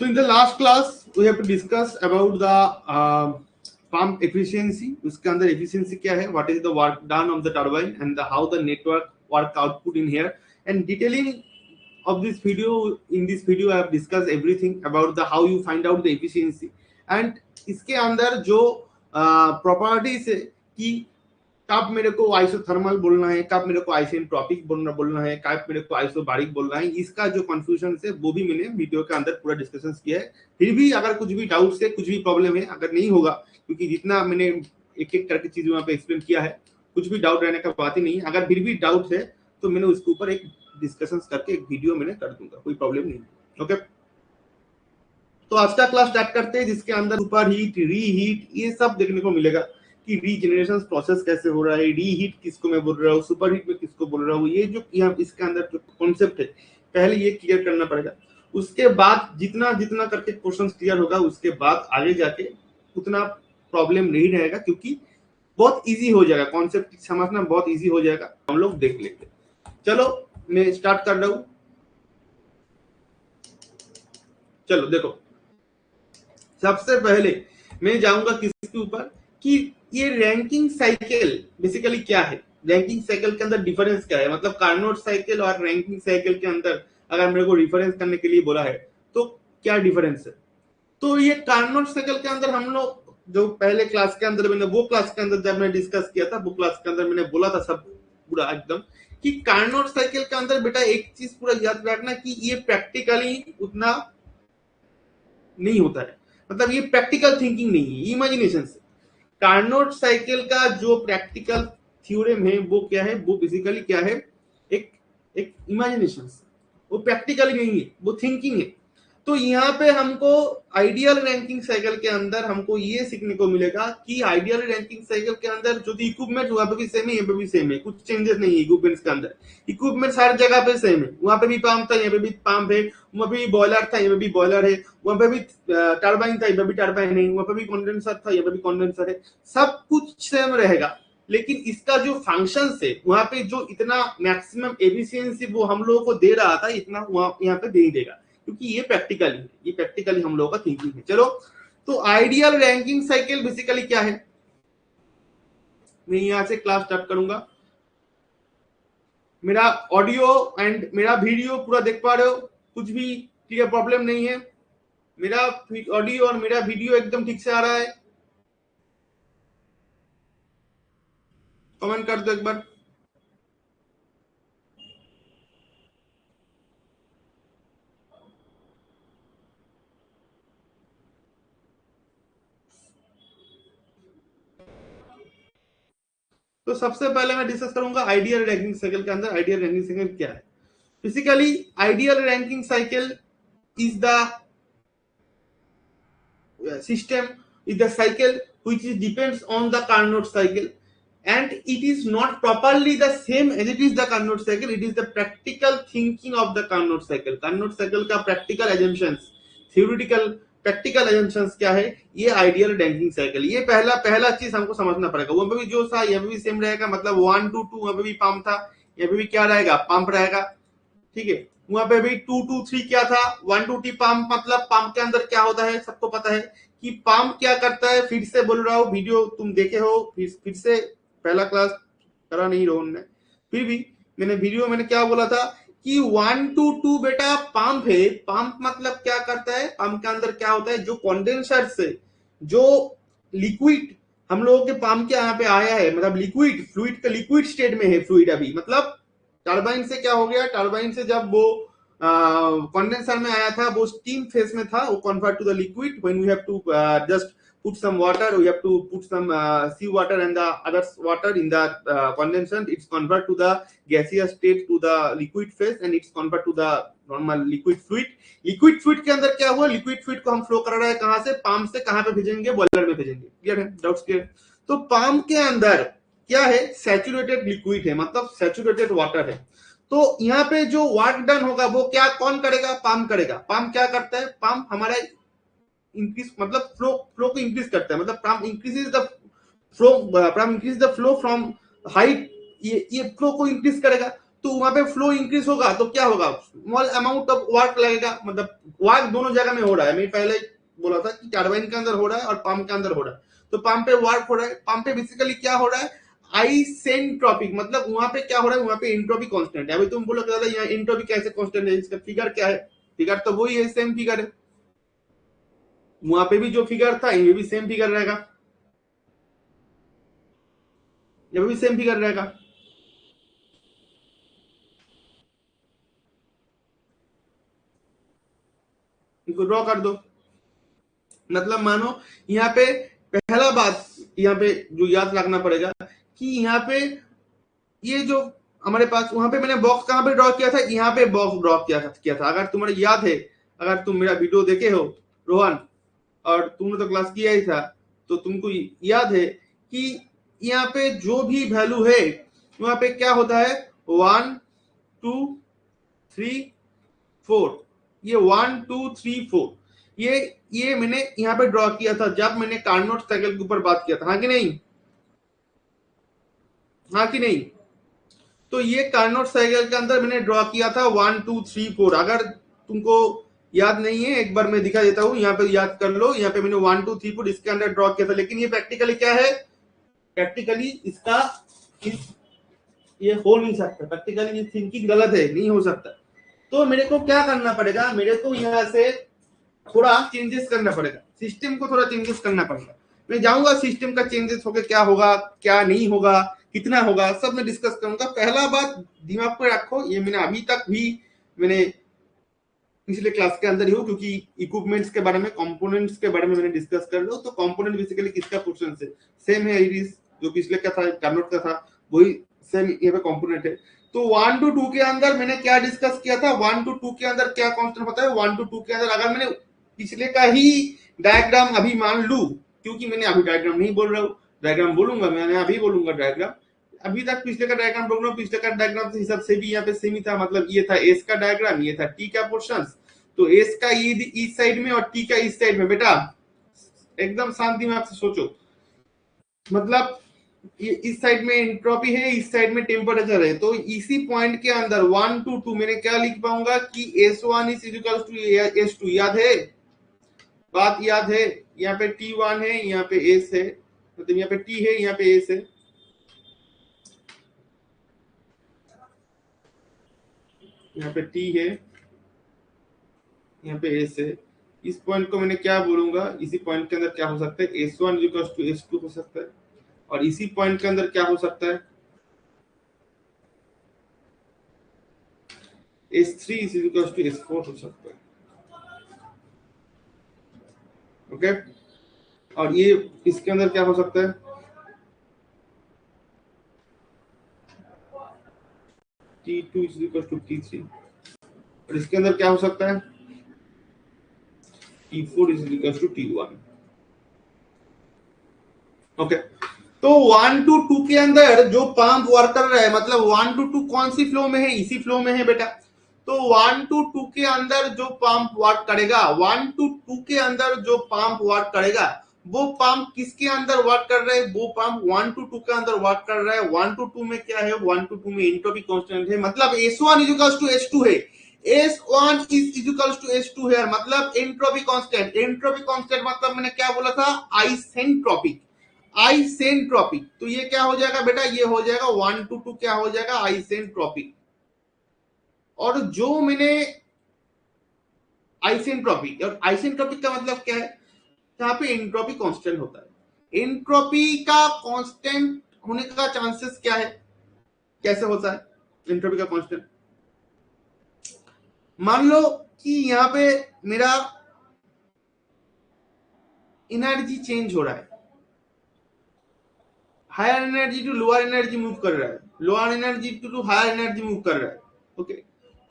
So in the last class, we have to discuss about the pump efficiency. उसके अंदर efficiency क्या है? What is the work done on the turbine and how the network work output in here. And detailing of this video, in this video I have discussed everything about the how you find out the efficiency. And इसके अंदर जो properties है कि कब मेरे को isothermal बोलना है, कब मेरे को आइसेंट्रोपिक बोलना है, कब मेरे को आइसोबारिक बोलना है, इसका जो कंफ्यूजन है वो भी मैंने वीडियो के अंदर पूरा डिस्कशन किया है। फिर भी अगर कुछ भी डाउट है, कुछ भी प्रॉब्लम है, अगर नहीं होगा, क्योंकि जितना मैंने एक एक करके चीज वहां पे एक्सप्लेन किया है, कुछ भी डाउट रहने का बात ही नहीं है। अगर फिर भी डाउट है तो मैंने उसके ऊपर एक डिस्कशन करके एक वीडियो मैंने कर दूंगा, कोई प्रॉब्लम नहीं है। ओके, तो आज का क्लास स्टार्ट करते हैं, जिसके अंदर सुपर हीट, रीहीट, ये सब देखने को मिलेगा कि रीजनरेशन प्रोसेस कैसे हो रहा है, रीहीट किसको मैं बोल रहा हूँ, सुपर हीट में किसको बोल रहा हूँ, ये जो यहाँ इसके अंदर जो कॉन्सेप्ट है पहले ये क्लियर करना पड़ेगा। उसके बाद जितना जितना करके क्वेश्चन क्लियर होगा, उसके बाद आगे जाके उतना प्रॉब्लम नहीं रहेगा, क्योंकि बहुत इजी हो जाएगा, कॉन्सेप्ट समझना बहुत इजी हो जाएगा, हम लोग देख लेंगे। चलो मैं स्टार्ट कर रहा हूँ। चलो देखो, सबसे पहले मैं जाऊंगा किसके ऊपर कि ये रैंकिंग साइकिल बेसिकली क्या है, रैंकिंग साइकिल के अंदर डिफरेंस क्या है, मतलब कार्नोट साइकिल और रैंकिंग साइकिल के अंदर अगर मेरे को डिफरेंस करने के लिए बोला है तो क्या डिफरेंस है। तो ये कार्नोट साइकिल के अंदर हम लोग जो पहले क्लास के अंदर मैंने वो क्लास के अंदर जब मैं डिस्कस किया था, वो क्लास के अंदर मैंने बोला था सब पूरा एकदम कि कार्नोट साइकिल के अंदर बेटा एक चीज पूरा याद रखना कि ये प्रैक्टिकली उतना नहीं होता है, मतलब ये प्रैक्टिकल थिंकिंग नहीं है, इमेजिनेशन से। कार्नोट साइकिल का जो प्रैक्टिकल थ्योरम है वो क्या है, वो बेसिकली क्या है, एक एक इमेजिनेशन, वो प्रैक्टिकली नहीं है, वो थिंकिंग है। तो यहाँ पे हमको आइडियल रैंकिंग साइकिल के अंदर हमको ये सीखने को मिलेगा कि आइडियल रैंकिंग साइकिल के अंदर जो इक्विपमेंट वहां पे भी सेम है, यहाँ पे भी सेम है, कुछ चेंजेस नहीं है इक्विपमेंट्स के अंदर। इक्विपमेंट हर जगह पे सेम है, वहां पे भी पंप था, यहाँ पे भी पंप है, वहां पे भी बॉयलर था, यहाँ पे भी बॉयलर है, वहां पे भी टर्बाइन था, यहाँ पे भी टर्बाइन है, वहां पे भी कंडेंसर था, यहाँ पे भी कंडेंसर है, सब कुछ सेम रहेगा। लेकिन इसका जो फंक्शन है वहां पे जो इतना मैक्सिमम एफिशिएंसी वो हम लोगों को दे रहा था, इतना वहां यहाँ पे नहीं देगा, क्योंकि ये प्रैक्टिकली है, ये प्रैक्टिकली हम लोगों का थिंकिंग है। चलो, तो आइडियल रैंकिंग साइकिल बेसिकली क्या है, मैं यहां से क्लास स्टार्ट करूंगा। मेरा ऑडियो एंड मेरा वीडियो पूरा देख पा रहे हो, कुछ भी क्लियर प्रॉब्लम नहीं है, मेरा ऑडियो और मेरा वीडियो एकदम ठीक से आ रहा है, कमेंट कर दो एक बार। तो सबसे पहले मैं डिस्कस करूंगा आइडियल रैंकिंग साइकिल के अंदर आइडियल रैंकिंग साइकिल क्या है। Basically ideal ranking cycle is the system, is the cycle which is depends on the Carnot cycle, and it is not properly the same as it is the Carnot cycle. It is the practical thinking of the Carnot cycle. Carnot cycle का practical assumptions, theoretical practical assumptions क्या है, ये ideal ranking cycle. ये पहला चीज हमको समझना पड़ेगा। वहां पे भी जो था यहाँ पे भी सेम रहेगा, मतलब 1 to 2 वहां पे भी पंप था, यहाँ पे भी क्या रहेगा, पंप रहेगा, ठीक है। वहां पे भी 2 to 3 क्या था, 1 to 3 पंप, मतलब पंप के अंदर क्या होता है सबको पता है कि पंप क्या करता है। फिर से बोल रहा हूँ, वीडियो तुम देखे हो, फिर से पहला क्लास करा नहीं रोहन ने, फिर भी मैंने वीडियो मैंने क्या बोला था कि 1 to 2 बेटा पंप है। पंप मतलब क्या करता है, पंप के अंदर क्या होता है, जो कंडेंसर से जो लिक्विड हम लोगों के पंप के यहाँ पे आया है, मतलब लिक्विड फ्लूइड का लिक्विड स्टेट में है फ्लूइड अभी, मतलब टरबाइन से क्या हो गया, टरबाइन से जब वो कंडेंसर में आया था, वो स्टीम फेज में था, वो convert to the liquid. When we have to just put some water, we have to put some sea water and the other water in the condenser, it's convert to the gaseous state to the liquid phase and it's convert to the normal liquid fluid। liquid fluid के अंदर क्या हुआ, liquid fluid को हम flow कर रहा है कहां से, पंप से कहां पे भेजेंगे, बॉयलर में भेजेंगे। क्लियर है, डाउट्स क्लियर। तो पंप के अंदर क्या है, सैचुरेटेड लिक्विड है, मतलब सैचुरेटेड वाटर है। तो यहाँ पे जो वर्क डन होगा वो क्या कौन करेगा, पंप करेगा। पंप क्या करता है, पंप हमारा इंक्रीज, मतलब फ्लो को इंक्रीज करता है, मतलब pump increases the flow, pump increase the flow from height, ये फ्लो को इंक्रीज करेगा। तो वहां पे फ्लो इंक्रीज होगा तो क्या होगा, स्मॉल अमाउंट ऑफ वर्क लगेगा, मतलब वर्क दोनों जगह में हो रहा है। मैं पहले बोला था कि टरबाइन के अंदर हो रहा है और पंप के अंदर हो रहा है, तो पंप पे वर्क हो रहा है। पंप पे बेसिकली क्या हो रहा है, आइसेंट्रोपिक, मतलब वहां पे क्या हो रहा है, वहां पे एंट्रोपी कांस्टेंट है। अभी तुम बोलो दादा यहाँ एंट्रोपी कैसे कांस्टेंट है, इसका फिगर क्या है, फिगर तो वही है, सेम फिगर है। वहां पे भी जो फिगर था ये भी सेम फिगर रहेगा, ये भी सेम फिगर रहेगा। इनको ड्रॉ कर दो। मतलब मानो यहाँ पे पहला बात यहाँ पे जो याद रखना पड़ेगा कि यहाँ पे ये जो हमारे पास, वहां पे मैंने बॉक्स कहां पे ड्रॉ किया था, यहाँ पे बॉक्स ड्रॉ किया था। अगर तुम्हारे याद है, अगर तुम मेरा वीडियो देखे हो रोहन, और तुमने तो क्लास किया ही था, तो तुमको याद है कि यहाँ पे जो भी वैल्यू है वहां पे क्या होता है, 1 2 3 4, ये 1 2 3 4, ये मैंने यहाँ पे ड्रॉ किया था जब मैंने कार्नोट साइकिल के ऊपर बात किया था, हाँ कि नहीं, हाँ कि नहीं। तो ये कार्नोट साइकिल के अंदर मैंने ड्रॉ किया था 1 2 3 4। अगर तुमको याद नहीं है एक बार मैं दिखा देता हूँ, यहाँ पे याद कर लो। यहाँ पे मैंने 1 2 3 4 इसके अंदर ड्रॉ किया था, लेकिन ये प्रैक्टिकली क्या है, प्रैक्टिकली इसका ये हो नहीं सकता, प्रैक्टिकली ये थिंकिंग गलत है, नहीं हो सकता। तो मेरे को क्या करना पड़ेगा, मेरे को यहाँ से थोड़ा चेंजेस करना पड़ेगा, सिस्टम को थोड़ा चेंजेस करना पड़ेगा। मैं जाऊंगा सिस्टम का चेंजेस होकर क्या होगा क्या नहीं होगा कितना होगा सब मैं डिस्कस करूंगा। पहला बात दिमाग पे रखो, ये मैंने अभी तक भी मैंने पिछले क्लास के अंदर ही हो, क्योंकि इक्विपमेंट्स के बारे में कंपोनेंट्स के बारे में मैंने डिस्कस कर लो। तो कंपोनेंट बेसिकली किसका क्वेश्चन है, सेम है इरिस जो पिछले का था कार्नोट का था, वही सेम ये पे कंपोनेंट है। तो 1 to 2 के अंदर मैंने क्या डिस्कस किया था, 1 to 2 के अंदर क्या कांस्टेंट होता है, 1 to 2 के अंदर अगर मैंने पिछले का ही डायग्राम अभी मान लू, क्योंकि मैंने अभी डायग्राम नहीं बोल रहा हूँ, डायग्राम बोलूंगा मैंने अभी बोलूंगा डायग्राम। अभी तक पिछले का डायग्राम बोल रहा हूँ, पिछले का डायग्राम के हिसाब से भी यहाँ पे सेम ही था, मतलब ये था एस का डायग्राम, ये था टी का पोर्शन। तो एस का ये इस साइड में और टी का इस साइड में। बेटा एकदम शांत दिमाग से सोचो, मतलब ये इस साइड में एंट्रोपी है, इस साइड में टेम्परेचर है। तो इसी पॉइंट के अंदर 1 to 2 मैंने क्या लिख पाऊंगा कि S1 is equal to S2। याद है, बात याद है। यहाँ पे T1 है, यहाँ पे S है, मतलब यहाँ पे T है, यहाँ पे S है। यहाँ पे T है, यहाँ पे S है। इस पॉइंट को मैंने क्या बोलूंगा, इसी पॉइंट के अंदर क्या हो सकता है, S1 इक्वल टू S2 हो सकता है, और इसी पॉइंट के अंदर क्या हो सकता है, S3 is equal to S4 हो सकता है। ओके, और ये इसके अंदर क्या हो सकता है, T2 is equal to T3, और इसके अंदर क्या हो सकता है, T4 is equal to T1। Okay, तो 1 to 2 के अंदर जो पंप वर्क कर रहा है, मतलब 1 to 2 कौन सी फ्लो में है, इसी फ्लो में है बेटा। तो 1 to 2 के अंदर जो पंप वर्क करेगा, 1 to 2 के अंदर जो पंप वर्क करेगा, वो पंप किसके अंदर वर्क कर रहा है, वो पंप 1 to 2 के अंदर वर्क कर रहा है। 1 to 2 में क्या है, 1 to 2 में एंट्रोपी कांस्टेंट है, मतलब S1 is equal to S2 है। S1 is equal to S2 है, मतलब एंट्रोपी कांस्टेंट। एंट्रोपी कांस्टेंट मतलब मैंने क्या बोला था, आइसेंट्रोपिक, आइसेंट्रोपिक। तो ये क्या हो जाएगा बेटा, ये हो जाएगा 1 to 2 क्या हो जाएगा, आइसेंट्रोपिक। और जो मैंने आइसेंट्रोपिक, और आइसेंट्रोपिक का मतलब क्या है, यहाँ पे एंट्रोपी कांस्टेंट होता है। एंट्रोपी का कांस्टेंट होने का चांसेस क्या है, कैसे होता है एंट्रोपी का कांस्टेंट। मान लो कि यहाँ पे मेरा एनर्जी चेंज हो रहा है, higher energy to lower energy move कर रहा है, lower energy to higher energy move कर रहा है। ओके,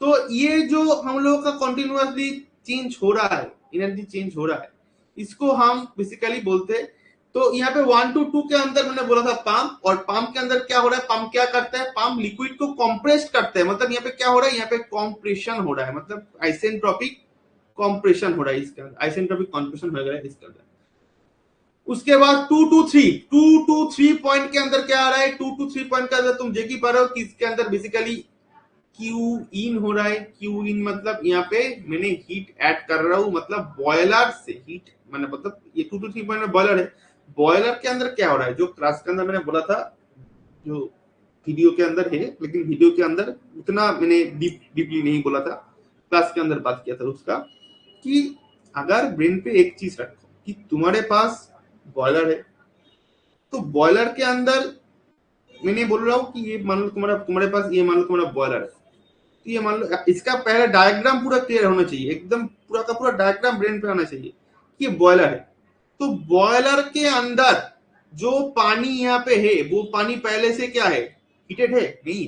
तो ये जो हम लोगों का कंटिन्यूअसली चेंज हो रहा है, एनर्जी चेंज हो रहा है, इसको हम बेसिकली बोलते हैं। तो यहाँ पे 1 to 2 के अंदर मैंने बोला था पंप, और पंप के अंदर क्या हो रहा है, पंप क्या करता है, पंप लिक्विड को कंप्रेस करता है। मतलब यहाँ पे क्या हो रहा है, यहाँ पे कॉम्प्रेशन हो रहा है, मतलब आइसेंट्रोपिक कॉम्प्रेशन हो रहा है इसके अंदर, आइसेंट्रोपिक कॉम्प्रेशन हो रहा है इसके अंदर। उसके बाद 2 to 3 पॉइंट के अंदर क्या आ रहा है, 2 to 3 पॉइंट के अंदर तुम देख ही पा रहे हो कि इसके अंदर बेसिकली क्यू इन हो रहा है। क्यू इन मतलब यहाँ पे मैंने हीट ऐड कर रहा हूँ, मतलब बॉयलर से हीट, मैंने मतलब ये 2 to 3 पॉइंट में बॉयलर है। बॉयलर के अंदर क्या हो रहा है, जो क्लास के अंदर मैंने बोला था, जो वीडियो के अंदर है, लेकिन वीडियो के अंदर उतना मैंने डीपली नहीं बोला था, क्लास के अंदर बात किया था उसका, कि अगर ब्रेन पे एक चीज रखो कि तुम्हारे पास बॉयलर है, तो बॉयलर के अंदर मैंने बोल रहा हूँ कि ये मान लो तुम्हारे पास ये मान लो तुम्हारा बॉयलर है, तो ये मान लो इसका पहले डायग्राम पूरा क्लियर होना चाहिए, एकदम पूरा का पूरा डायग्राम ब्रेन पे आना चाहिए कि ये बॉयलर है। तो बॉयलर के अंदर जो पानी यहाँ पे है, वो पानी पहले से क्या है, हीटेड है नहीं।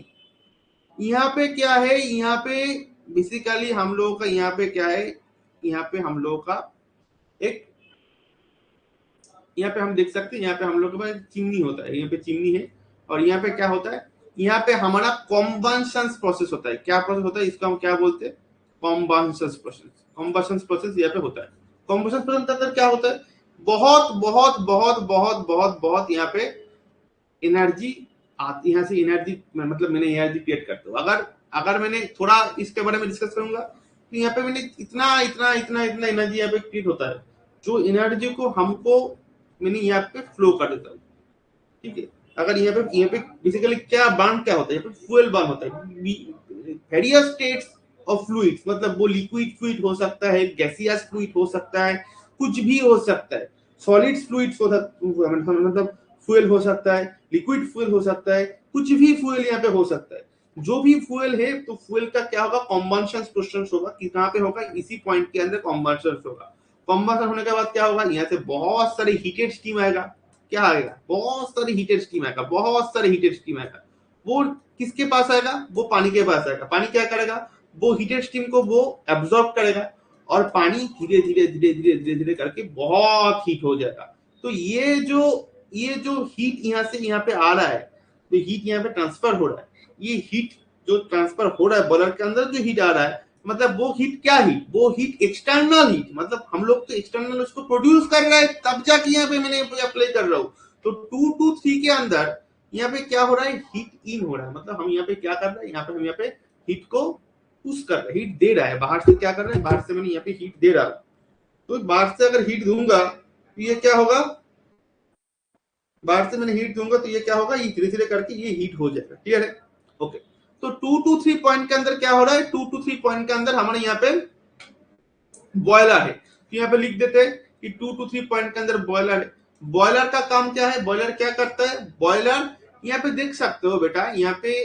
यहाँ पे क्या है, यहाँ पे बेसिकली हम लोगों का यहाँ पे क्या है, यहाँ पे हम लोगों का एक, यहाँ पे हम देख सकते हैं, यहाँ पे हम लोग के पास चिमनी होता है, यहाँ पे चिमनी है, और यहाँ पे क्या होता है, यहाँ पे हमारा कॉम्बशन प्रोसेस होता है। क्या प्रोसेस होता है, इसको हम क्या बोलते हैं, कॉम्बशन प्रोसेस। कॉम्बशन प्रोसेस यहाँ पे होता है। कॉम्बशन प्रोसेस के अंदर क्या होता है, बहुत बहुत बहुत बहुत बहुत बहुत यहाँ पे एनर्जी आती, यहाँ से एनर्जी, मतलब मैंने एनर्जी क्रिएट करता हूँ। अगर अगर मैंने थोड़ा इसके बारे में डिस्कस करूंगा, तो यहाँ पे मैंने इतना इतना इतना इतना एनर्जी यहाँ पे क्रिएट होता है, जो एनर्जी को हमको मैंने यहाँ पे फ्लो कर देता हूँ। ठीक है, अगर यहाँ पे बेसिकली क्या बर्न क्या होता है, यहाँ पे फ्यूल बर्न होता है। वेरियस स्टेट्स ऑफ फ्लूइड्स, मतलब वो लिक्विड फ्लूइड हो सकता है, गैसियस फ्लूइड हो सकता है, कुछ भी हो सकता है। सॉलिड्स फ्लूइड्स हो सकता, मतलब फ्यूल हो सकता है, लिक्विड फ्यूल हो सकता है, कुछ भी फ्यूल यहाँ पे हो सकता है। जो भी फ्यूल है, तो फ्यूल का क्या होगा, कॉम्बशन प्रोसेस होगा। कि कहाँ पे होगा, इसी पॉइंट के अंदर कॉम्बशन होगा। कॉम्बशन होने के बाद क्या होगा, यहाँ से बहुत सारी हीटेड स्टीम आएगा। क्या आएगा, बहुत सारी हीटेड स्टीम आएगा, बहुत सारी हीटेड स्टीम आएगा। वो किसके पास आएगा, वो पानी के पास आएगा। पानी क्या करेगा, वो हीटेड स्टीम को वो एब्जॉर्ब करेगा, और पानी धीरे धीरे धीरे धीरे धीरे धीरे करके बहुत हीट हो जाएगा। तो ये जो हीट यहाँ से यहाँ पे आ रहा है, तो हीट यहाँ पे ट्रांसफर हो रहा है। ये हीट जो ट्रांसफर हो रहा है बॉयलर के अंदर, जो हीट आ रहा है, मतलब वो हीट क्या हीट, वो हीट एक्सटर्नल हीट, मतलब हम लोग तो एक्सटर्नल उसको प्रोड्यूस कर रहा है, तब जाके यहाँ पे मैंने अप्लाई कर रहा हूँ। तो 2 to 3 के अंदर यहाँ पे क्या हो रहा है, हीट इन हो रहा है। मतलब हम यहाँ पे क्या कर रहे हैं, यहाँ पे हम यहाँ पे हीट को पुश कर रहे हैं, हीट दे रहा है। बाहर से क्या कर रहे हैं, बाहर से मैंने यहाँ पे हीट दे रहा हूँ। तो बाहर से अगर हीट दूंगा, तो ये क्या होगा, बाहर से मैंने हीट दूंगा, तो ये क्या होगा, ये धीरे धीरे करके ये हीट हो जाएगा। क्लियर है, ओके। तो 2 to 3 पॉइंट के अंदर क्या हो रहा है, 2 to 3 पॉइंट के अंदर हमारे यहाँ पे बॉयलर है। तो यहाँ पे लिख देते हैं कि 2 to 3 पॉइंट के अंदर बॉयलर है। बॉयलर का काम क्या है, बॉयलर क्या करता है, बॉयलर यहाँ पे देख सकते हो बेटा, यहाँ पे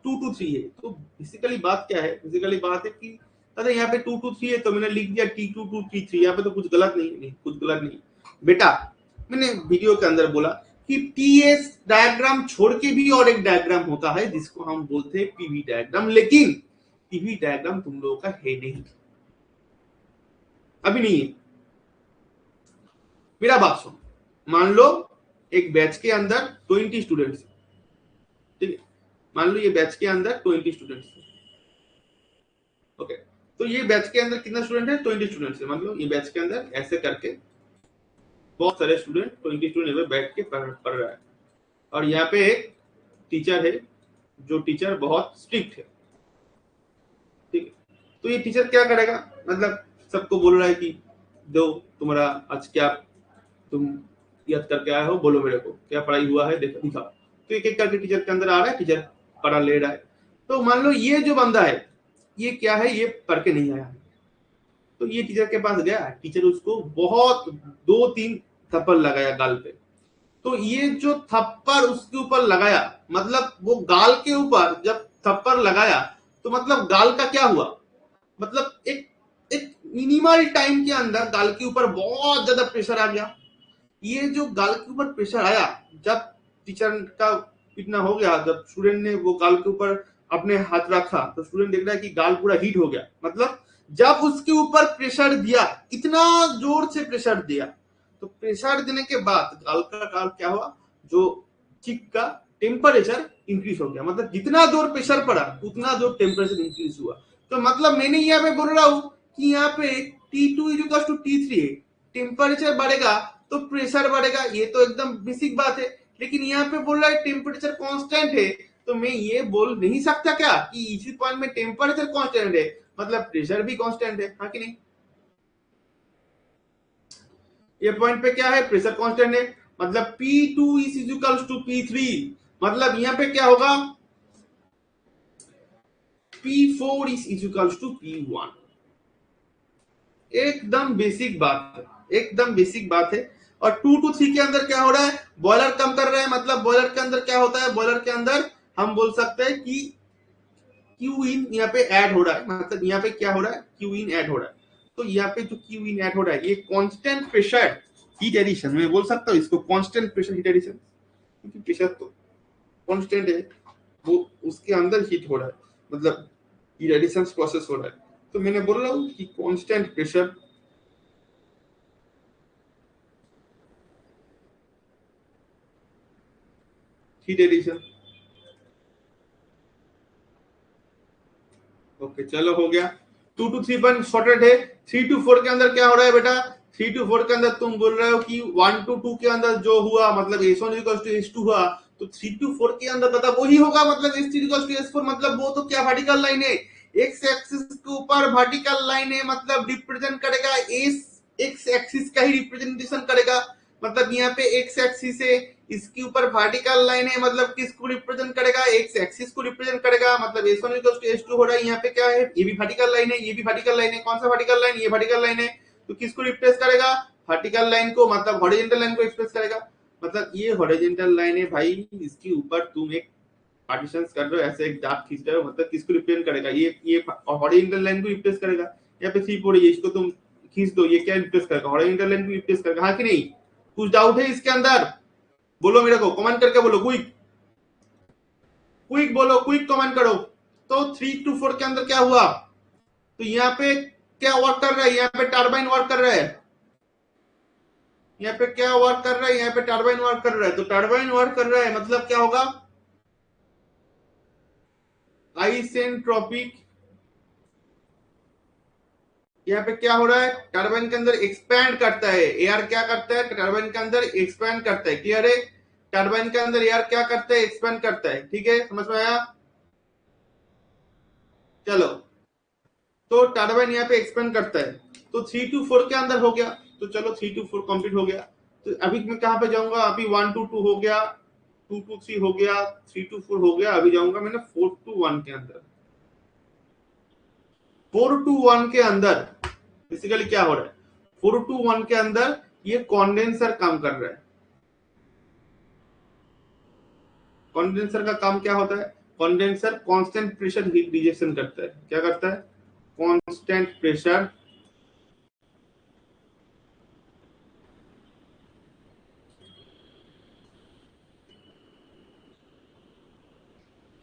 2 to 3 है। तो बेसिकली बात क्या है, बेसिकली बात है कि अरे यहाँ पे 2 to 3 है, तो मैंने लिख दिया T2 to T3। यहाँ पे तो कुछ गलत नहीं, कुछ गलत नहीं बेटा। मैंने वीडियो के अंदर बोला कि टीएस डायग्राम छोड़ के भी और एक डायग्राम होता है, जिसको हम बोलते हैं पीवी डायग्राम। लेकिन पीवी डायग्राम तुम लोगों का है नहीं, अभी नहीं है। मेरा बात सुन, मान लो एक बैच के अंदर 20 स्टूडेंट्स, ठीक है, मान लो ये बैच के अंदर 20 स्टूडेंट्स, ओके। तो ये बैच के अंदर कितना स्टूडेंट है, 20 स्टूडेंट्स है। मान लो ये बैच के अंदर ऐसे करके बहुत सारे स्टूडेंट, 20 स्टूडेंट बैठ के पढ़ रहा है, और यहाँ पे एक टीचर है, जो टीचर बहुत स्ट्रिक्ट है, ठीक है। तो ये टीचर क्या करेगा, मतलब सबको बोल रहा है कि दो तुम्हारा आज क्या तुम याद करके आए हो, बोलो मेरे को क्या पढ़ाई हुआ है, देखो दिखाओ। तो एक एक करके टीचर के अंदर आ रहा है, टीचर पढ़ा ले रहा है। तो मान लो ये जो बंदा है, ये क्या है, ये पढ़ के नहीं आया है। तो ये टीचर के पास गया, टीचर उसको बहुत 2-3 थप्पड़ लगाया गाल पे। तो ये जो थप्पड़ उसके ऊपर लगाया, मतलब वो गाल के ऊपर जब थप्पड़ लगाया, तो मतलब गाल का क्या हुआ, मतलब एक एक मिनिमल टाइम के अंदर गाल के ऊपर बहुत ज्यादा प्रेशर आ गया। ये जो गाल के ऊपर प्रेशर आया, जब टीचर का इतना हो गया, जब स्टूडेंट ने वो गाल के ऊपर अपने हाथ रखा, तो स्टूडेंट देख रहा है कि गाल पूरा हीट हो गया। मतलब जब उसके ऊपर प्रेशर दिया, इतना जोर से प्रेशर दिया, तो प्रेशर देने के बाद गाल का क्या हुआ, जो चिक का टेम्परेचर इंक्रीज हो गया। मतलब जितना जोर प्रेशर पड़ा, उतना जोर टेम्परेचर इंक्रीज हुआ। तो मतलब मैंने यहाँ पे बोल रहा हूँ कि यहाँ पे T2 = T3 है। टेम्परेचर बढ़ेगा तो प्रेशर बढ़ेगा, ये तो एकदम बेसिक बात है। लेकिन यहाँ पे बोल रहा है टेम्परेचर कांस्टेंट है, तो मैं ये बोल नहीं सकता क्या कि इसी पॉइंट में टेम्परेचर कांस्टेंट है, मतलब प्रेशर भी कांस्टेंट है, हाँ कि नहीं? ये पॉइंट पे क्या है, प्रेशर कांस्टेंट है, मतलब P2 is equals to P3, मतलब यहाँ पे क्या होगा, P4 is equals to P1। एकदम बेसिक बात है, एकदम बेसिक बात है। और 2 to 3 के अंदर क्या हो रहा है, बॉयलर कम कर रहा है, मतलब बॉयलर के अंदर क्या होता है, बॉयलर के अंदर हम बोल सकते हैं कि क्यू इन यहाँ पे ऐड हो रहा है, मतलब यहाँ पे क्या हो रहा है, क्यू इन ऐड हो रहा है। तो यहाँ पे जो क्यू इन ऐड हो रहा है, ये कांस्टेंट प्रेशर हीट एडिशन, मैं बोल सकता हूँ इसको कांस्टेंट प्रेशर हीट एडिशन, क्योंकि प्रेशर तो कांस्टेंट है, वो उसके अंदर हीट हो रहा है, मतलब हीट एडिशन प्रोसेस हो रहा है। तो मैंने बोल रहा हूँ कि constant pressure heat addition. Okay चलो हो गया। 2 to 3 पॉइंट सॉर्टेड है। 3 to 4 के अंदर क्या हो रहा है बेटा, 3 to 4 के अंदर तुम बोल रहे हो कि 1 to 2 के अंदर जो हुआ, मतलब S1 टू S2 हुआ, तो 3 to 4 के अंदर बता वही होगा, मतलब S3 टू S4, मतलब वो तो क्या वर्टिकल लाइन है, एक्स एक्सिस के ऊपर वर्टिकल लाइन है, मतलब रिप्रेजेंट करेगा एस, एक्स एक्सिस का ही रिप्रेजेंटेशन करेगा, मतलब यहाँ पे एक्स एक्सिस है, इसके ऊपर वर्टिकल लाइन है, मतलब किसको रिप्रेजेंट करेगा, एक्स एक्सिस को रिप्रेजेंट करेगा, मतलब S1 टू S2 हो रहा है, यहाँ पे क्या है, ये भी वर्टिकल लाइन है, ये भी वर्टिकल लाइन है, कौन सा वर्टिकल लाइन, ये वर्टिकल लाइन है, तो किसको रिप्रेस करेगा, वर्टिकल लाइन को, मतलब हॉरिजॉन्टल लाइन को एक्सप्रेस करेगा, मतलब ये हॉरिजॉन्टल लाइन है भाई, इसके ऊपर तुम एक पार्टीशन कर रहे हो, ऐसे एक दांत खींच रहे हो, मतलब किसको रिप्रेजेंट करेगा, ये हॉरिजॉन्टल लाइन को रिप्रेस करेगा। यहाँ पे 3 4 है, इसको तुम खींच दो, ये क्या रिप्रेस करेगा, हॉरिजॉन्टल लाइन को रिप्रेस करेगा, हाँ कि नहीं? कुछ डाउट है इसके अंदर, बोलो मेरे को, कमेंट करके बोलो, क्विक क्विक बोलो, क्विक कमेंट करो। तो 3 to 4 के अंदर क्या हुआ, तो यहाँ पे क्या वर्क कर रहा है, यहाँ पे टर्बाइन वर्क कर रहा है, यहाँ पे क्या वर्क कर रहा है, यहाँ पे टर्बाइन वर्क कर रहा है, तो टर्बाइन वर्क कर रहा है मतलब क्या होगा, आइसेंट्रोपिक, यहाँ पे क्या हो रहा है, टर्बाइन के अंदर एक्सपैंड करता है एयर, क्या करता है, टर्बाइन के अंदर एक्सपैंड करता है, क्लियर है, टर्बाइन के अंदर एयर क्या करता है, एक्सपैंड करता है, ठीक है, समझ में आया? चलो, तो टर्बाइन यहाँ पे एक्सपेंड करता है, तो 3 to 4 के अंदर हो गया, तो चलो 3 to 4 कंप्लीट हो गया। तो अभी मैं कहां पे जाऊंगा, अभी 1 to 2 हो गया, 2 to 3 हो गया, 3 to 4 हो गया, अभी जाऊंगा मैंने 4 to 1 के अंदर। 4 to 1 के अंदर बेसिकली क्या हो रहा है, 4 to 1 के अंदर ये कॉन्डेंसर काम कर रहा है। कॉन्डेंसर का काम क्या होता है, condenser constant pressure heat rejection करता है, क्या करता है, कांस्टेंट प्रेशर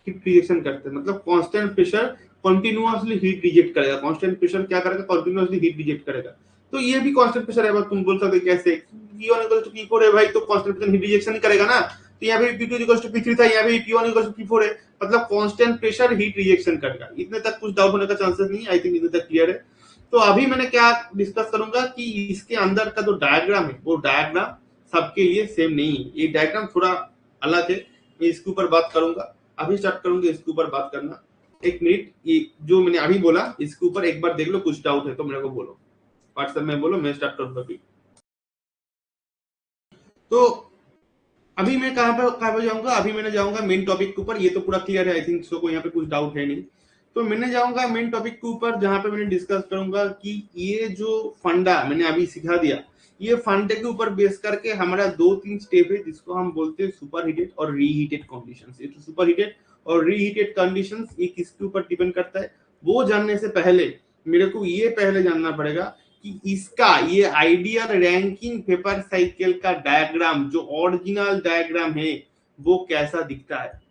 हीट रिजेक्शन करते हैं, मतलब constant pressure continuously heat reject करेगा, कांस्टेंट प्रेशर क्या करेगा, कंटिन्यूअसली हीट रिजेक्ट करेगा। तो ये भी कांस्टेंट प्रेशर है, बस तुम बोल सकते कैसे, P1 इक्वल टू P4 है भाई, तो कांस्टेंट प्रेशर हीट रिजेक्शन ही करेगा ना, तो यहाँ पे P2 इक्वल टू P3 था, यहाँ पे P1 इक्वल टू P4 है, मतलब कांस्टेंट प्रेशर हीट रिजेक्शन करेगा। इतने तक कुछ डाउट होने का चांसेस नहीं, आई थिंक इतने तक क्लियर है। तो अभी मैंने क्या डिस्कस करूंगा कि इसके अंदर का जो डायग्राम है, वो डायग्राम सबके लिए सेम नहीं है, ये डायग्राम थोड़ा अलग है, मैं इसके ऊपर बात करूंगा, अभी स्टार्ट करूंगा इसके ऊपर बात करना। एक मिनट, ये जो मैंने अभी बोला इसके ऊपर एक बार देख लो, कुछ डाउट है तो मेरे को बोलो, व्हाट्सएप में बोलो, मैं स्टार्ट करूंगा अभी। तो अभी मैं कहाँ पे जाऊंगा, अभी मैंने जाऊंगा मेन टॉपिक के ऊपर, ये तो पूरा क्लियर है आई थिंक, सो को यहाँ पे कुछ डाउट है नहीं। तो मैंने जाऊंगा मेन टॉपिक के ऊपर, जहां पे मैंने डिस्कस करूंगा कि ये जो फंडा मैंने अभी सिखा दिया, ये फंडे के ऊपर बेस करके हमारा 2 3 स्टेप है, जिसको हम बोलते हैं सुपर हीटेड और रीहीटेड कंडीशंस। ये तो सुपर हीटेड और रीहीटेड कंडीशंस ये किसके ऊपर डिपेंड करता है, वो जानने से पहले मेरे को ये पहले जानना पड़ेगा कि इसका ये आइडियल रैंकिंग पेपर साइकिल का डायग्राम, जो ओरिजिनल डायग्राम है, वो कैसा दिखता है।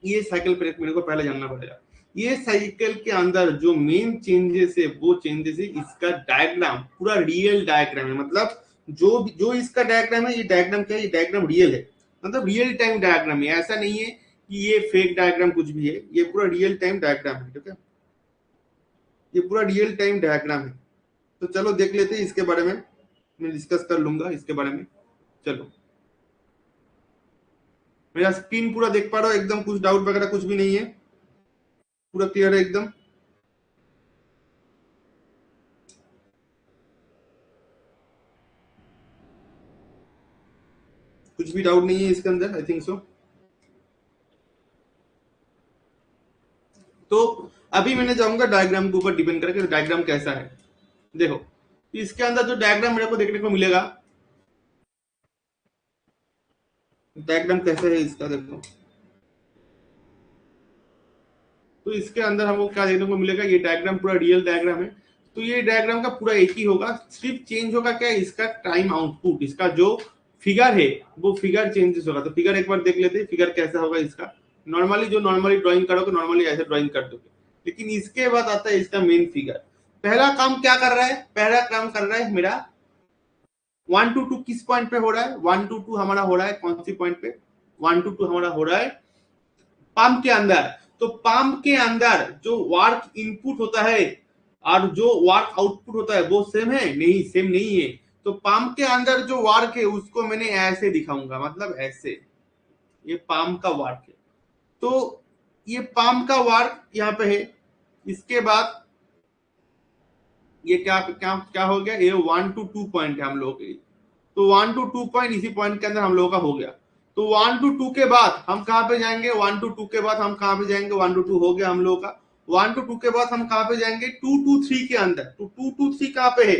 ये साइकिल पर मेरे को पहले जानना पड़ेगा। ये साइकिल के अंदर जो मेन चेंजेस है, वो चेंजेस है इसका डायग्राम पूरा रियल डायग्राम है, मतलब जो इसका डायग्राम है, ये डायग्राम क्या है, ये डायग्राम रियल है, मतलब रियल टाइम डायग्राम है, ऐसा नहीं है कि ये फेक डायग्राम कुछ भी है, ये पूरा रियल टाइम डायग्राम है, ठीक है, ये पूरा रियल टाइम डायग्राम है। तो चलो देख लेते हैं इसके बारे में, मैं डिस्कस कर लूंगा इसके बारे में। चलो मेरा स्क्रीन पूरा देख पा रहे हो एकदम, कुछ डाउट वगैरह कुछ भी नहीं है, पूरा क्लियर है एकदम। कुछ भी डाउट नहीं है इसके अंदर, आई थिंक सो। तो अभी मैंने जाऊंगा डायग्राम के ऊपर, डिपेंड करके डायग्राम कैसा है। देखो इसके अंदर जो डायग्राम मेरे को देखने को मिलेगा, डायग्राम कैसे है इसका देखो। तो इसके अंदर हमको क्या देखने को मिलेगा, ये डायग्राम पूरा रियल डायग्राम है। तो ये डायग्राम का पूरा एक ही होगा, सिर्फ चेंज होगा क्या, इसका टाइम आउटपुट, इसका जो फिगर है वो फिगर चेंजेस होगा। तो फिगर एक बार देख लेते हैं, फिगर कैसा होगा इसका। नॉर्मली जो नॉर्मली ड्राइंग करोगे नॉर्मली ऐसे ड्राइंग कर दोगे, लेकिन इसके बाद आता है इसका मेन फिगर। पहला काम क्या कर रहा है, पहला काम कर रहा है मेरा 1 to 2 किस पॉइंट पे हो रहा है, 1 to 2 हमारा हो रहा है कौन सी पॉइंट पे, 1 to 2 हमारा हो रहा है पाम के अंदर। तो पाम के अंदर जो वर्क इनपुट होता है और जो वर्क आउटपुट होता है वो सेम है, नहीं सेम नहीं है। तो पाम के अंदर जो वर्क है उसको मैंने ऐसे दिखाऊंगा, मतलब ऐसे, ये पाम का वर्क है। तो ये पाम का वर्क यहाँ पे है। इसके बाद ये क्या क्या क्या हो गया, ये 1 to 2 पॉइंट है हम लोगों के। तो 1 to 2 पॉइंट इसी पॉइंट के अंदर हम लोगों का हो गया। तो 1 to 2 के बाद हम कहां पे जाएंगे, 1 to 2 के बाद हम कहां पे जाएंगे, 1 to 2 हो गया हम लोगों का। 1 to 2 के बाद हम कहां पे जाएंगे, 2 to 3 के अंदर। तो 2 to 3 कहां पे है,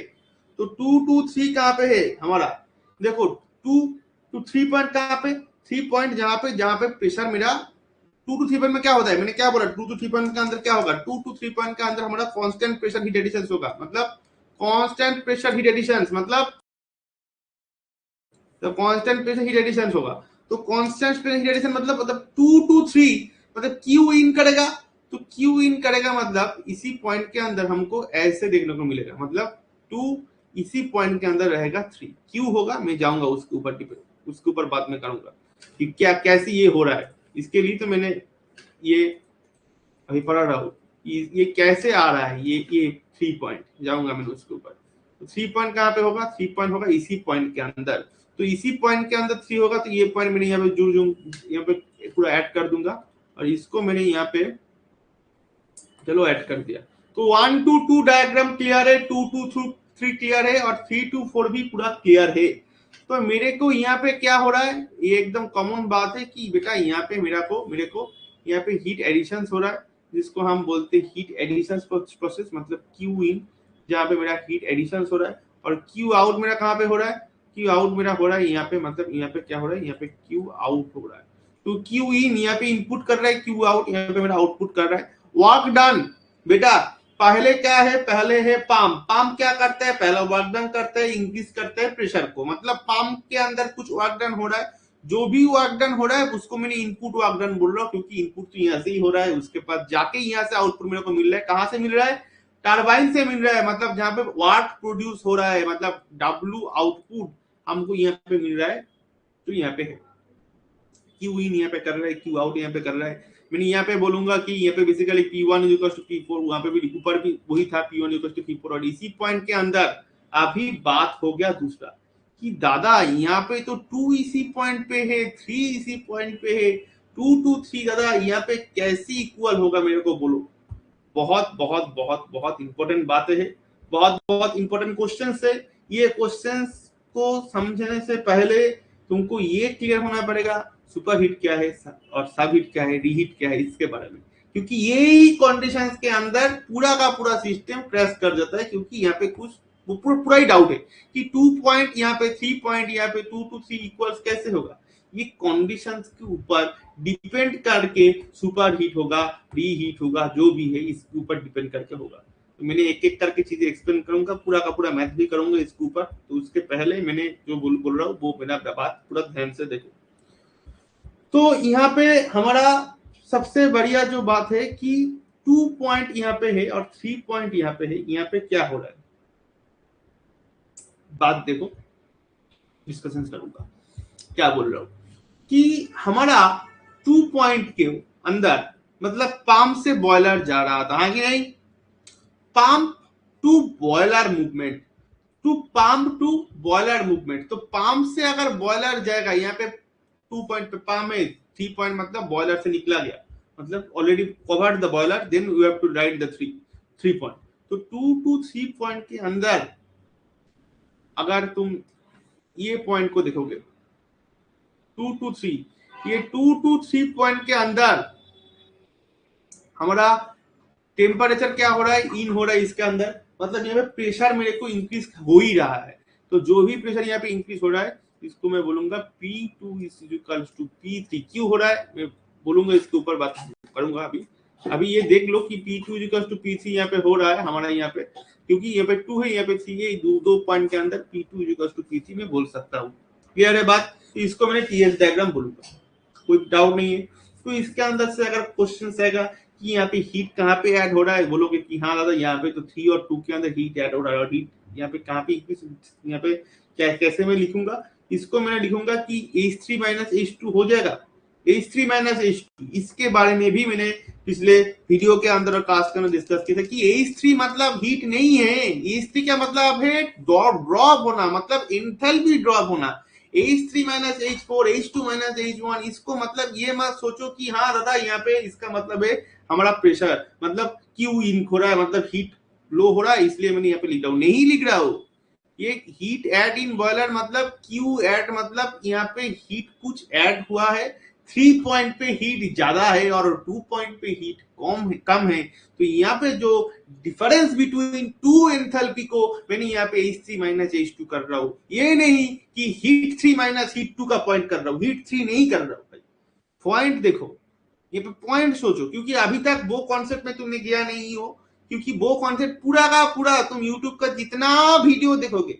तो 2 to 3 कहां पे है हमारा, देखो 2 to 3 पॉइंट कहां पे, 3 पॉइंट जहां पे प्रेशर मेरा 2 to 3 पॉइंट में क्या होता है, मैंने क्या बोला, 2 to 3 पॉइंट के अंदर क्या होगा, 2 to 3 पॉइंट के अंदर हमारा कांस्टेंट प्रेशर हीट एडिशन होगा। मतलब कांस्टेंट प्रेशर हीट एडिशन मतलब, तो कांस्टेंट प्रेशर हीट एडिशन होगा। तो कांस्टेंट प्रेशर हीट एडिशन मतलब 2 to 3 मतलब क्यू इन करेगा। तो क्यू इन करेगा मतलब इसी पॉइंट के अंदर हमको ऐसे देखने को मिलेगा, मतलब 2 इसी पॉइंट के अंदर रहेगा 3 क्यू होगा। मैं जाऊंगा उसके ऊपर, उसके ऊपर बात में करूंगा कि क्या कैसे ये हो रहा है। इसके लिए तो मैंने ये अभी पढ़ रहा हूँ, ये कैसे आ रहा है, ये 3 पॉइंट जाऊंगा मैं उसके ऊपर। तो 3 पॉइंट कहाँ पे होगा, 3 पॉइंट होगा इसी पॉइंट के अंदर। तो इसी पॉइंट के अंदर 3 होगा, तो ये पॉइंट मैंने यहाँ पे जुड़ यहाँ पे पूरा ऐड कर दूंगा, और इसको मैंने यहाँ पे चलो ऐड कर दिया। तो 1 to 2 डायग्राम क्लियर है, 2 to 3 क्लियर है, और 3 to 4 भी पूरा क्लियर है। तो मेरे को यहाँ पे क्या हो रहा है, ये एकदम कॉमन बात है कि बेटा यहाँ पे मेरे को यहाँ पे हीट एडिशन हो रहा है, जिसको हम बोलते हैं हीट एडिशन प्रोसेस, मतलब क्यू इन, जहाँ पे मेरा हीट एडिशन हो रहा है। और क्यू आउट मेरा कहाँ पे हो रहा है, क्यू आउट मेरा हो रहा है यहाँ पे, मतलब यहाँ पे क्या हो रहा है, यहाँ पे क्यू आउट हो रहा है। तो क्यू इन यहाँ पे इनपुट कर रहा है, क्यू आउट यहाँ पे मेरा आउटपुट कर रहा है। वर्क डन बेटा, पहले क्या है, पहले है पाम। पाम क्या करता है, पहला वर्क डन करता है, इंक्रीज करता है प्रेशर को। मतलब पाम के अंदर कुछ वर्क डन हो रहा है, जो भी वर्क डन हो रहा है उसको मैंने इनपुट वर्क डन बोल रहा हूँ, क्योंकि इनपुट तो यहाँ से ही हो रहा है, उसके पास जाके यहाँ से आउटपुट मेरे को मिल रहा है। कहां से मिल रहा है, टरबाइन से मिल रहा है, मतलब जहां पे वर्क प्रोड्यूस हो रहा है, मतलब डब्ल्यू आउटपुट हमको यहाँ पे मिल रहा है। तो यहाँ पे है क्यू इन यहाँ पे कर रहा है, क्यू आउट यहाँ पे कर रहा है। मैंने यहाँ पे बोलूंगा कि यहाँ पे बेसिकली P1 = P4, वहां पे भी ऊपर भी वही था, P1 = P4। और इसी पॉइंट के अंदर अभी बात हो गया दूसरा कि दादा यहाँ पे तो 2 इसी पॉइंट पे है, 3 इसी पॉइंट पे है, 2 to 3 दादा यहाँ पे कैसे इक्वल होगा, मेरे को बोलो। बहुत बहुत बहुत बहुत इंपॉर्टेंट बातें है, बहुत बहुत इंपॉर्टेंट क्वेश्चन है। ये क्वेश्चन को समझने से पहले तुमको ये क्लियर होना पड़ेगा सुपर हीट क्या है और सब हीट क्या है, रीहीट क्या है, इसके बारे में। क्योंकि यही कंडीशंस के अंदर पूरा का पूरा सिस्टम क्रैश कर जाता है, क्योंकि यहाँ पे कुछ पूरा ही डाउट है कि 2 पॉइंट यहाँ पे, 3 पॉइंट यहाँ पे, 2 to 3 इक्वल्स कैसे होगा। ये कंडीशंस के ऊपर डिपेंड करके सुपर हीट होगा, रीहीट होगा, जो भी है इसके ऊपर डिपेंड करके होगा। तो मैंने एक एक करके चीजें एक्सप्लेन करूंगा, पूरा का पूरा मैथ भी करूंगा इसके ऊपर। तो उसके पहले मैंने जो बोल रहा हूँ वो मेरा बात पूरा ध्यान से देखो। तो यहाँ पे हमारा सबसे बढ़िया जो बात है कि 2 पॉइंट यहाँ पे है और 3 पॉइंट यहाँ पे है। यहाँ पे क्या हो रहा है, बात देखो, डिस्कशन करूंगा। क्या बोल रहा हूँ कि हमारा 2 पॉइंट के अंदर मतलब पाम से बॉयलर जा रहा था, हाँ कि नहीं, pump to boiler movement, to pump to boiler movement. तो पाम से अगर बॉयलर जाएगा, यहाँ पे 2 पॉइंट पे पाम है, 3 पॉइंट मतलब बॉयलर से निकला गया, मतलब already covered the boiler, then you have to write the 3 point. तो 2 to 3 पॉइंट के अंदर अगर तुम ये पॉइंट को देखोगे 2 to 3, ये 2 to 3 पॉइंट के अंदर हमारा टेम्परेचर क्या हो रहा है, इन हो रहा है इसके अंदर, मतलब यहाँ पे प्रेशर मेरे को इंक्रीज हो ही रहा है। तो जो भी प्रेशर यहाँ पे इंक्रीज हो रहा है इसको मैं बोलूंगा P2 is equals to P3। क्यों हो रहा है मैं बोलूंगा, इसके ऊपर बात करूंगा। अभी ये देख लो कि P2 is equals to P3 यहाँ पे हो रहा है हमारा यहाँ पे, क्योंकि यहाँ पे 2 है यहाँ पे 3 है, दो पॉइंट के अंदर P2 is equals to P3 में बोल सकता हूँ। क्लियर है बात? इसको मैंने TS डायग्राम बोलूंगा, कोई डाउट नहीं है। तो इसके अंदर से अगर क्वेश्चन आएगा कि यहाँ पे हीट कहाँ पे ऐड हो रहा है, बोलोगे कि हाँ दादा यहाँ पे तो 3 और 2 के अंदर हीट ऐड हो रहा है, और हीट यहाँ पे कहाँ पे, यहाँ पे क्या कैसे मैं लिखूंगा इसको, मैंने लिखूंगा कि H3 माइनस H2 हो जाएगा। H3 माइनस H2 इसके बारे में भी मैंने पिछले वीडियो के अंदर और क्लास में डिस्कस किया था कि H3 मतलब हीट नहीं है, H3 क्या मतलब है ड्रॉप होना, मतलब एंथैल्पी ड्रॉप होना। H3 minus H4, H2 minus H1, इसको मतलब ये मत सोचो कि हाँ दादा यहाँ पे इसका मतलब है हमारा प्रेशर, मतलब क्यू इन हो रहा है, मतलब हीट लो हो रहा है, इसलिए मैंने यहाँ पे लिख रहा हूँ, नहीं लिख रहा हूँ। ये हीट ऐड इन बॉयलर मतलब क्यू ऐड, मतलब यहाँ पे हीट कुछ ऐड हुआ है, 3 पॉइंट पे हीट ज्यादा है और 2 पॉइंट पे हीट कम है। तो यहाँ पे जो डिफरेंस बिटवीन 2 एंथैल्पी को मैंने यहाँ पे H3 माइनस H2 कर रहा हूँ, ये नहीं कि हीट 3 माइनस हीट 2 का पॉइंट कर रहा हूँ, हीट 3 नहीं कर रहा हूँ भाई। पॉइंट देखो, ये पे पॉइंट सोचो, क्योंकि अभी तक वो कॉन्सेप्ट में तुमने गया नहीं हो, क्योंकि वो कॉन्सेप्ट पूरा का पूरा तुम यूट्यूब का जितना वीडियो देखोगे,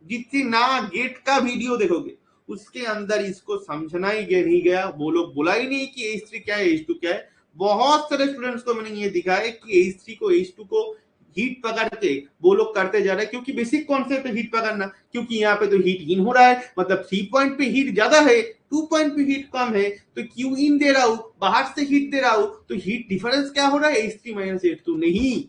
जितना गेट का वीडियो देखोगे, उसके अंदर इसको समझना ही नहीं गया। वो लोग बोला ही नहीं कि H3 क्या है H2 क्या है। बहुत सारे स्टूडेंट्स को मैंने ये दिखाया कि H3 को H2 को हीट पकड़ के वो लोग करते जा रहे हैं, क्योंकि बेसिक कॉन्सेप्ट है हीट पकड़ना, क्योंकि यहाँ पे तो हीट इन हो रहा है, मतलब 3 पॉइंट पे हीट ज्यादा है, 2 पॉइंट पे हीट कम है, तो क्यू इन दे रहा हूं, बाहर से हीट दे रहा हूं, तो हीट डिफरेंस क्या हो रहा है H3 माइनस H2 नहीं,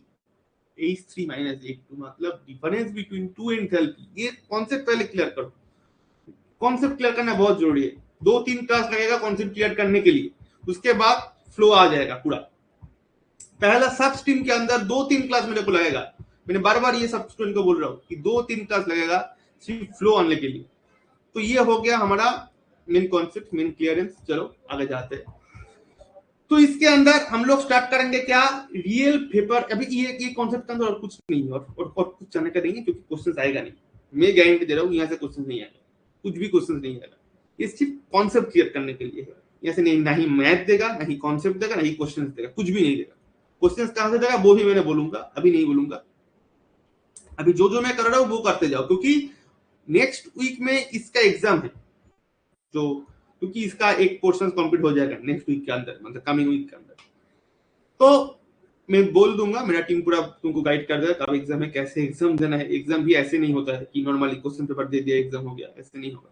H3 माइनस H2 मतलब डिफरेंस बिटवीन 2 एंथैल्पी। ये कॉन्सेप्ट पहले क्लियर करो, कॉन्सेप्ट क्लियर करना बहुत जरूरी है। 2-3 क्लास लगेगा कॉन्सेप्ट क्लियर करने के लिए, उसके बाद फ्लो आ जाएगा पूरा। पहला सब स्ट्रीम के अंदर 2-3 क्लास मेरे को लगेगा, मैंने बार बार ये सब स्टूडेंट को बोल रहा हूँ कि 2-3 क्लास लगेगा सिर्फ फ्लो आने के लिए। तो ये हो गया हमारा मेन कॉन्सेप्ट, मेन क्लियरेंस। चलो आगे जाते हैं। तो इसके अंदर हम लोग स्टार्ट करेंगे क्या, रियल पेपर। अभी ये कॉन्सेप्ट के अंदर और कुछ नहीं है, और कुछ जाने का नहीं है, क्योंकि क्वेश्चन आएगा नहीं, मैं गारंटी दे रहा हूँ यहाँ से क्वेश्चन नहीं आएगा, कुछ भी क्वेश्चन नहीं आएगा। ये सिर्फ कॉन्सेप्ट क्लियर करने के लिए है, यहाँ से नहीं, ना ही मैथ देगा, ना ही कॉन्सेप्ट देगा, ना ही क्वेश्चन देगा, कुछ भी नहीं देगा। क्वेश्चन कहां से देगा वो भी मैंने बोलूंगा, अभी नहीं बोलूंगा। अभी जो मैं कर रहा हूँ वो करते जाओ, क्योंकि नेक्स्ट वीक में इसका एग्जाम है, जो क्योंकि इसका एक पोर्शन कंप्लीट हो जाएगा नेक्स्ट वीक के अंदर, मतलब कमिंग वीक के अंदर। तो मैं बोल दूंगा, मेरा टीम पूरा तुमको गाइड कर देगा कब एग्जाम है, कैसे एग्जाम देना है। एग्जाम भी ऐसे नहीं होता है कि नॉर्मली क्वेश्चन पेपर दे दिया एग्जाम हो गया, ऐसे नहीं होगा।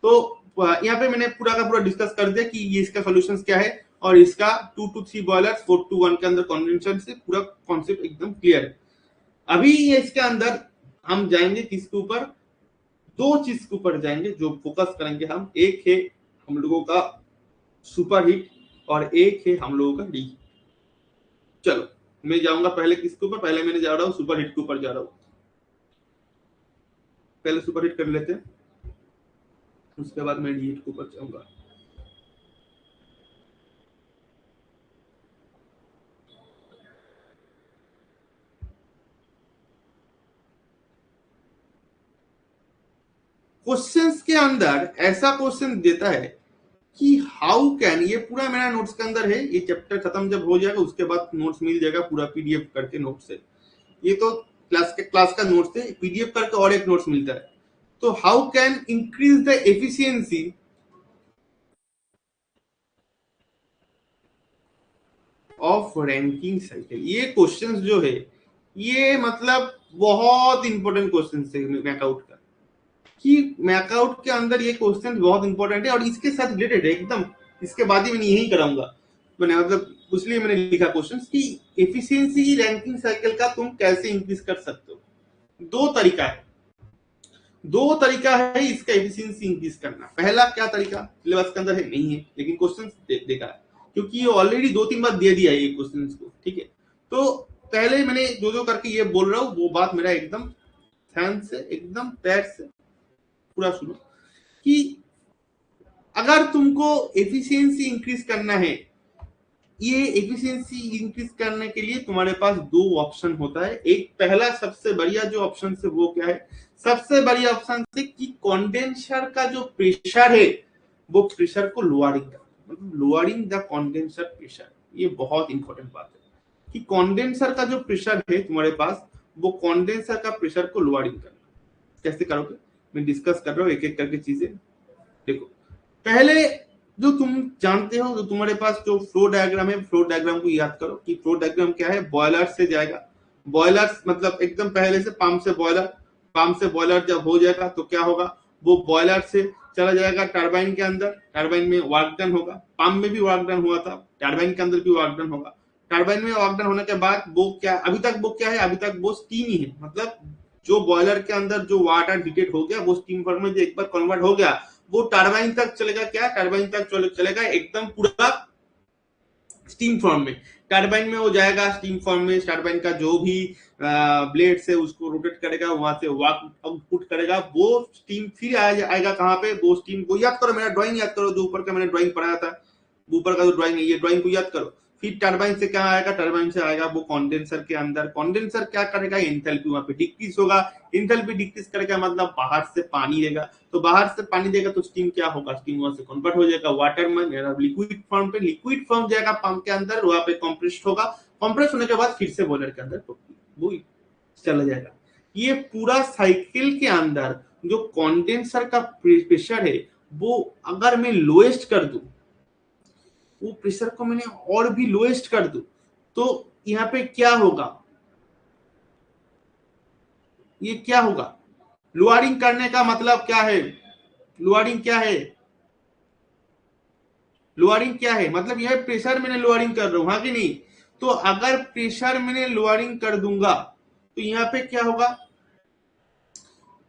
तो यहाँ पे मैंने पूरा का पूरा डिस्कस कर दिया कि ये इसका सॉल्यूशंस क्या है, और इसका 2 to 3 बॉयलर 4 to 1 के अंदर कन्वेंशन से पूरा कॉन्सेप्ट एकदम क्लियर है। अभी इसके अंदर हम जाएंगे किसके ऊपर, 2 चीज के ऊपर जाएंगे जो फोकस करेंगे हम। एक है हम लोगों का सुपर हीट, और एक है हम लोगों का डी। चलो मैं जाऊंगा पहले किसके ऊपर, पहले मैंने जा रहा हूँ सुपर हीट के ऊपर जा रहा हूँ। पहले सुपर हीट कर लेते हैं, उसके बाद मैं डी हीट के ऊपर जाऊंगा। क्वेश्चंस के अंदर ऐसा क्वेश्चन देता है कि हाउ कैन, ये पूरा मेरा नोट्स के अंदर है, ये चैप्टर खत्म जब हो जाएगा उसके बाद नोट्स मिल जाएगा पूरा पीडीएफ करके नोट्स से। ये तो क्लास का नोट्स है, पीडीएफ करके और एक नोट्स मिलता है। तो how can increase the efficiency of ranking cycle. ये क्वेश्चंस जो है ये मतलब बहुत इंपॉर्टेंट क्वेश्चन है मैकआउट का, कि मैकआउट के अंदर ये क्वेश्चन बहुत इंपॉर्टेंट है और इसके साथ रिलेटेड है एकदम। इसके बाद ही मैंने यही कराऊंगा, मैंने मतलब इसलिए मैंने लिखा क्वेश्चन कि एफिशिएंसी रैंकिंग साइकिल का तुम कैसे इंक्रीज कर सकते हो। 2 तरीका है, दो तरीका है इसका एफिशिएंसी इंक्रीज करना। पहला क्या तरीका सिलेबस के अंदर है नहीं है, लेकिन क्वेश्चन देखा है, क्योंकि ये ऑलरेडी 2-3 बार दे दिया है ये क्वेश्चन को, ठीक है। तो पहले मैंने जो जो करके ये बोल रहा हूँ वो बात मेरा एकदम ध्यान से, एकदम पैर से पूरा सुनो कि अगर तुमको एफिशिएंसी इंक्रीज करना है, ये एफिशिएंसी इंक्रीज करने के लिए तुम्हारे पास दो ऑप्शन होता है। एक पहला सबसे बढ़िया जो ऑप्शन है वो क्या है, सबसे बढ़िया ऑप्शन है कि कंडेंसर का जो प्रेशर है वो प्रेशर को लोअरिंग करना, मतलब लोअरिंग द कंडेंसर प्रेशर। ये बहुत इंपॉर्टेंट बात है कि कंडेंसर का जो प्रेशर है तुम्हारे पास, वो कंडेंसर का प्रेशर को लोअरिंग करना। कैसे करोगे मैं डिस्कस कर रहा हूँ एक एक करके चीजें। देखो पहले जो तुम जानते हो, जो तुम्हारे पास जो फ्लो डायग्राम है, फ्लो डायग्राम को याद करो कि फ्लो डायग्राम क्या है। बॉयलर से जाएगा, बॉयलर मतलब एकदम पहले से पंप से बॉयलर, पंप से बॉयलर जब हो जाएगा तो क्या होगा, वो बॉयलर से चला जाएगा टरबाइन के अंदर, टरबाइन में वर्क डन होगा। पंप में भी वर्क डन हुआ था, टरबाइन के अंदर भी वर्क डन होगा। टरबाइन में वर्क डन होने के बाद वो क्या, अभी तक वो क्या है, अभी तक वो स्टीम ही है, मतलब जो बॉयलर के अंदर जो वाटर हीटेड हो गया वो स्टीम फॉर्म में जो एक बार कन्वर्ट हो गया वो टरबाइन तक चलेगा। क्या टरबाइन तक चलेगा एकदम पूरा स्टीम फॉर्म में। टरबाइन में वो जाएगा स्टीम फॉर्म में, टरबाइन का जो भी ब्लेड से उसको रोटेट करेगा, वहां से वर्क आउटपुट करेगा, वो स्टीम फिर आएगा कहाँ पे, वो स्टीम को याद करो, मेरा ड्राइंग याद करो, जो ऊपर का मैंने ड्राइंग पढ़ाया था, ऊपर का जो ड्राइंग है ये ड्राइंग को याद करो। फिर टरबाइन से क्या आएगा, टरबाइन से आएगा वो कंडेंसर के अंदर। कंडेंसर क्या करेगा, एंथैल्पी वहां पे डिक्रीज होगा। एंथैल्पी डिक्रीज करेगा मतलब बाहर से पानी देगा, तो बाहर से पानी देगा तो स्टीम क्या होगा, स्टीम वहां से कन्वर्ट हो जाएगा वाटर में, लिक्विड फॉर्म पे, लिक्विड फॉर्म जाएगा पंप के अंदर, वहां पे कंप्रेस्ड होगा। कंप्रेस होने के बाद फिर से बॉयलर के अंदर वो चला जाएगा। ये पूरा साइकिल के अंदर जो कंडेंसर का प्रेशर है वो अगर मैं लोएस्ट कर दूं, वो प्रेशर को मैंने और भी लोएस्ट कर दूं, तो यहाँ पे क्या होगा, ये क्या होगा, लोअरिंग करने का मतलब क्या है, लोअरिंग क्या है, लोअरिंग क्या है, मतलब यह प्रेशर मैंने लोअरिंग कर रहा हूं, हाँ कि नहीं। तो अगर प्रेशर मैंने लोअरिंग कर दूंगा तो यहाँ पे क्या होगा,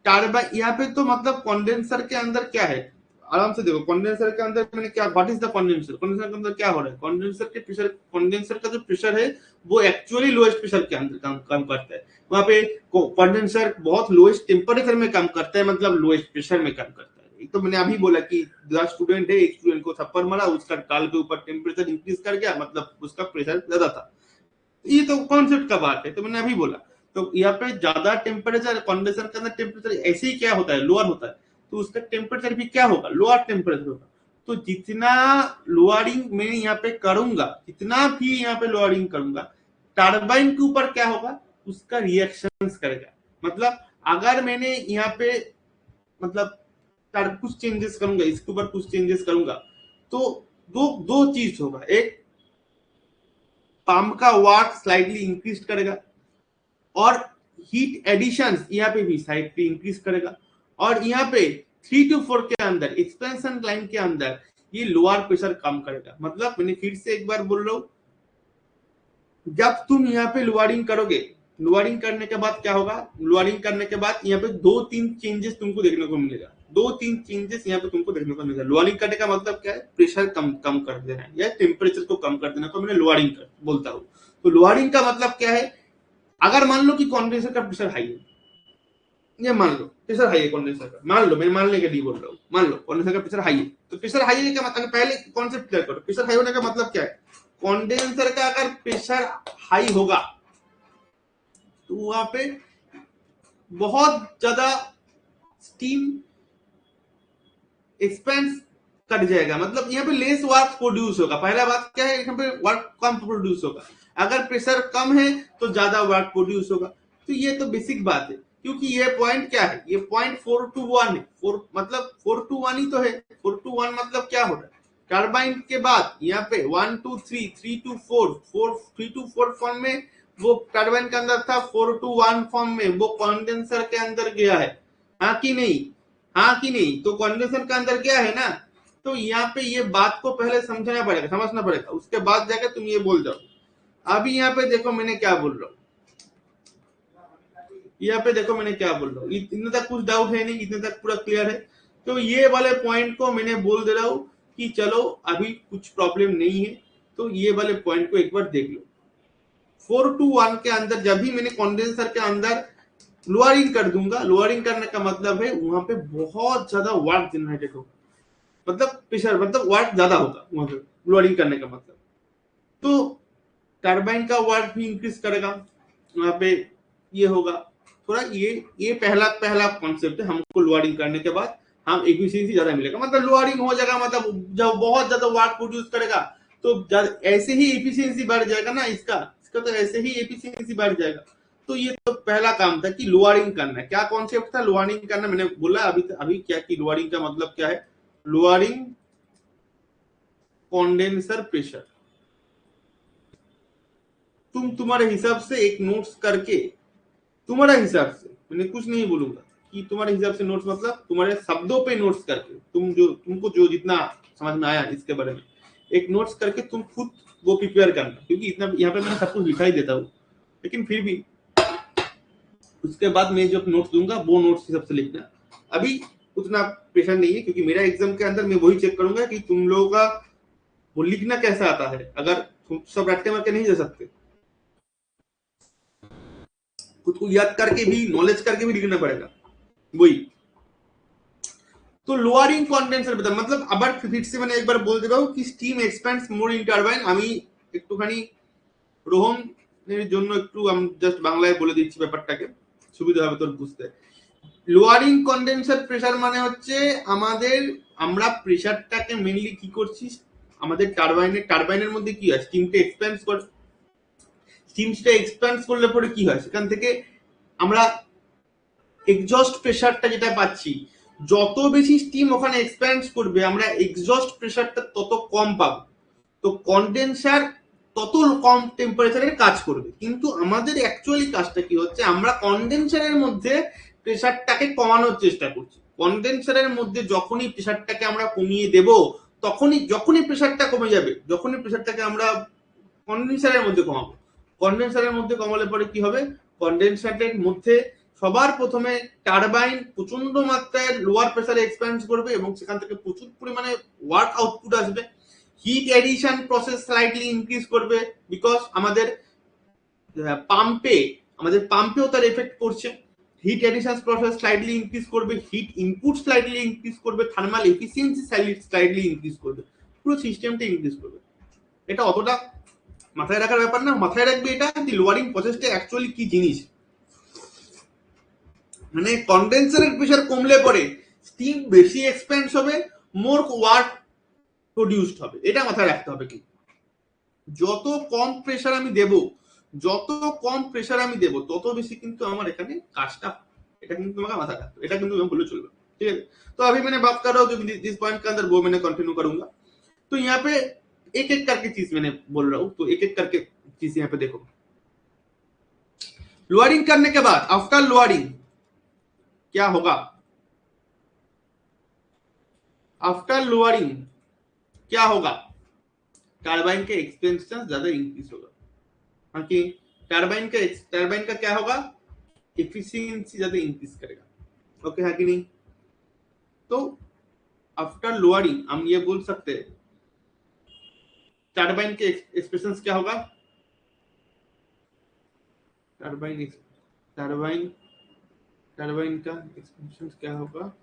टरबाइन यहाँ पे तो मतलब कंडेंसर के अंदर क्या है, आराम से देखो कंडेंसर के अंदर मैंने क्या, what is the condenser, condenser के अंदर क्या हो रहा है, कंडेंसर के प्रेशर, कंडेंसर का जो प्रेशर है वो एक्चुअली लोएस्ट प्रेशर के अंदर काम करता है। वहां पे कंडेंसर बहुत लोएस्ट टेम्परेचर में काम करता है, मतलब लोएस्ट प्रेशर में काम करता है। तो मैंने अभी बोला कि 10 स्टूडेंट है, एक स्टूडेंट को थप्पड़ मारा, उसका टाल के ऊपर टेम्परेचर इंक्रीज कर गया, मतलब उसका प्रेशर ज्यादा था। ये तो कॉन्सेप्ट का बात है, तो मैंने अभी बोला। तो यहाँ पे ज्यादा टेम्परेचर, कंडेंसर के अंदर टेम्परेचर ऐसे ही क्या होता है, लोअर होता है, तो उसका टेम्परेचर भी क्या होगा, लोअर टेम्परेचर होगा। तो जितना लोअरिंग मैं यहाँ पे करूंगा, जितना भी यहाँ पे लोअरिंग करूंगा, टरबाइन के ऊपर क्या होगा, उसका रिएक्शन करेगा। मतलब अगर मैंने यहाँ पे मतलब कुछ चेंजेस करूंगा, इसके ऊपर कुछ चेंजेस करूंगा, तो दो दो चीज होगा, एक पंप का वाट स्लाइटली इंक्रीज करेगा, और हीट एडिशन यहाँ पे भी स्लाइटली इंक्रीज करेगा। और यहाँ पे 3 to 4 के अंदर एक्सपेंशन लाइन के अंदर ये लोअर प्रेशर कम करेगा। मतलब मैंने फिर से एक बार बोल रहा हूं, जब तुम यहाँ पे लोअरिंग करोगे, लोअरिंग करने के बाद क्या होगा, लोअरिंग करने के बाद यहाँ पे 2-3 चेंजेस तुमको देखने को मिलेगा, 2-3 चेंजेस यहाँ पे तुमको देखने को मिलेगा। लोअरिंग करने का मतलब क्या है, प्रेशर कम कर देना है या टेम्परेचर को कम कर देना, तो मैंने लोअरिंग बोलता हूँ। तो लोअरिंग का मतलब क्या है, अगर मान लो कि कंडेंसर का प्रेशर हाई है, ये मान लो प्रेशर हाई है कंडेंसर का, मान लो, मैं मानने के लिए बोल रहा हूँ, मान लो कंडेंसर का प्रेशर हाई है, तो प्रेशर हाई है क्या मतलब, पहले कॉन्सेप्ट क्लियर करो, प्रेशर हाई होने का मतलब क्या है। कंडेंसर का अगर प्रेशर हाई होगा तो वहां पे बहुत ज्यादा स्टीम एक्सपेंस कट जाएगा, मतलब यहाँ पे लेस वर्क प्रोड्यूस होगा। पहला बात क्या है, यहाँ पे वर्क कम प्रोड्यूस होगा। अगर प्रेशर कम है तो ज्यादा वर्क प्रोड्यूस होगा। तो ये तो बेसिक बात है, क्योंकि ये पॉइंट क्या है, ये पॉइंट 4 to 1 है, 4 मतलब 4 to 1 ही तो है। 4 to 1 मतलब क्या हो रहा है, टरबाइन के बाद यहाँ पे 1 to 3, 3 to 4, 3 to 4 फॉर्म में वो टरबाइन के अंदर था, 4 to 1 फॉर्म में वो कंडेंसर के अंदर गया है, हाँ कि नहीं, हाँ कि नहीं। तो कंडेंसर के अंदर क्या है ना, तो यहाँ पे ये बात को पहले समझना पड़ेगा, समझना पड़ेगा, उसके बाद जाकर तुम ये बोल जाओ। अभी यहाँ पे देखो मैंने क्या बोल रहा हूँ, यहाँ पे देखो मैंने क्या बोल रहा हूँ, इतने तक कुछ डाउट है नहीं, इतने तक पूरा क्लियर है। तो ये वाले पॉइंट को मैंने बोल दे रहा हूँ कि चलो अभी कुछ प्रॉब्लम नहीं है, तो ये वाले पॉइंट को एक बार देख लो। 4 to 1 के अंदर जब भी मैंने कंडेंसर के अंदर लोअरिंग कर दूंगा, लोअरिंग करने का मतलब है वहां पे बहुत ज्यादा वाट जनरेटेड होगा, मतलब प्रेशर मतलब वाट ज्यादा होगा वहां पे लोअरिंग करने का मतलब। तो टरबाइन का वाट भी इंक्रीज करेगा वहां पे, ये होगा थोड़ा। ये पहला पहला कॉन्सेप्ट है, हमको लोअरिंग करने के बाद हम एफिशिएंसी ज्यादा मिलेगा, मतलब लोअरिंग हो जाएगा, मतलब जब बहुत ज्यादा वाट प्रोड्यूस करेगा तो ऐसे ही एफिशिएंसी बढ़ जाएगा ना इसका तो ऐसे ही एफिशिएंसी बढ़ जाएगा। तो ये तो पहला काम था कि लोअरिंग करना है। क्या कॉन्सेप्ट था लोअरिंग करना, मैंने बोला अभी अभी क्या कि लोअरिंग का मतलब क्या है, लोअरिंग कंडेंसर प्रेशर। तुम्हारे हिसाब से एक नोट्स करके, तुम्हारा हिसाब से, मैंने कुछ नहीं बोलूंगा कि तुम्हारे हिसाब से नोट्स मतलब तुम्हारे शब्दों पे नोट्स करके, तुमको जो जितना समझ में आया इसके बारे में एक नोट्स करके तुम खुद वो प्रिपेयर करना, क्योंकि इतना यहाँ पे मैंने सब कुछ लिखा ही देता हूँ, लेकिन फिर भी उसके बाद मैं जो नोट्स दूंगा वो नोट्स हिसाब से लिखना। अभी उतना प्रेशर नहीं है, क्योंकि मेरा एग्जाम के अंदर मैं वही चेक करूंगा कि तुम लोगों का वो लिखना कैसा आता है। अगर तुम सब रट्टे मार के नहीं दे सकते, खुद को याद करके भी नॉलेज करके भी लिखना पड़ेगा वही। तो लोअरिंग कंडेंसर बता मतलब আবার फिर से मैंने एक बार बोल दे रहा हूँ कि স্টিম এক্সপ্যান্ডস মোর ইন টারবাইন। আমি একটুখানি রোহনের জন্য একটু আমি জাস্ট বাংলায় বলে দিচ্ছি ব্যাপারটাকে, সুবিধা হবে তোর বুঝতে। লোয়ারিং কন্ডেন্সার প্রেসার মানে হচ্ছে আমাদের, আমরা প্রেসারটাকে মেইনলি কি করছি, আমাদের টারবাইনের মধ্যে কি হয়, স্টিমটা এক্সপ্যান্ড করে, স্টিমটা এক্সপ্যান্ড করলে পরে কি হয়, সেখান থেকে আমরা এক্সজস্ট প্রেসারটা যেটা পাচ্ছি, যত বেশি স্টিম ওখানে এক্সপ্যান্ড করবে আমরা এক্সজস্ট প্রেসারটা তত কম পাবো। তো কন্ডেন্সার তত কম টেম্পারেচারের কাজ করবে, কিন্তু আমাদের অ্যাকচুয়ালি কাজটা কি হচ্ছে, আমরা কন্ডেন্সারের মধ্যে প্রেসারটাকে কমানোর চেষ্টা করছি। কন্ডেন্সারের মধ্যে যখনই প্রেসারটাকে আমরা কমিয়ে দেব, যখনই প্রেসারটা কমে যাবে, যখনই প্রেসারটাকে আমরা কন্ডেন্সারের মধ্যে কমাবো, কন্ডেন্সারের মধ্যে কমালে পরে কি হবে, কন্ডেন্সারের মধ্যে সবার প্রথমে টারবাইন প্রচন্ড মাত্রায় লোয়ার প্রেসারে এক্সপ্যান্ড করবে এবং সেখান থেকে প্রচুর পরিমাণে ওয়ার্ক আউটপুট আসবে। Heat addition process slightly increase করবে, বিকজ আমাদের পাম্পেও তার এফেক্ট করছে। Heat addition process slightly increase করবে, হিট ইনপুট স্লাইটলি ইনক্রিজ করবে, থার্মাল এফিসিয়েন্সি স্লাইটলি ইনক্রিজ করবে, পুরো সিস্টেমটা ইনক্রিজ করবে। এটা অতটা মাথায় রাখার ব্যাপার না, মাথায় রাখবে এটা যে লোয়ারিং প্রসেসটা অ্যাকচুয়ালি কি জিনিস। মানে কন্ডেন্সারের প্রেসার কমলে পরে স্টিম বেশি এক্সপ্যান্ড হবে, মোর ওয়ার্ক প্রডিউসড হবে, এটা মাথায় রাখতে হবে। কি যত কম প্রেসার আমি দেব, তত বেশি কিন্তু আমার এখানে কাজটা, এটা কিন্তু তোমাকে माथा रखते, এটা কিন্তু मैं बोले चलবে, ठीक है। तो अभी मैंने बात कर रहा हूँ जो जिस पॉइंट के अंदर वो मैंने कंटिन्यू करूंगा। तो यहाँ पे एक एक करके चीज मैंने बोल रहा हूँ, तो एक एक करके चीज यहाँ पे देखो। लोअरिंग करने के बाद आफ्टर लोअरिंग क्या होगा, आफ्टर लोअरिंग क्या होगा, टरबाइन के एक्सपेंशन ज्यादा इंक्रीज होगा। बाकी टरबाइन का क्या होगा, एफिशिएंसी ज्यादा इंक्रीज करेगा। ओके है कि नहीं। तो आफ्टर लोअरिंग हम ये बोल सकते हैं टरबाइन के एक्सप्रेशंस क्या होगा, टरबाइन का एक्सप्रेशंस क्या होगा,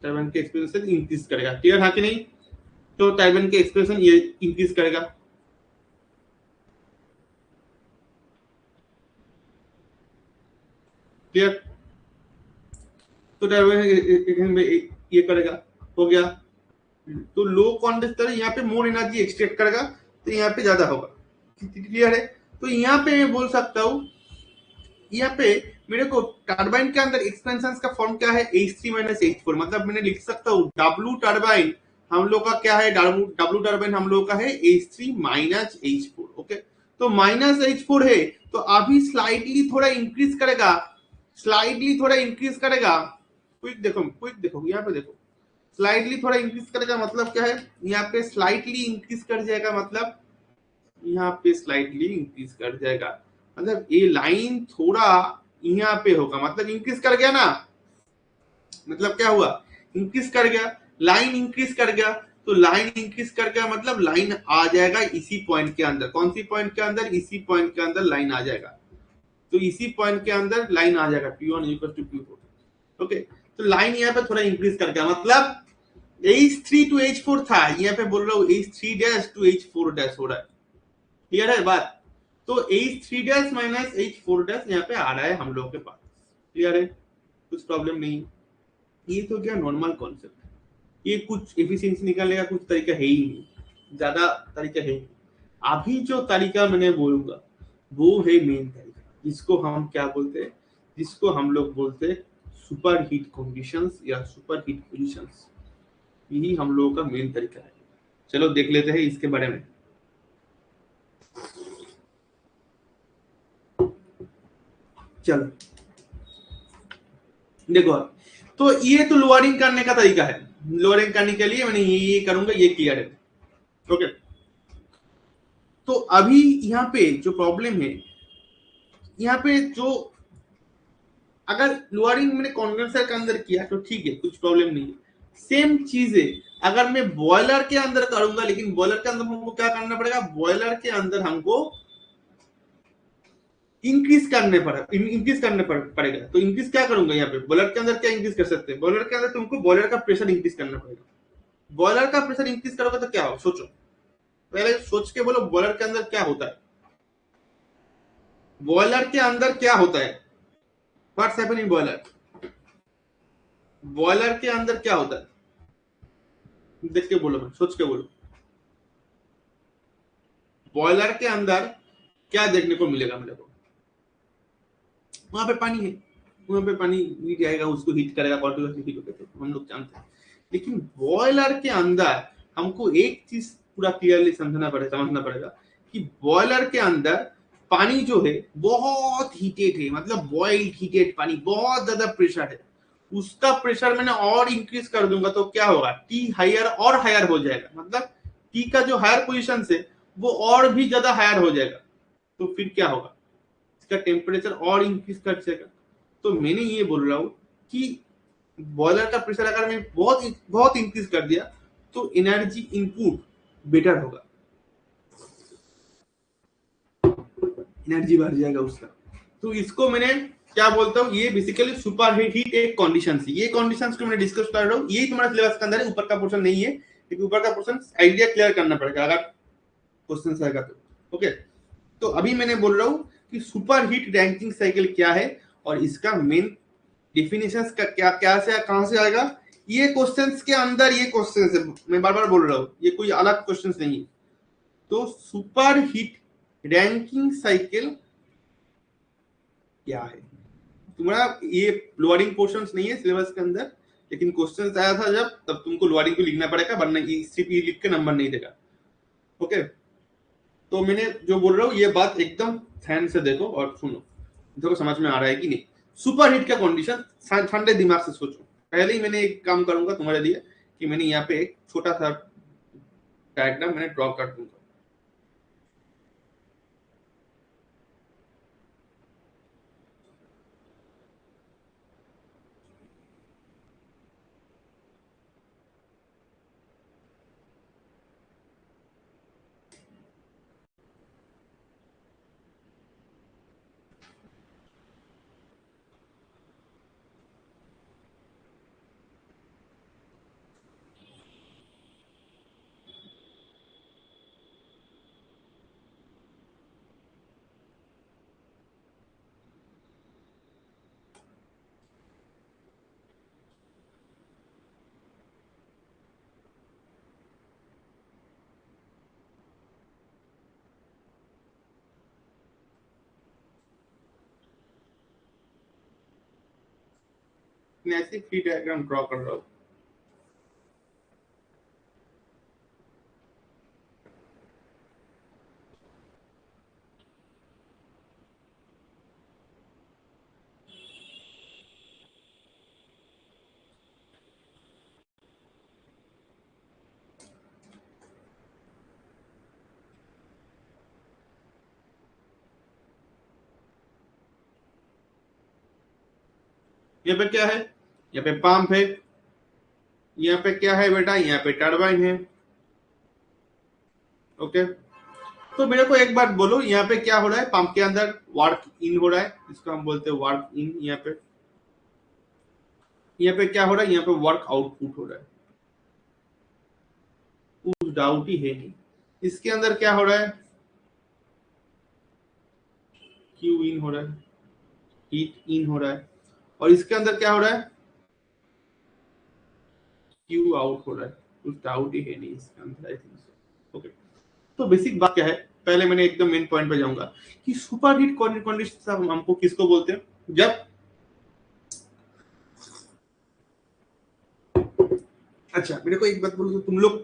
टरबाइन के एक्सप्रेशन इंक्रीज करेगा। क्लियर है कि नहीं। तो टरबाइन के एक्सप्रेशन ये इंक्रीज करेगा। क्लियर। तो टरबाइन ये करेगा, हो गया। तो लो कंडेंसर यहाँ पे मोर एनर्जी एक्सट्रैक्ट करेगा, तो यहाँ पे ज्यादा होगा। क्लियर है। तो यहाँ पे मैं बोल सकता हूँ, यहाँ पे मेरे को टरबाइन के अंदर एक्सपेंशन का फॉर्म क्या है, H3 - H4, मतलब मैंने लिख सकता हूँ W टरबाइन हम लोग का क्या है, W टरबाइन हम लोग का है H3 - H4। ओके। तो -H4 है, तो अभी स्लाइटली थोड़ा इंक्रीज करेगा, क्विक देखो यहाँ पे देखो, स्लाइटली थोड़ा इंक्रीज करेगा मतलब क्या है, यहाँ पे स्लाइटली इंक्रीज कर जाएगा, मतलब यहाँ पे स्लाइटली इंक्रीज कर जाएगा। मतलब ये लाइन थोड़ा यहाँ पे होगा, मतलब इंक्रीज कर गया ना, मतलब क्या हुआ, इंक्रीज कर गया, लाइन इंक्रीज कर गया, तो लाइन इंक्रीज कर गया मतलब लाइन आ जाएगा इसी पॉइंट के अंदर। कौन सी पॉइंट के अंदर? इसी पॉइंट के अंदर लाइन आ जाएगा। तो इसी पॉइंट के अंदर लाइन आ जाएगा P1 equal to P4। Okay, तो लाइन यहाँ पे थोड़ा इंक्रीज कर गया, मतलब H3 टू H4 था, यहाँ पे बोल रहा हूँ H3 dash to H4 dash हो रहा है। क्लियर है बात? तो H3 dash minus H4 dash यहाँ पे आ रहा है हम लोगों के पास। क्लियर है? कुछ प्रॉब्लम नहीं है। ये तो क्या नॉर्मल कॉन्सेप्ट है, ये कुछ एफिशिएंसी निकालने का कुछ तरीका है ही नहीं, ज्यादा तरीका है ही नहीं। अभी जो तरीका मैंने बोलूंगा वो है मेन तरीका, जिसको हम क्या बोलते हैं, जिसको हम लोग बोलते हैं सुपर हीट कंडीशंस या सुपर हीट पोजीशंस। यही हम लोगों का मेन तरीका है। चलो देख लेते हैं इसके बारे में। चलो देखो, तो ये तो लोअरिंग करने का तरीका है। लोअरिंग करने के लिए मैंने ये करूंगा, ये क्लियर है। ओके, तो अभी यहाँ पे जो प्रॉब्लम है, यहाँ पे जो अगर लोअरिंग मैंने कंडेंसर के अंदर किया तो ठीक है, कुछ प्रॉब्लम नहीं है। सेम चीज है अगर मैं बॉयलर के अंदर करूंगा, लेकिन बॉयलर के अंदर हमको क्या करना पड़ेगा, बॉयलर के अंदर हमको इंक्रीज करने पड़ेगा। तो इंक्रीज क्या करूंगा यहाँ पे, बॉयलर के अंदर क्या इंक्रीज कर सकते हैं, बॉयलर के अंदर तुमको बॉयलर का प्रेशर इंक्रीज करना पड़ेगा। बॉयलर का प्रेशर इंक्रीज करोगे तो क्या हो, सोचो, पहले सोच के बोलो बॉयलर के अंदर क्या होता है, बॉयलर के अंदर क्या होता है, what's happen in boiler, boiler के अंदर क्या होता है, देख के बोलो, मैं सोच के बोलो, बॉयलर के अंदर क्या देखने को मिलेगा मेरे को, वहां पे पानी है, वहां पे पानी हीट आएगा, उसको हीट करेगा, कॉन्टिन्यूसली हीट होगा, तो हम लोग जानते हैं। लेकिन बॉयलर के अंदर हमको एक चीज पूरा क्लियरली समझना पड़ेगा कि बॉयलर के अंदर पानी जो है बहुत हीटेड है, मतलब बॉइल्ड हीटेड पानी, बहुत ज्यादा प्रेशर है। उसका प्रेशर मैंने और इंक्रीज कर दूंगा तो क्या होगा, टी हायर और हायर हो जाएगा, मतलब टी का जो हायर पोजिशन है वो और भी ज्यादा हायर हो जाएगा। तो फिर क्या होगा, इसका टेम्परेचर और इंक्रीज कर जाएगा। तो मैंने ये बोल रहा हूँ कि बॉयलर का प्रेशर अगर मैं बहुत बहुत इंक्रीज कर दिया तो एनर्जी इनपुट बेटर होगा, एनर्जी बढ़ जाएगा उसका। तो इसको मैंने क्या बोलता हूँ, ये बेसिकली सुपर हीट एक कंडीशन है। ये कंडीशंस को मैं डिस्कस कर रहा हूँ, ये तुम्हारा सिलेबस के अंदर है, ऊपर का पोर्शन नहीं है, लेकिन ऊपर का पोर्शन आइडिया क्लियर करना पड़ेगा अगर क्वेश्चन आएगा तो। ओके, तो अभी मैंने बोल रहा हूँ कि सुपर हीट रैंकिंग साइकिल क्या है और इसका मेन डिफिनेशंस का क्या क्या से कहां से आएगा, ये क्वेश्चंस के अंदर, ये क्वेश्चंस है, मैं बार बार बोल रहा हूँ, ये कोई अलग क्वेश्चंस नहीं है। तो सुपर हीट रैंकिंग साइकिल क्या है, तुम्हारा ये लोअरिंग पोर्शंस नहीं है सिलेबस के अंदर, लेकिन क्वेश्चन आया था जब, तब तुमको लोअरिंग को लिखना पड़ेगा, वरना सिर्फ ये लिख के नंबर नहीं देगा। ओके, तो मैंने जो बोल रहा हूँ ये बात एकदम ध्यान से देखो और सुनो, देखो समझ में आ रहा है कि नहीं। सुपर हीट का कंडीशन ठंडे दिमाग से सोचो। पहले ही मैंने एक काम करूंगा तुम्हारे लिए कि मैंने यहाँ पे एक छोटा सा डायग्राम मैंने ड्रॉ कर दूंगा। मैं ऐसे फ्री डायग्राम ड्रॉ कर रहा हूँ। यहाँ पे क्या है, यहाँ पे पंप है, यहाँ पे क्या है बेटा, यहाँ पे टरबाइन है। ओके, तो मेरे को एक बात बोलो, यहाँ पे क्या हो रहा है, पंप के अंदर वर्क इन हो रहा है, इसको हम बोलते हैं वर्क इन। यहाँ पे क्या हो रहा है, यहाँ पे वर्क आउटपुट हो रहा है, कुछ डाउट ही है नहीं। इसके अंदर क्या हो रहा है, क्यू इन हो रहा है, हीट इन हो रहा है, और इसके अंदर क्या हो रहा है, क्यू आउट हो रहा है, कुछ डाउट ही है नहीं इसके अंदर, आई थिंक। ओके, तो बेसिक बात क्या है, पहले मैंने एकदम मेन पॉइंट पे जाऊंगा कि सुपर हीट कंडीशन हमको किसको बोलते हैं, जब, अच्छा मेरे को एक बात बोलो, तुम लोग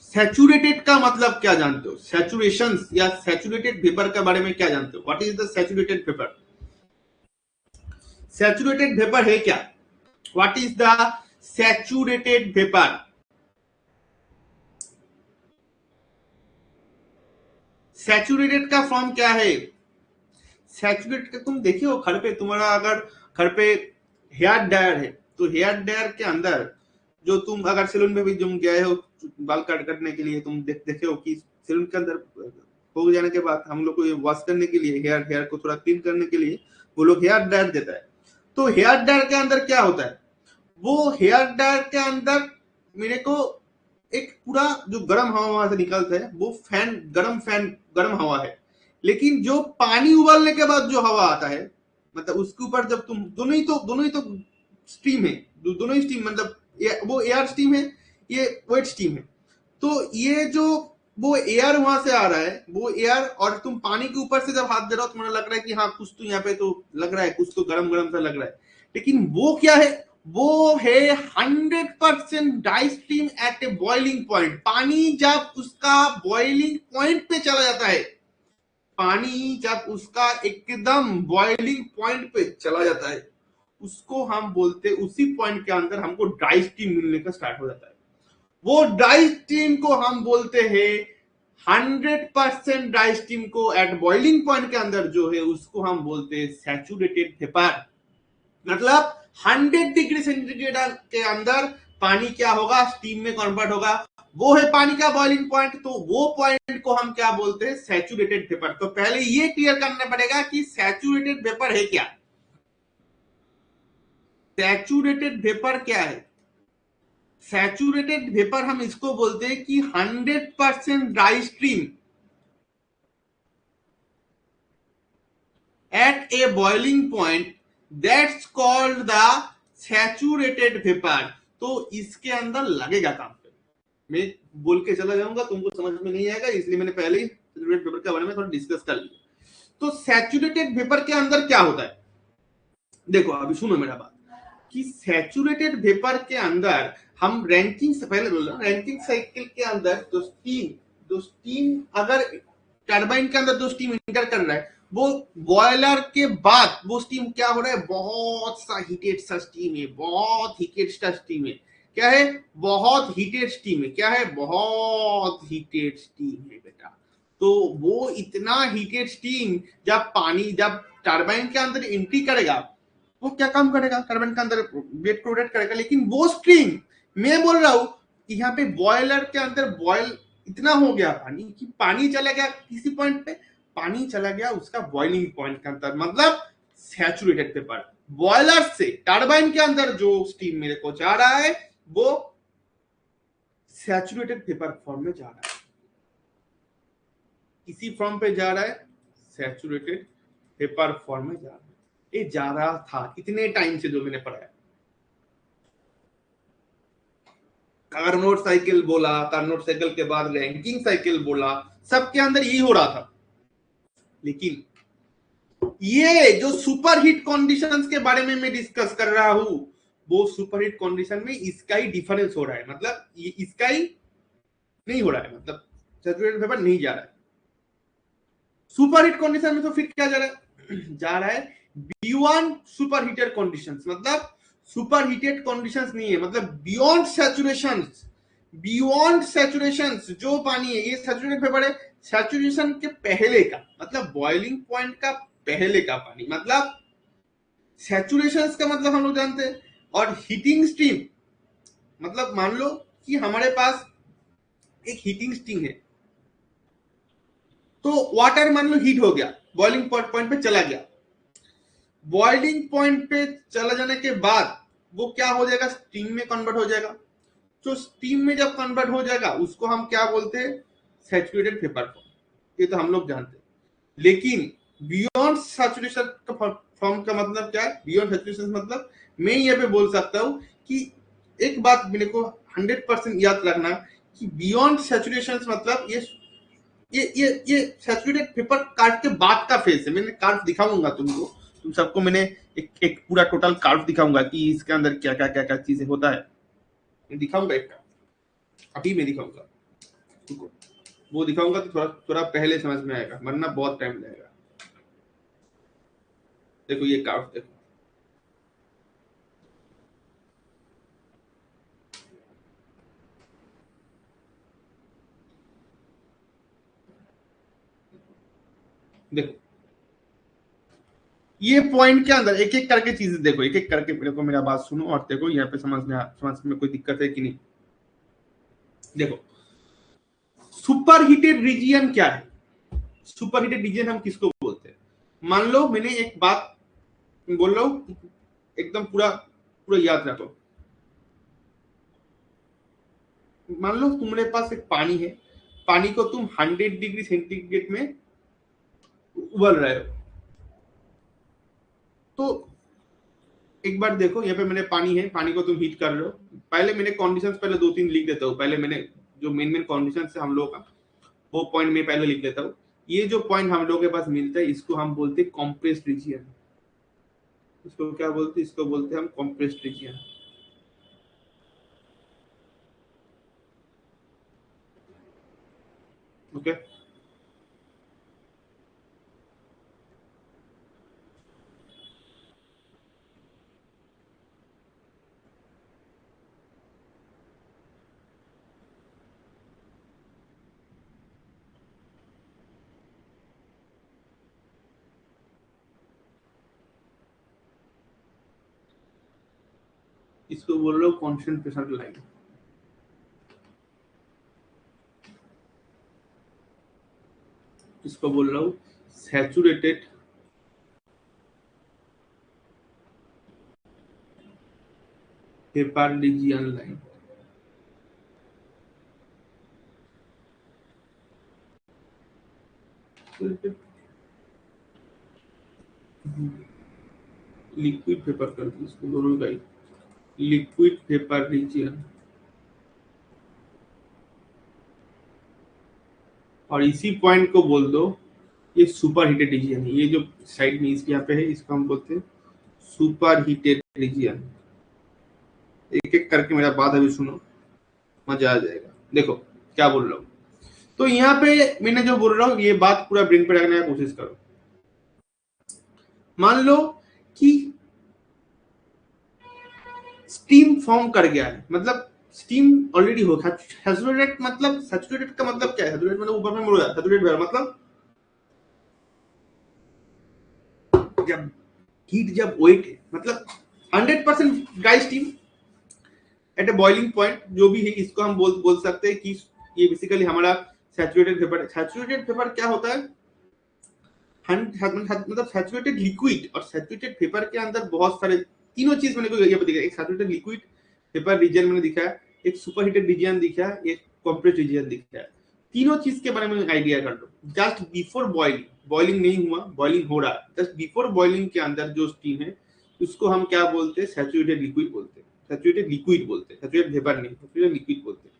सैचुरेटेड का मतलब क्या जानते हो, सैचुरेशन या सैचुरेटेड वेपर के बारे में क्या जानते हो, what is the saturated vapour? Saturated vapour है क्या, what is the saturated vapour? Saturated का फॉर्म क्या है? सैचुरेटेड का तुम देखिए घर पे, तुम्हारा अगर घर पे हेयर ड्रायर है, तो हेयर ड्रायर के अंदर जो तुम अगर सैलून में भी तुम गए हो बाल कट करने के लिए, तुम देखे हो कि सैलून के अंदर हो जाने के बाद हम लोग को वॉश करने के लिए, हेयर को थोड़ा क्लीन करने के लिए वो लोग हेयर ड्रायर देता है। तो हेयर ड्रायर के अंदर क्या होता है, वो हेयर ड्रायर के अंदर मेरे को एक पूरा जो गर्म हवा वहां से निकलता है, वो फैन गर्म हवा है, लेकिन जो पानी उबलने के बाद जो हवा आता है, मतलब उसके ऊपर जब तुम दोनों ही तो स्टीम है, दोनों ही स्टीम, मतलब वो एयर स्टीम है, ये वेट स्टीम है। तो ये जो वो एयर वहां से आ रहा है, वो एयर, और तुम पानी के ऊपर से जब हाथ दे रहे हो, तुम्हें लग रहा है कि हाँ कुछ तो यहाँ पे तो लग रहा है, कुछ तो गरम गरम सा लग रहा है, लेकिन वो क्या है, वो है 100% dry steam eight a boiling point. पानी जब उसका बॉइलिंग पॉइंट पे चला जाता है, पानी जब उसका एकदम बॉइलिंग पॉइंट पे चला जाता है, उसको हम बोलते, उसी पॉइंट के अंदर हमको ड्राई स्टीम मिलने का स्टार्ट हो जाता है। वो ड्राई स्टीम को हम बोलते हैं 100% ड्राई स्टीम को एट बॉइलिंग पॉइंट के अंदर जो है, उसको हम बोलते हैं सैचुरेटेड वेपर। मतलब 100 डिग्री सेंटीग्रेड के अंदर पानी क्या होगा, स्टीम में कन्वर्ट होगा, वो है पानी का बॉइलिंग पॉइंट। तो वो पॉइंट को हम क्या बोलते हैं, सैचुरेटेड वेपर। तो पहले ये क्लियर करना पड़ेगा कि सैचुरेटेड वेपर है क्या, सैचुरेटेड वेपर क्या है। सैचुरेटेड वेपर हम इसको बोलते हैं कि 100% dry stream at a boiling point, that's called the saturated vapour. तो इसके अंदर लगेगा काम पे, मैं बोल के चला जाऊंगा, तुमको समझ में नहीं आएगा, इसलिए मैंने पहले ही सैचुरेटेड वेपर के बारे में थोड़ा डिस्कस कर लिया। तो सैचुरेटेड वेपर के अंदर क्या होता है, देखो अभी सुनो मेरा बात, कि सैचुरेटेड वेपर के अंदर हम रैंकिंग से पहले बोल रहे हैं, रैंकिंग साइकिल के अंदर जो स्टीम अगर टरबाइन के अंदर जो स्टीम इंटर कर रहा है, वो बॉयलर के बाद वो स्टीम क्या हो रहा है, बहुत सा हीटेड सा स्टीम है, बहुत हीटेड सा स्टीम है। क्या है, बहुत हीटेड स्टीम है, क्या है, बहुत हीटेड स्टीम है बेटा। तो वो इतना हीटेड स्टीम जब टरबाइन के अंदर एंट्री करेगा, वो क्या काम करेगा, टरबाइन के अंदर वेट को रोटेट करेगा, लेकिन वो स्ट्रीम, मैं बोल रहा हूं कि यहाँ पे बॉयलर के अंदर बॉयल इतना हो गया पानी कि पानी चला गया किसी पॉइंट पे, पानी चला गया उसका बॉइलिंग पॉइंट के अंदर, मतलब सैचुरेटेड वेपर। बॉयलर से टरबाइन के अंदर जो स्टीम मेरे को जा रहा है, वो सैचुरेटेड वेपर फॉर्म में जा रहा है, इसी फॉर्म पे जा रहा है, सैचुरेटेड वेपर फॉर्म में जा रहा है। ये जा रहा था इतने टाइम से जो मैंने पढ़ाया, कार्नोट साइकिल बोला, कार्नोट साइकिल के बाद रैंकिंग साइकिल बोला, सबके अंदर यही हो रहा था। लेकिन ये जो सुपर हीट कंडीशंस के बारे में मैं डिस्कस कर रहा हूं, वो सुपर हीट कंडीशन में इसका ही डिफरेंस हो रहा है, मतलब ये इसका ही नहीं हो रहा है, मतलब सैचुरेटेड वेपर नहीं जा रहा है। सुपर हीट कंडीशन में तो फिर क्या जा रहा है, जा रहा है बियॉन्ड सुपर हीटेड कंडीशंस, मतलब सुपर हीटेड कंडीशंस नहीं है, मतलब बियॉन्ड सैचुरेशन जो पानी है, ये सैचुरेटेड वेपर है, सैचुरेशन के पहले का, मतलब बॉइलिंग पॉइंट का पहले का पानी, मतलब सैचुरेशन का मतलब हम लोग जानते हैं, और हीटिंग स्टीम मतलब मान लो कि हमारे पास एक हीटिंग स्टीम है, तो वाटर मान लो हीट हो गया, बॉइलिंग पॉइंट पे चला गया, बॉइलिंग पॉइंट पे चला जाने के बाद वो क्या हो जाएगा, स्टीम में कन्वर्ट हो जाएगा। तो स्टीम में जब कन्वर्ट हो जाएगा उसको हम क्या बोलते हैं, सैचुरेटेड वेपर फॉर्म। ये तो हम लोग जानते हैं। लेकिन बियॉन्ड सैचुरेशन फॉर्म का मतलब क्या है, बियॉन्ड सैचुरेशन मतलब मैं यहाँ पे बोल सकता हूँ कि एक बात मेरे को 100% याद रखना कि बियॉन्ड सैचुरेशन मतलब ये सैचुरेटेड पेपर कार्ड के बाद का फेज है। मैंने कार्ड दिखाऊंगा तुमको, तुम सबको मैंने एक पूरा टोटल कार्ड दिखाऊंगा कि इसके अंदर क्या क्या क्या क्या चीजें होता है, मैं दिखाऊंगा एक अभी मैं दिखाऊंगा तुमको। वो दिखाऊंगा तो थोड़ा थोड़ा पहले समझ में आएगा, वरना बहुत टाइम लगेगा। देखो ये कार्ड देखो, देखो ये पॉइंट के अंदर एक एक करके चीजें देखो, एक एक करके मेरे को मेरा बात सुनो और देखो यहाँ पे समझ में कोई दिक्कत है कि नहीं। देखो सुपर हीटेड रीजियन क्या है, सुपर हीटेड रीजियन हम किसको बोलते हैं। मान लो मैंने एक बात बोल रहा हूँ, एकदम पूरा पूरा याद रखो। मान लो तुम्हारे पास एक पानी है, पानी को तुम 100 डिग्री सेंटीग्रेड में उबल रहे हो। तो एक बार देखो यहाँ पे मैंने पानी है, पानी को तुम हीट कर रहे हो। पहले मैंने कंडीशंस पहले 2-3 लिख देता हूँ। पहले मैंने जो मेन मेन कंडीशंस है हम लोगों का, वो पॉइंट में पहले लिख लेता हूँ। ये जो पॉइंट हम लोगों के पास मिलता है इसको हम बोलते हैं कॉम्प्रेस्ड रीजियन। इसको क्या बोलते हैं, इसको बोलते हैं हम कॉम्प्रेस्ड रीजियन। ओके, इसको बोल रहा हूँ कांस्टेंट प्रेशर लाइन। इसको बोल रहा हूँ saturated vapour region line. Liquid paper कर दी इसको दोनों का ही, लिक्विड पेपर रीजियन। और इसी पॉइंट को बोल दो ये सुपर हीटेड रीजियन है। ये जो साइड में इसके यहाँ पे है इसको हम बोलते हैं सुपर हीटेड रीजियन। एक एक करके मेरा बात अभी सुनो, मजा आ जाएगा। देखो क्या बोल रहा हूँ। तो यहाँ पे मैंने जो बोल रहा हूँ ये बात पूरा ब्रेन पे रखने की कोशिश करो। मान लो कि स्टीम फॉर्म कर गया है, मतलब स्टीम ऑलरेडी हो गया। सैचुरेटेड मतलब, सैचुरेटेड का मतलब क्या है, सैचुरेटेड मतलब ऊपर में मुड़ गया, सैचुरेटेड मतलब जब हीट जब वेट है, मतलब 100% dry steam eight a boiling point जो भी है, इसको हम बोल सकते हैं कि ये बेसिकली हमारा सैचुरेटेड वेपर। सैचुरेटेड वेपर क्या होता है, मतलब सैचुरेटेड लिक्विड और सैचुरेटेड वेपर के अंदर बहुत सारे तीनों चीज मैंने को यहाँ पे दिखा। एक सैचुरेटेड लिक्विड वेपर रीजन मैंने दिखा, एक सुपर हीटेड रीजन दिखा, एक कॉम्प्रेस्ड रीजन दिखा। तीनों चीज के बारे में आइडिया कर लो। जस्ट बिफोर बॉइलिंग, बॉइलिंग नहीं हुआ, बॉइलिंग हो रहा है, जस्ट बिफोर बॉइलिंग के अंदर जो स्टीम है उसको हम क्या बोलते हैं, सैचुरेटेड लिक्विड बोलते हैं। सैचुरेटेड लिक्विड बोलते हैं, सैचुरेटेड वेपर नहीं, सैचुरेटेड लिक्विड बोलते हैं।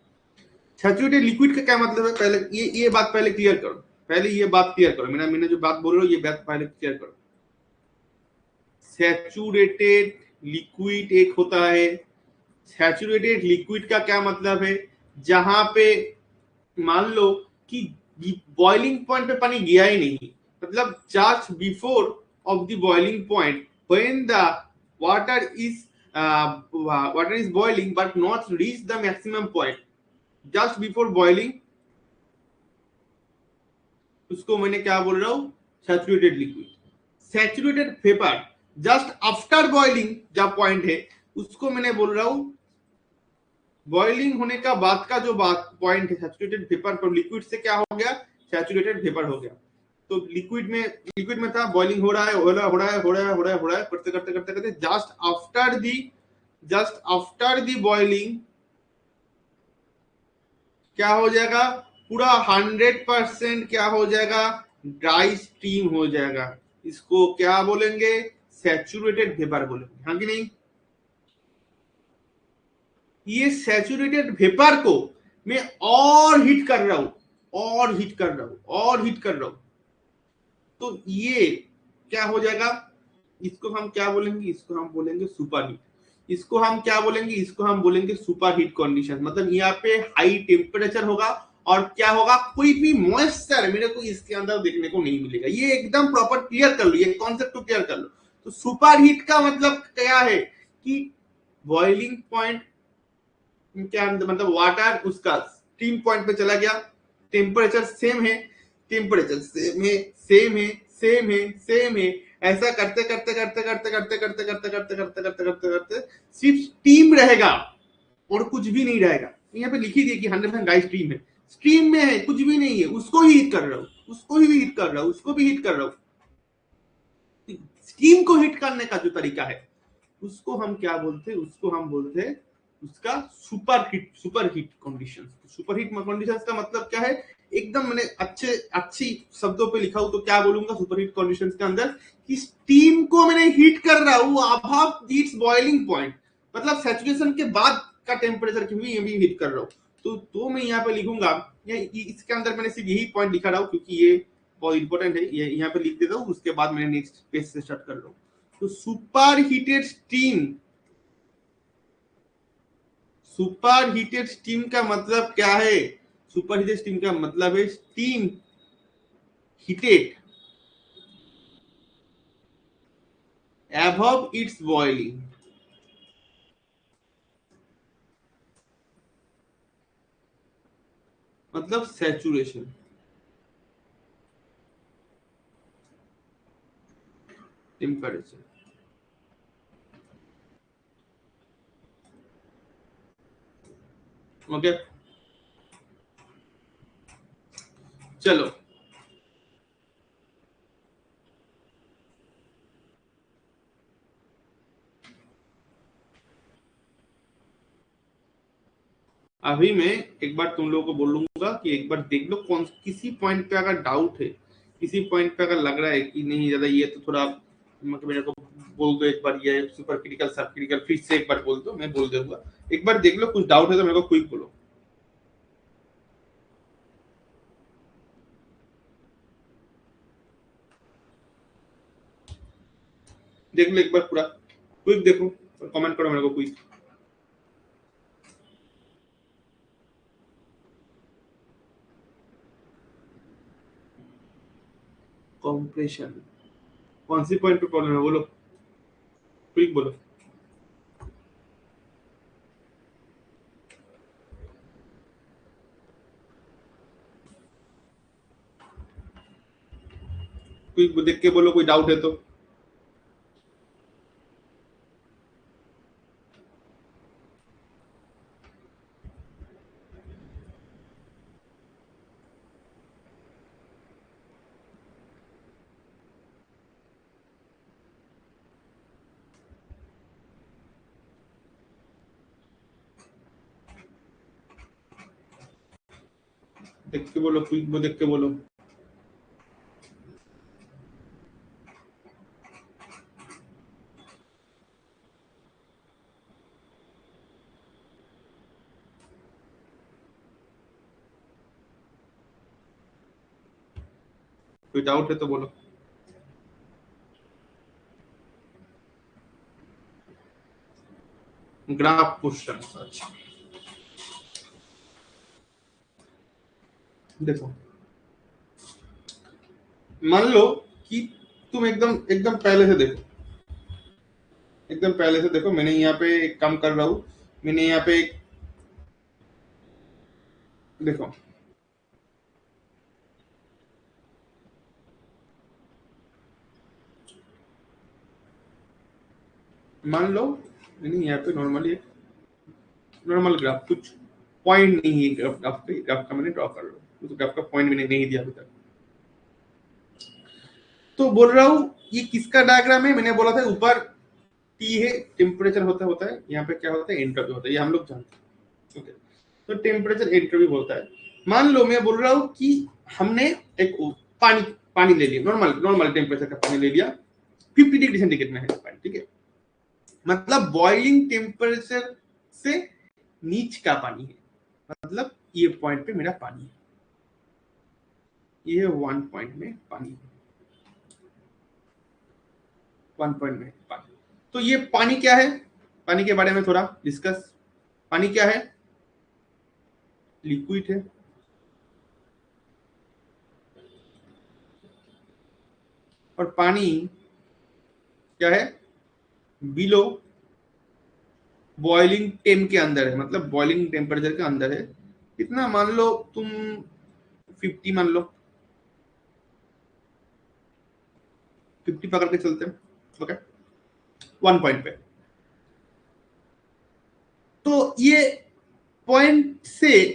सैचुरेटेड लिक्विड का क्या मतलब है, पहले ये बात पहले क्लियर करो। पहले ये बात क्लियर करो, मैंने जो बात बोल रहा हूँ ये बात पहले क्लियर करो। सैचुरेटेड लिक्विड एक होता है, सैचुरेटेड लिक्विड का क्या मतलब है, जहां पे मान लो कि बॉइलिंग पॉइंट पे पानी गया ही नहीं, मतलब just before of the boiling point when the water is water is boiling but not reach the maximum point, just before boiling, उसको मैंने क्या बोल रहा हूँ, saturated liquid. Saturated vapour just after boiling जो पॉइंट है उसको मैंने बोल रहा हूं, बॉइलिंग होने का बाद का जो बात पॉइंट है सैचुरेटेड वेपर पर, लिक्विड से क्या हो गया, सैचुरेटेड वेपर हो गया। तो लिक्विड में था, बॉइलिंग हो रहा है, हो रहा है, हो रहा है, हो रहा है, हो रहा है, हो रहा है, करते करते करते करते जस्ट आफ्टर दी बॉइलिंग क्या हो जाएगा, पूरा 100% क्या हो जाएगा, ड्राई स्टीम हो जाएगा। इसको क्या बोलेंगे, सैचुरेटेड वेपर बोलेंगे, हाँ कि नहीं। ये सैचुरेटेड वेपर को मैं और हीट कर रहा हूं, और हीट कर रहा हूं, और हीट कर रहा हूं, तो ये क्या हो जाएगा, इसको हम क्या बोलेंगे, इसको हम बोलेंगे सुपर हीट। इसको हम क्या बोलेंगे, इसको हम बोलेंगे सुपर हीट कंडीशन। मतलब यहाँ पे हाई टेम्परेचर होगा और क्या होगा, कोई भी मॉइस्चर मेरे को इसके अंदर देखने को नहीं मिलेगा। ये एकदम प्रॉपर क्लियर कर लो, ये कॉन्सेप्ट को क्लियर कर लो। तो सुपर हीट का मतलब क्या है कि बॉइलिंग पॉइंट क्या मतलब वाटर उसका स्टीम पॉइंट पे चला गया, टेम्परेचर सेम है, टेम्परेचर सेम है, सेम है, सेम है, सेम है, ऐसा करते करते करते करते करते करते करते करते करते करते करते करते सिर्फ स्टीम रहेगा और कुछ भी नहीं रहेगा। यहाँ पे लिखी दी कि 100% गाइस स्टीम है, स्टीम में है, कुछ भी नहीं है, उसको ही हीट कर रहा हूँ, उसको ही हीट कर रहा हूँ, उसको भी हीट कर रहा हूँ। स्टीम को हीट करने का जो तरीका है उसको हम क्या बोलते हैं, उसको हम बोलते हैं उसका super heat condition. Super heat conditions का मतलब क्या है, एकदम मैंने अच्छी शब्दों पे लिखा हूं तो क्या बोलूंगा सुपर हीट कंडीशंस के अंदर, कि स्टीम को मैंने हीट कर रहा हूं अबव इट्स बॉइलिंग पॉइंट, मतलब सैचुरेशन के बाद का टेम्परेचर की भी ये भी हीट कर रहा हूं। तो मैं यहाँ पे लिखूंगा, इसके अंदर मैंने सिर्फ यही पॉइंट लिखा रहा हूं क्योंकि ये बहुत इंपॉर्टेंट है, ये यहाँ पे लिख देता हूँ, उसके बाद मैंने नेक्स्ट पेज से स्टार्ट कर रहा हूँ। तो सुपर हीटेड स्टीम का मतलब क्या है, सुपर हीटेड स्टीम का मतलब है steam heated above its boiling, मतलब सैचुरेशन टेम्परेचर। ओके चलो, अभी मैं एक बार तुम लोगों को बोलूंगा कि एक बार देख लो, कौन किसी पॉइंट पे अगर डाउट है, किसी पॉइंट पे अगर लग रहा है कि नहीं ज्यादा ये तो थोड़ा मेरे को बोल दो एक बार, ये सुपर क्रिटिकल सब क्रिटिकल फिर से एक बार बोल दो, मैं बोल दूंगा। एक बार देख लो, कुछ डाउट है तो मेरे को क्विक बोलो। देख लो एक बार पूरा क्विक देखो, कमेंट करो मेरे को क्विक। कॉम्प्रेशन कौन सी पॉइंट पे प्रॉब्लम है बोलो, क्विक बोलो। क्विक देख के बोलो, कोई डाउट है तो। देख के बोलो, क्विक देख के बोलो। कोई डाउट है तो बोलो। ग्राफ क्वेश्चन, अच्छा देखो, मान लो कि तुम एकदम एकदम पहले से देखो, एकदम पहले से देखो, मैंने यहाँ पे एक काम कर रहा हूँ, मैंने यहाँ पे एक देखो, मान लो नहीं, यहाँ पे नॉर्मली नॉर्मल ग्राफ, कुछ पॉइंट नहीं है ग्राफ का मैंने ड्रॉ कर लो, तो ग्राफ का पॉइंट भी नहीं दिया अभी तक। तो बोल रहा हूँ ये किसका डायग्राम है, मैंने बोला था ऊपर टी है, टेम्परेचर होता है, यहाँ पे क्या होता है, एंट्रोपी होता है, ये हम लोग जानते हैं। ओके, तो टेम्परेचर एंट्रोपी बोलता है। मान लो मैं बोल रहा हूँ कि हमने एक पानी ले लिया, नॉर्मल टेम्परेचर का पानी ले लिया, 50 डिग्री सेंटीग्रेड में है पानी, ठीक है, मतलब बॉइलिंग टेम्परेचर से नीच का पानी है, मतलब ये पॉइंट पे मेरा पानी है, ये 1 पॉइंट में पानी है, 1 पॉइंट में पानी। तो ये पानी क्या है, पानी के बारे में थोड़ा डिस्कस। पानी क्या है, लिक्विड है, और पानी क्या है, बिलो बॉइलिंग टेम के अंदर है, मतलब बॉइलिंग टेम्परेचर के अंदर है। कितना, मान लो तुम 50 मान लो, 50 पकड़ के चलते हैं, ओके, 1 पॉइंट पे। तो ये पॉइंट से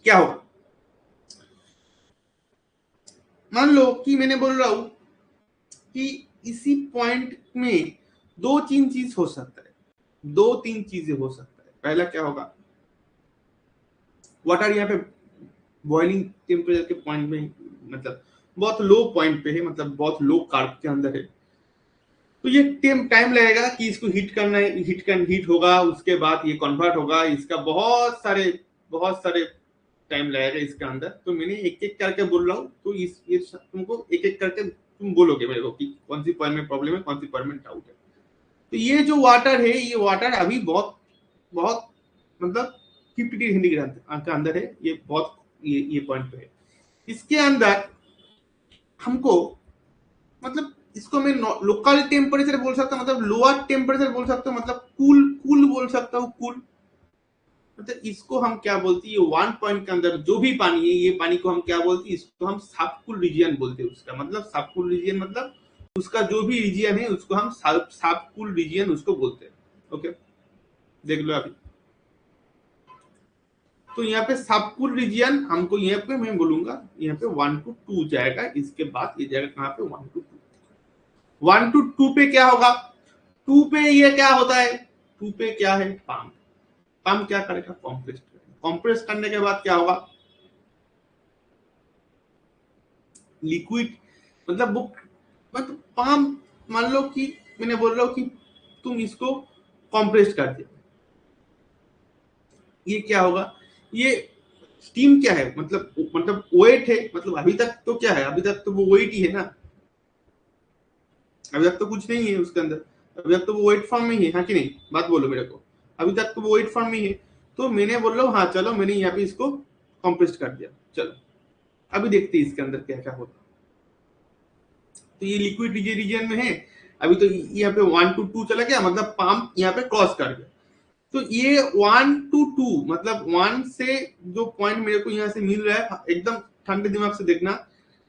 क्या होगा, मान लो कि मैंने बोल रहा हूं कि इसी पॉइंट में 2-3 चीज हो सकता है, 2-3 चीजें हो सकता है। पहला क्या होगा, वाटर यहाँ पे बॉइलिंग टेम्परेचर के पॉइंट में, मतलब बहुत लो पॉइंट पे है, मतलब बहुत लो कार्ब के अंदर है, तो ये टाइम लगेगा कि इसको हीट करना है, हीट होगा, उसके बाद ये कन्वर्ट होगा, इसका बहुत सारे टाइम लगेगा इसके अंदर। तो मैंने एक एक करके बोल रहा हूँ, तो ये तुमको एक एक करके तुम बोलोगे मेरे को कि कौन सी पॉइंट में प्रॉब्लम है, कौन सी पॉइंट में डाउट है। तो ये जो वाटर है, ये वाटर अभी बहुत बहुत मतलब 50 डिग्री सेंटीग्रेड के अंदर है, ये बहुत ये पॉइंट पे है। इसके अंदर हमको, मतलब इसको मैं लोकल टेम्परेचर बोल सकता हूँ, मतलब लोअर टेम्परेचर बोल सकता हूँ, मतलब कूल बोल सकता हूँ, कूल। मतलब इसको हम क्या बोलते हैं, ये 1 पॉइंट के अंदर जो भी पानी है, ये पानी को हम क्या बोलते हैं, इसको हम सब कूल रीजियन बोलते हैं। उसका मतलब सब कूल रीजियन, मतलब उसका जो भी रीजियन है उसको हम सब कूल रीजियन उसको बोलते हैं। ओके, देख लो अभी। तो यहाँ पे सब कूल रीजियन हमको, यहाँ पे मैं बोलूंगा यहाँ पे 1 to 2 जाएगा, इसके बाद ये जाएगा कहाँ पे, 1 to 2। 1 to 2 पे क्या होगा, 2 पे ये क्या होता है, 2 पे क्या है, पंप क्या करेगा, कंप्रेस करने के बाद क्या होगा, लिक्विड, मतलब वो, मतलब पंप, मान लो कि मैंने बोल रहा हूँ कि तुम इसको कंप्रेस कर दे, ये क्या होगा, ये स्टीम क्या है, मतलब वेट है, मतलब अभी तक तो क्या है, अभी तक तो वो वेट ही है ना, अभी तक तो कुछ नहीं है उसके अंदर, अभी तक तो वो वेट फॉर्म में ही है, हाँ कि नहीं, बात बोलो मेरे को, अभी तक तो वो वेट फॉर्म में ही है। तो मैंने बोल रहा हूँ, हाँ चलो मैंने यहाँ पे इसको कंप्रेस कर दिया, चलो अभी देखते हैं इसके अंदर क्या क्या होता है। तो ये लिक्विड रीजन में है, अभी तो यहाँ पे 1 to 2 चला गया, मतलब पंप यहाँ पे क्रॉस कर गया। तो ये 1 to 2, मतलब 1 से जो पॉइंट मेरे को यहाँ से मिल रहा है, एकदम ठंडे दिमाग से देखना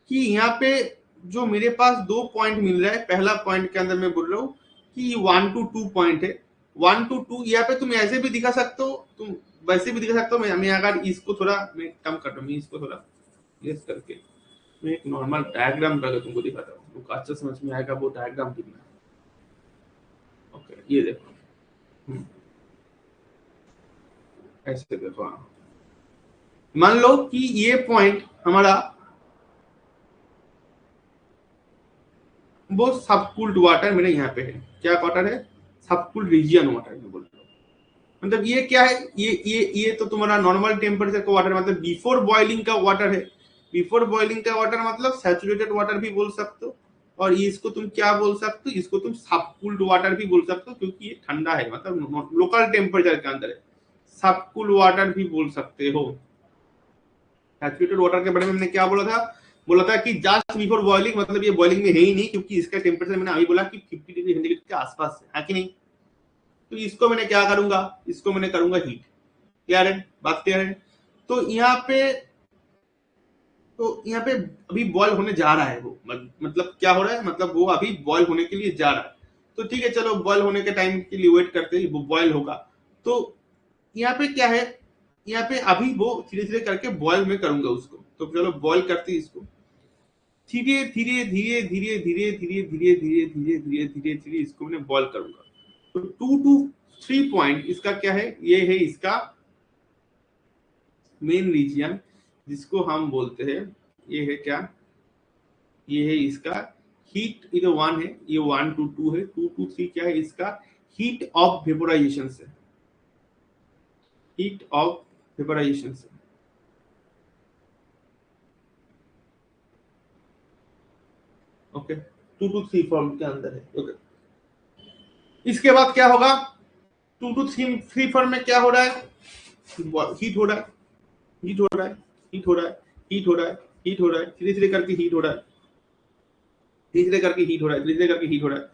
कि यहाँ पे जो मेरे पास 2 पॉइंट मिल रहा है, पहला पॉइंट के अंदर मैं बोल रहा हूँ कि 1 to 2 पॉइंट है, 1 to 2। यहाँ पे तुम ऐसे भी दिखा सकते हो, तुम वैसे भी दिखा सकते हो। मैं अगर इसको थोड़ा मैं कम कर दूँ, इसको थोड़ा यस करके मैं एक नॉर्मल डायग्राम करके तुमको दिखाता हूँ, तुमको अच्छा समझ में आएगा वो डायग्राम कितना। ओके, ये देखो, ऐसे देखो, हाँ, मान लो कि ये पॉइंट हमारा वो सबकूल्ड वाटर मेरे यहाँ पे है, क्या वाटर है, सबकूल्ड रीजियन वाटर में बोल रहा हूँ। मतलब ये क्या है, ये तो तुम्हारा नॉर्मल टेम्परेचर का वाटर, मतलब बिफोर बॉइलिंग का वाटर है। बिफोर बॉइलिंग का वाटर मतलब सैचुरेटेड वाटर भी बोल सकते हो, और इसको तुम क्या बोल सकते हो, इसको तुम सबकूल्ड वाटर भी बोल सकते हो, क्योंकि ये ठंडा है, मतलब लोकल टेम्परेचर के अंदर है, सबकूल वाटर भी बोल सकते हो। सैचुरेटेड वाटर के बारे में मैंने क्या बोला था कि जस्ट बिफोर बॉइलिंग, मतलब ये बॉइलिंग में है ही नहीं, क्योंकि इसका टेम्परेचर मैंने अभी बोला कि 50 डिग्री सेंटीग्रेड के आसपास है कि नहीं। तो इसको मैंने क्या करूंगा, इसको मैंने करूंगा हीट। क्लियर है, बात क्लियर है। तो यहाँ पे अभी बॉयल होने जा रहा है वो, मतलब क्या हो रहा है, मतलब वो अभी बॉयल होने के लिए जा रहा है। तो ठीक है, चलो बॉयल होने के टाइम के लिए वेट करते हैं, वो बॉयल होगा। तो यहाँ पे क्या है, यहाँ पे अभी वो धीरे धीरे करके बॉयल में करूंगा उसको। तो चलो बॉयल करते हैं इसको, धीरे धीरे धीरे धीरे धीरे धीरे धीरे धीरे धीरे धीरे धीरे धीरे इसको मैं बॉयल करूंगा। तो 2 to 3 पॉइंट इसका क्या है, ये है इसका मेन रीजन, जिसको हम बोलते हैं, ये है क्या, ये है इसका हीट। इधर 1 है, ये 1 to 2 है, 2 to 3 क्या है इसका हीट ऑफ वेपोराइजेशन से, हीट ऑफ वेपोराइजेशन से। ओके, 2 to 3 फॉर्म के अंदर है। ओके, इसके बाद क्या होगा, 2 to 3 फॉर्म में क्या हो रहा है, हीट हो रहा है, हीट हो रहा है, हीट हो रहा है, हीट हो रहा है, हीट हो रहा है, धीरे धीरे करके हीट हो रहा है, धीरे धीरे करके हीट हो रहा है, धीरे धीरे करके हीट हो रहा है।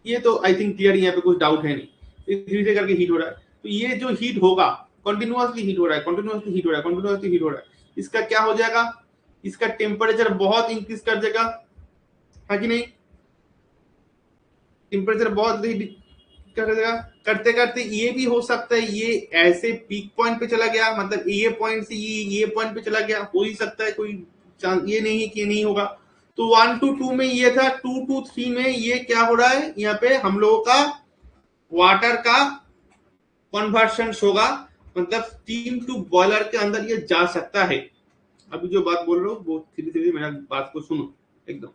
ये तो आई थिंक क्लियर, यहाँ पे कुछ डाउट है नहीं, धीरे धीरे करके हीट हो रहा है। तो ये जो हीट होगा, कंटिन्यूअसली हीट हो रहा है, कंटिन्यूअसली हीट हो रहा है, कंटिन्यूअसली हीट हो रहा है, इसका क्या हो जाएगा, इसका टेम्परेचर बहुत इंक्रीज कर देगा, है कि नहीं, टेम्परेचर बहुत कर देगा। करते करते ये भी हो सकता है ये ऐसे पीक पॉइंट पे चला गया, मतलब ये पॉइंट से ये पॉइंट पे चला गया, हो ही सकता है, कोई चांस ये नहीं है कि नहीं होगा। तो 1 to 2 में ये था, 2 to 3 में ये क्या हो रहा है, यहाँ पे हम लोगों का वाटर का कन्वर्शन होगा, मतलब स्टीम टू बॉयलर के अंदर ये जा सकता है। अभी जो बात बोल रहा हूँ वो धीरे धीरे मेरा बात को सुनो एकदम,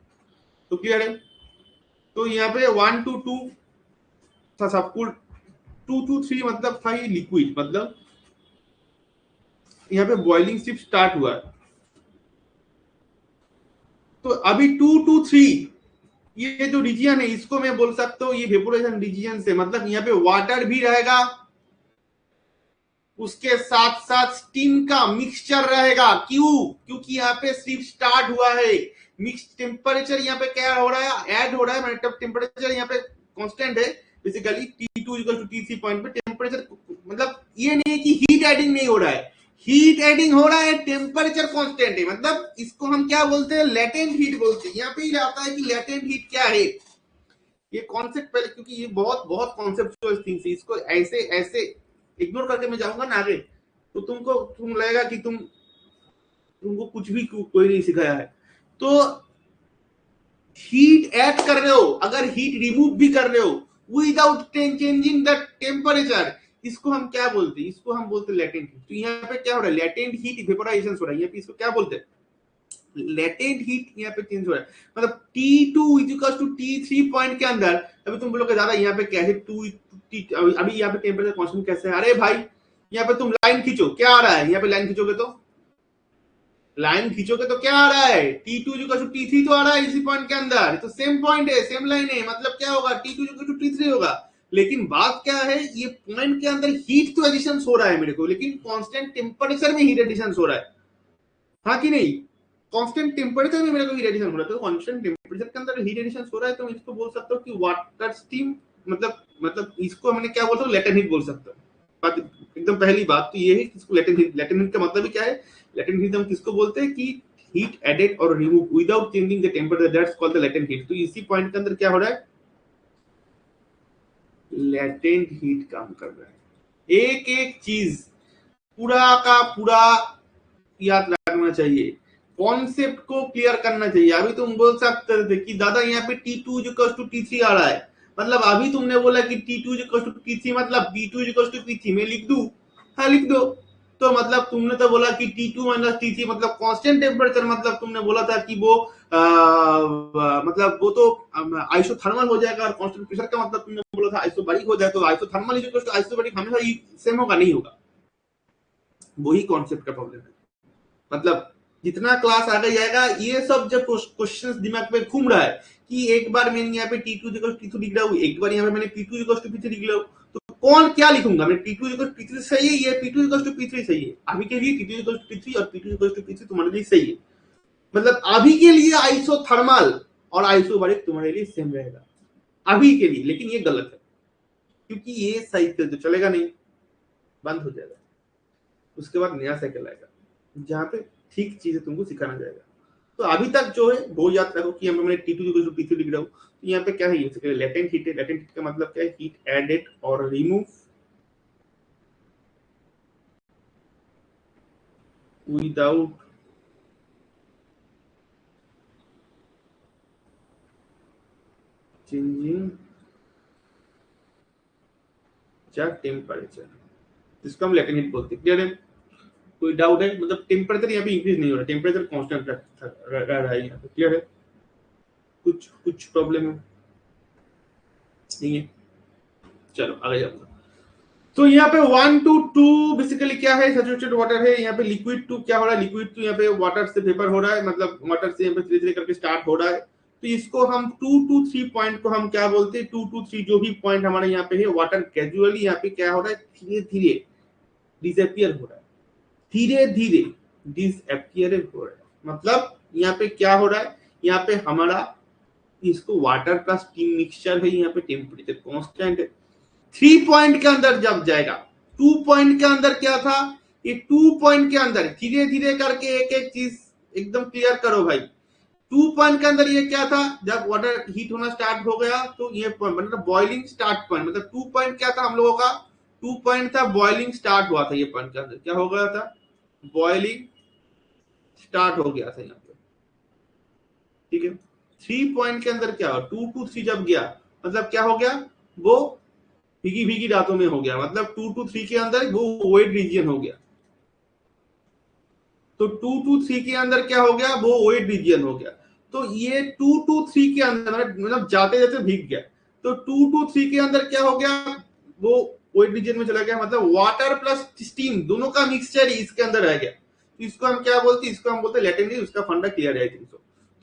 तो क्लियर है। तो यहाँ पे 1 to 2 था सब कुल, 2 to 3 मतलब था ये लिक्विड, मतलब यहाँ पे बॉइलिंग सिर्फ स्टार्ट हुआ है। तो अभी 2 to 3 ये जो रीजन है, इसको मैं बोल सकता हूँ ये वेपोराइजेशन रीजन से, मतलब यहाँ पे वाटर भी रहेगा, उसके साथ साथ स्टीम का मिक्सचर रहेगा। क्यों, क्योंकि यहाँ पे सिर्फ स्टार्ट हुआ है, मिक्स टेम्परेचर यहाँ पे क्या हो रहा है, ऐड हो रहा है, मतलब टेम्परेचर यहाँ पे कांस्टेंट है basically. T2 equal to T3 point पे टेम्परेचर, मतलब ये नहीं है कि हीट एडिंग नहीं हो रहा है, हीट एडिंग हो रहा है, टेम्परेचर कांस्टेंट है, मतलब इसको हम क्या बोलते हैं, लेटेंट हीट बोलते हैं। यहाँ पे ही आता है कि लेटेंट हीट क्या है, ये कॉन्सेप्ट पहले, क्योंकि ये बहुत बहुत कॉन्सेप्चुअल थिंग्स है, इसको ऐसे ऐसे इग्नोर करके मैं जाऊंगा ना आगे, तो तुम लगेगा कि तुमको कुछ भी कोई नहीं सिखाया है। तो हीट ऐड कर रहे हो, अगर हीट रिमूव भी कर रहे हो विदाउट चेंजिंग द टेम्परेचर, इसको हम क्या बोलते हैं, इसको हम बोलते हैं लेटेंट हीट। तो यहाँ पे क्या हो रहा है, लेटेंट हीट वेपोराइजेशन हो रहा है, यहाँ पे इसको क्या बोलते हैं, लेटेंट हीट यहाँ पे चेंज हो रहा है। मतलब T2 equal to T3 point के अंदर, अभी तुम बोलोगे ज्यादा यहाँ पे क्या है, अभी यहाँ पे टेम्परेचर कांस्टेंट कैसे है, अरे भाई यहाँ पे तुम लाइन खींचो, क्या आ रहा है, यहाँ पे लाइन खींचोगे तो क्या आ रहा है, T2 इक्वल टू T3 तो आ रहा है इसी पॉइंट के अंदर, तो सेम पॉइंट है, सेम लाइन है, मतलब क्या होगा, T2 इक्वल टू T3 होगा। लेकिन बात क्या है, ये पॉइंट के अंदर हीट तो एडिशन हो रहा है मेरे को, लेकिन कांस्टेंट टेम्परेचर में हीट एडिशन हो रहा है, हाँ कि नहीं, कांस्टेंट टेम्परेचर में मेरे को हीट एडिशन हो रहा है। तो कांस्टेंट टेम्परेचर के अंदर हीट एडिशन हो रहा है, तो मैं इसको बोल सकता हूँ कि वाटर स्टीम, मतलब इसको मैंने क्या बोलता हूँ, लेटेंट हीट बोल सकता हूँ। बात एकदम पहली बात तो ये है कि इसको लेटेंट हीट का मतलब क्या है, लेटेंट हीट हम किसको बोलते हैं कि हीट एडेड और remove without changing the temperature, that's called the latent heat. तो इसी पॉइंट के अंदर क्या हो रहा है, लेटेंट हीट काम कर रहा है। एक एक चीज पूरा का पूरा याद रखना चाहिए, कॉन्सेप्ट को क्लियर करना चाहिए। अभी तुम बोल सकते थे कि दादा यहाँ पे T2 इक्वल टू T3 आ रहा है, मतलब अभी तुमने बोला कि T2 इक्वल टू T3 मतलब B2 इक्वल टू P3 में लिख दूं, हाँ लिख दो। तो मतलब तुमने तो बोला कि T2 माइनस T3 मतलब कांस्टेंट टेम्परेचर, मतलब तुमने बोला था कि वो मतलब वो तो आइसोथर्मल हो जाएगा, और कांस्टेंट प्रेशर का मतलब तुमने बोला था आइसोबैरिक हो जाएगा। तो आइसोथर्मल इक्वल टू आइसोबैरिक हमेशा सेम होगा, नहीं होगा, वही कॉन्सेप्ट का प्रॉब्लम है। मतलब जितना क्लास आगे जाएगा, ये सब जब क्वेश्चंस दिमाग में घूम रहा है कि एक बार मैंने यहाँ पे T2 T2 लिख रहा हूँ, एक बार यहाँ पे मैंने P2 P3 लिख रहा हूँ, तो कौन क्या लिखूंगा मैं, T2 P3 सही है, ये P2 P3 सही है, अभी के लिए T2 P3 और P2 P3 तुम्हारे लिए सही है। मतलब अभी के लिए आइसोथर्मल और आइसोबैरिक तुम्हारे लिए सेम रहेगा अभी के लिए, लेकिन ये गलत है, क्योंकि ये साइकिल तो चलेगा नहीं, बंद हो जाएगा। उसके बाद नया साइकिल आएगा जहां पे ठीक चीजें तुमको सिखाना जाएगा। तो अभी तक जो है वो याद रखो कि मैंने T2 T3 लिख रहा हूँ, तो यहाँ पे क्या है, लेटेंट हीट है। लेटेंट हीट का मतलब क्या है, हीट एडेड और remove without changing the temperature, जिसको हम लेटेंट हीट बोलते हैं। क्लियर है? कोई डाउट है? मतलब टेम्परेचर यहाँ पे इंक्रीज नहीं हो रहा, टेम्परेचर कांस्टेंट रह रहा है यहाँ पे। क्लियर है? कुछ कुछ प्रॉब्लम है? नहीं है? चलो आगे जाऊंगा। तो यहाँ पे 1 to 2 बेसिकली क्या है, सैचुरेटेड वाटर है। यहाँ पे लिक्विड 2 क्या हो रहा है, लिक्विड 2 यहाँ पे वाटर से वेपर हो रहा है, मतलब वाटर से यहाँ पे धीरे धीरे करके स्टार्ट हो रहा है। तो इसको हम 2 to 3 पॉइंट को हम क्या बोलते हैं, 2 to 3 जो भी पॉइंट हमारे यहाँ पे है, वाटर ग्रेजुअली यहाँ पे क्या हो रहा है, धीरे धीरे डिसअपियर हो रहा है, धीरे धीरे डिसअपियर हो रहा है। मतलब यहाँ पे क्या हो रहा है, यहाँ पे हमारा इसको वाटर का स्टीम मिक्सचर है, यहाँ पे टेम्परेचर कांस्टेंट है। 3 पॉइंट के अंदर जब जाएगा, 2 पॉइंट के अंदर क्या था, ये 2 पॉइंट के अंदर धीरे धीरे करके एक एक चीज एकदम क्लियर करो भाई। 2 पॉइंट के अंदर ये क्या था, जब वाटर हीट होना स्टार्ट हो गया तो ये पॉइंट मतलब बॉइलिंग स्टार्ट पॉइंट, मतलब 2 पॉइंट क्या था हम लोगों का, 2 पॉइंट था बॉइलिंग स्टार्ट हुआ था। ये पॉइंट के अंदर क्या हो गया था, बॉइलिंग स्टार्ट हो गया था यहाँ पे। ठीक है? 3 पॉइंट के अंदर क्या हो, 2 to 3 जब गया मतलब क्या हो गया, वो भीगी भीगी रातों में हो गया, मतलब 2 to 3 के अंदर वो वेट रीजन हो गया। तो 2 to 3 के अंदर क्या हो गया, वो वेट रीजन हो गया। तो ये 2 to 3 के अंदर मतलब जाते जाते भीग गया। तो 2 to 3 के अंदर क्या हो गया, वो वेट रीजन में चला गया, मतलब वाटर प्लस स्टीम दोनों का मिक्सचर इसके अंदर रह गया। तो इसको हम क्या बोलते हैं, इसको हम बोलते हैं लेटेंट, उसका फंडा क्लियर है।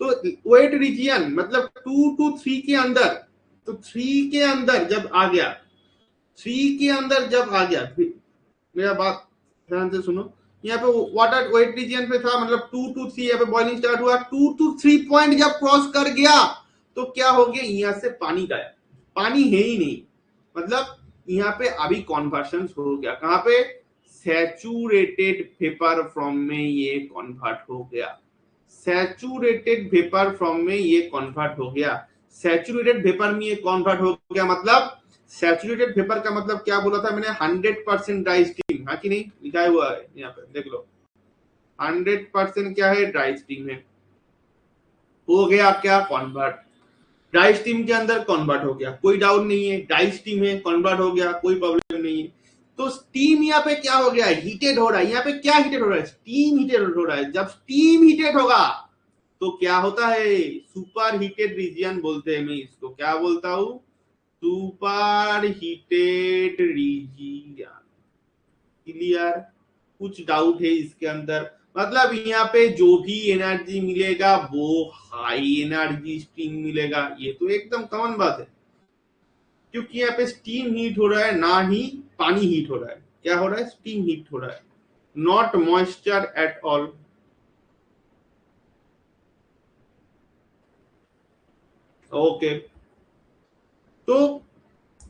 तो वेट रीजन मतलब 2 to 3 के अंदर, तो 3 के अंदर जब आ गया, 3 के अंदर जब आ गया, मेरा बात ध्यान से सुनो, यहाँ पे वाटर वेट रीजन पे था, मतलब 2 to 3 यहाँ पे बॉइलिंग स्टार्ट हुआ, 2 to 3 पॉइंट जब क्रॉस कर गया तो क्या हो गया, यहाँ से पानी गायब, पानी है ही नहीं। मतलब यहाँ पे अभी कन्वर्शन हो गया, कहाँ पे, सैचुरेटेड वेपर फॉर्म में ये कन्वर्ट हो गया, सैचुरेटेड वेपर फॉर्म में ये कन्वर्ट हो गया। सैचुरेटेड वेपर में ये कन्वर्ट हो गया, मतलब सैचुरेटेड वेपर का मतलब क्या बोला था मैंने, 100% ड्राई स्टीम, हाँ कि नहीं, लिखा हुआ है यहाँ पे देख लो, 100% क्या है, ड्राई स्टीम है। हो गया क्या, कन्वर्ट, ड्राई स्टीम के अंदर कन्वर्ट हो गया, कोई डाउट नहीं है, ड्राई स्टीम है, कन्वर्ट हो गया, कोई प्रॉब्लम नहीं है। तो स्टीम यहाँ पे क्या हो गया, हीटेड हो रहा है। यहाँ पे क्या हीटेड हो रहा है, स्टीम हीटेड हो रहा है। जब स्टीम हीटेड होगा तो क्या होता है, सुपर हीटेड रीजन बोलते हैं। मैं इसको क्या बोलता हूँ, सुपर हीटेड रीजन। क्लियर? कुछ डाउट है इसके अंदर? मतलब यहाँ पे जो भी एनर्जी मिलेगा वो हाई एनर्जी स्टीम मिलेगा, ये तो एकदम कॉमन बात है, क्योंकि यहाँ पे स्टीम हीट हो रहा है, ना ही पानी हीट हो रहा है। क्या हो रहा है, स्टीम हीट हो रहा है, not moisture at all. Okay, तो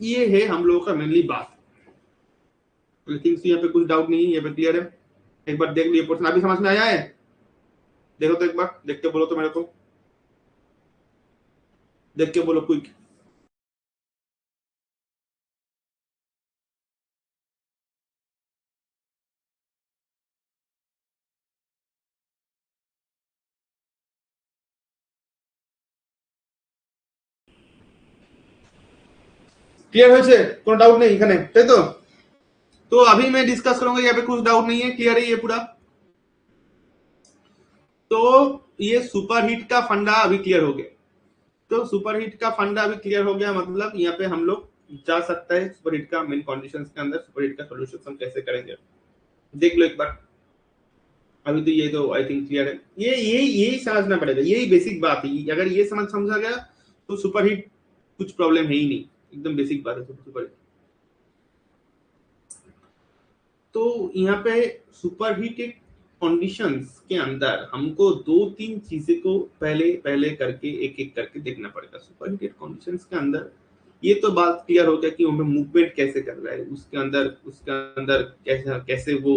ये है हम लोगों का मेनली बात। थिंक्स यहाँ पे कुछ डाउट नहीं है, यहाँ पे क्लियर है। एक बार देख लिए पोर्शन, अभी समझ में आया है? देखो तो एक बार देख के बोलो तो मेरे को, देख के बोलो क्विक। ক্লিয়ার হয়েছে? কোনো ডাউট নেই এখানে, তাই তো? तो अभी मैं डिस्कस करूंगा, यहाँ पे कुछ डाउट नहीं है, क्लियर है ये पूरा? तो ये सुपर हीट का फंडा अभी क्लियर हो गया। तो सुपर हीट का फंडा अभी क्लियर हो गया, मतलब यहाँ पे हम लोग जा सकता है सुपर हीट का मेन कंडीशंस के अंदर, सुपर हीट का सॉल्यूशन हम कैसे करेंगे देख लो एक बार। अभी तो ये तो आई थिंक क्लियर है, ये यही समझना पड़ेगा, यही बेसिक बात है। अगर ये समझा गया तो सुपर हीट कुछ प्रॉब्लम है ही नहीं, एकदम बेसिक बात है सुपर हीट। तो यहाँ पे सुपर हीटेड कंडीशंस के अंदर हमको 2-3 चीजें को पहले पहले करके एक एक करके देखना पड़ेगा। सुपर हीटेड कंडीशंस के अंदर ये तो बात क्लियर हो गया कि हमें मूवमेंट कैसे कर रहा है, उसके अंदर कैसे कैसे वो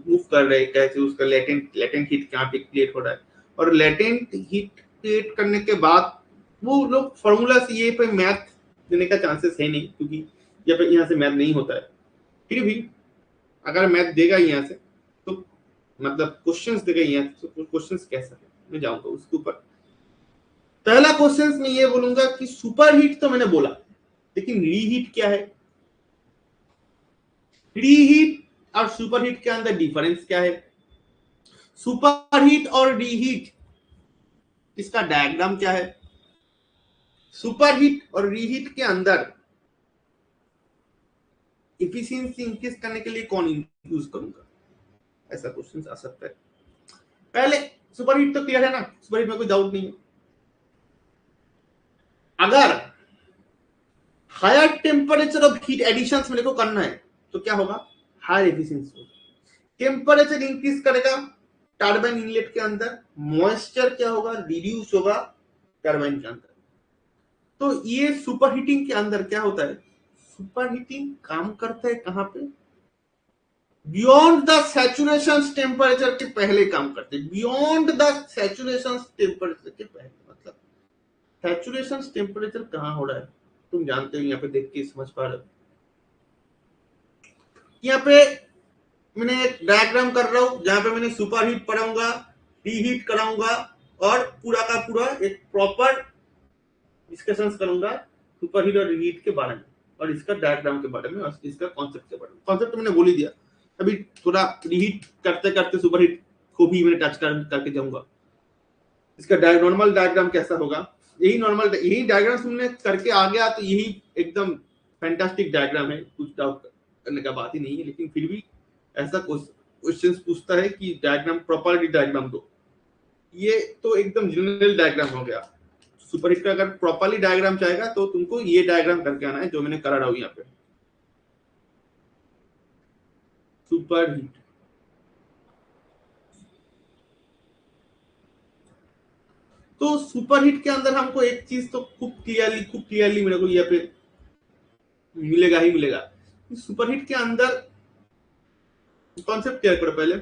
मूव कर रहे हैं, कैसे उसका लेटेंट हीट कहाँ पे क्रिएट हो रहा है। और लेटेंट हीट क्रिएट करने के बाद वो लोग फॉर्मूला से ये पे मैथ देने का चांसेस है नहीं, क्योंकि यहाँ से मैथ नहीं होता है। फिर भी अगर मैथ देगा यहाँ से तो मतलब क्वेश्चंस देगा यहाँ से, तो क्वेश्चंस कैसा है मैं जाऊंगा उसके ऊपर। पहला क्वेश्चन मैं ये बोलूंगा कि सुपर हीट तो मैंने बोला, लेकिन रीहीट क्या है? रीहीट और सुपर हीट के अंदर डिफरेंस क्या है? सुपर हीट और रीहीट इसका डायग्राम क्या है? सुपर हीट और रीहीट के अंदर एफिशिएंसी इंक्रीज करने के लिए कौन यूज करूंगा, ऐसा क्वेश्चन आ सकता है। पहले सुपर हीट तो क्लियर है ना, सुपर हीट में कोई डाउट नहीं है। अगर higher temperature of heat addition मेरे को करना है तो क्या होगा? हायर एफिशिएंसी होगा। टेम्परेचर इंक्रीज करेगा टरबाइन इनलेट के अंदर, मॉइस्चर क्या होगा? रिड्यूस होगा टरबाइन के अंदर। तो ये सुपर हीटिंग के अंदर क्या होता है? सुपर हीटिंग काम करता है कहां पे? बियॉन्ड द सैचुरेशन टेम्परेचर के पहले काम करते हैं। बियॉन्ड द सैचुरेशन टेम्परेचर के पहले मतलब सैचुरेशन टेम्परेचर कहां हो रहा है तुम जानते हो, यहाँ पे देख के समझ पा रहे हो। यहाँ पे मैंने एक डायग्राम कर रहा हूं जहां पे मैंने सुपर हीट पढ़ाऊंगा, रीहीट कराऊंगा और पूरा का पूरा एक प्रॉपर डिस्कशन करूंगा सुपर हीट और रीहीट के बारे में और इसका डायग्राम के बारे में और इसका कॉन्सेप्ट के बारे में। कॉन्सेप्ट मैंने बोल ही दिया, अभी थोड़ा रीहीट करते करते सुपर हीट को भी मैंने टच करके जाऊंगा। इसका नॉर्मल डायग्राम कैसा होगा, यही डायग्राम तुमने करके आ गया तो यही एकदम फैंटास्टिक डायग्राम है, कुछ डाउट करने का बात ही नहीं है। लेकिन फिर भी ऐसा क्वेश्चन पूछता है कि डायग्राम प्रॉपरली डायग्राम दो, ये तो एकदम जनरल डायग्राम हो गया। सुपर हिट का अगर प्रॉपरली डायग्राम चाहेगा तो तुमको ये डायग्राम करके आना है जो मैंने करा रहा हूं यहाँ पे। सुपर हिट तो सुपर हिट के अंदर हमको एक चीज तो खूब क्लियरली मेरे को यहाँ पे मिलेगा ही मिलेगा। सुपर हिट के अंदर कॉन्सेप्ट क्लियर करो पहले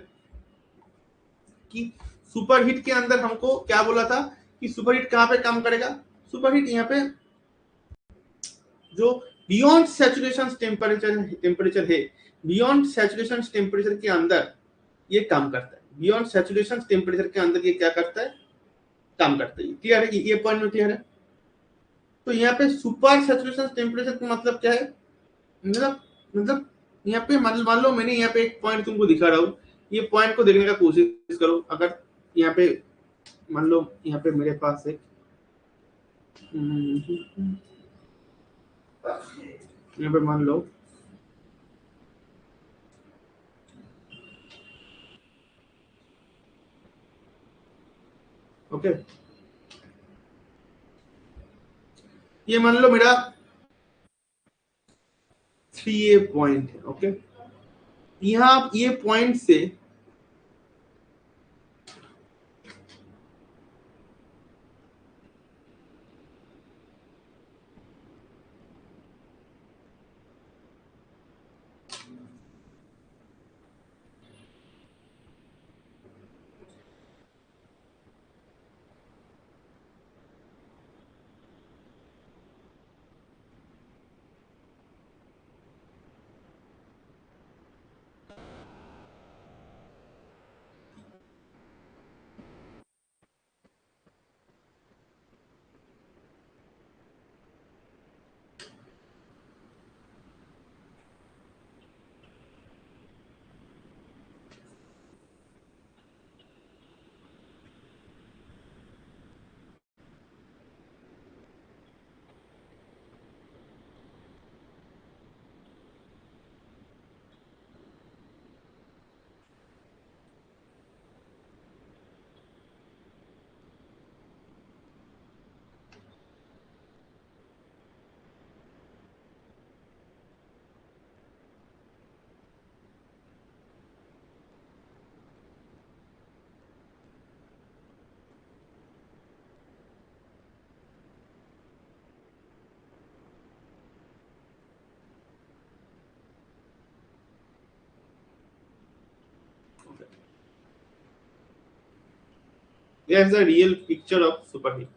कि सुपर हिट के अंदर हमको क्या बोला था कि सुपर हिट कहां पे काम करेगा। सुपर हिट यहाँ पे जो बियॉन्ड सैचुरेशन टेम्परेचर है, बियॉन्ड सैचुरेशन टेम्परेचर के अंदर ये काम करता है। बियॉन्ड सैचुरेशन टेम्परेचर के अंदर ये क्या करता है? काम करता है। क्लियर है? ये पॉइंट में क्लियर है? तो यहाँ पे सुपर सैचुरेशन टेम्परेचर का मतलब क्या है? मतलब यहाँ पे मान लो मैंने यहाँ पे एक पॉइंट तुमको दिखा रहा हूँ, ये पॉइंट को देखने का कोशिश करो। अगर यहाँ पे मान लो यहाँ पे मेरे पास एक यहाँ पे मान लो ओके, ये मान लो मेरा 3A पॉइंट है। ओके, यहाँ ये पॉइंट से that's the real picture of superheat.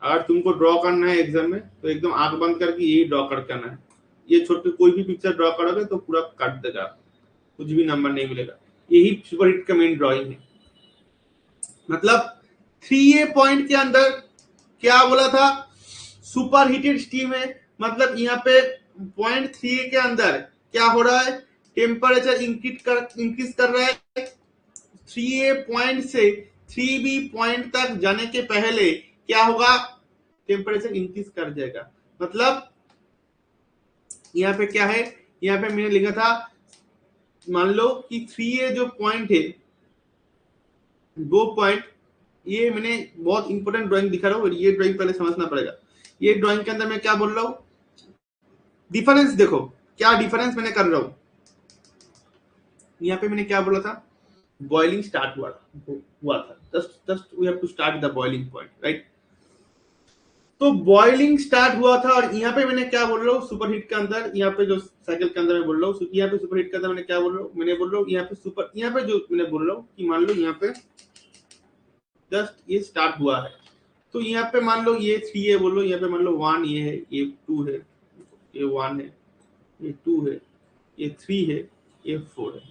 अगर तुमको ड्रॉ करना है एग्जाम में तो एकदम आंख बंद करके यही ड्रॉ करके आना है। ये छोड़ के कोई भी पिक्चर ड्रॉ करोगे तो पूरा काट देगा, कुछ भी नंबर नहीं मिलेगा। यही सुपरहिट का मेन ड्राइंग है। मतलब 3A पॉइंट के अंदर क्या बोला था, सुपर हीटेड स्टीम है। मतलब यहाँ पे पॉइंट 3A के अंदर क्या हो रहा है, टेम्परेचर इंक्रीज कर रहा है। 3A पॉइंट से 3B पॉइंट तक जाने के पहले क्या होगा, टेम्परेचर इंक्रीज कर जाएगा। मतलब यहाँ पे क्या है, यहाँ पे मैंने लिखा था, मान लो कि 3A जो पॉइंट है, दो पॉइंट, ये मैंने बहुत इंपॉर्टेंट ड्राइंग दिखा रहा हूँ, ये ड्राइंग पहले समझना पड़ेगा। ये ड्राइंग के अंदर मैं क्या बोल रहा हूँ, डिफरेंस देखो क्या डिफरेंस मैंने कर रहा हूँ। यहाँ पे मैंने क्या बोला था, बॉइलिंग स्टार्ट हुआ था, just we have to start the boiling point, right. तो बॉइलिंग स्टार्ट हुआ था और यहाँ पे मैंने क्या बोल रहा हूँ, सुपरहीट के अंदर, यहाँ पे जो साइकिल के अंदर मैं बोल रहा हूँ, यहाँ पे सुपरहीट के अंदर मैंने क्या बोल रहा हूँ, मैंने बोल रहा हूँ यहाँ पे जो मैंने बोल रहा हूँ कि मान लो यहाँ पे जस्ट ये स्टार्ट हुआ है, तो यहाँ पे मान लो ये 3 है, बोलो यहाँ पे मान लो 1 ये है, ये 2 है, ये 1 है, ये 2 है, ये 3 है, ये 4 है।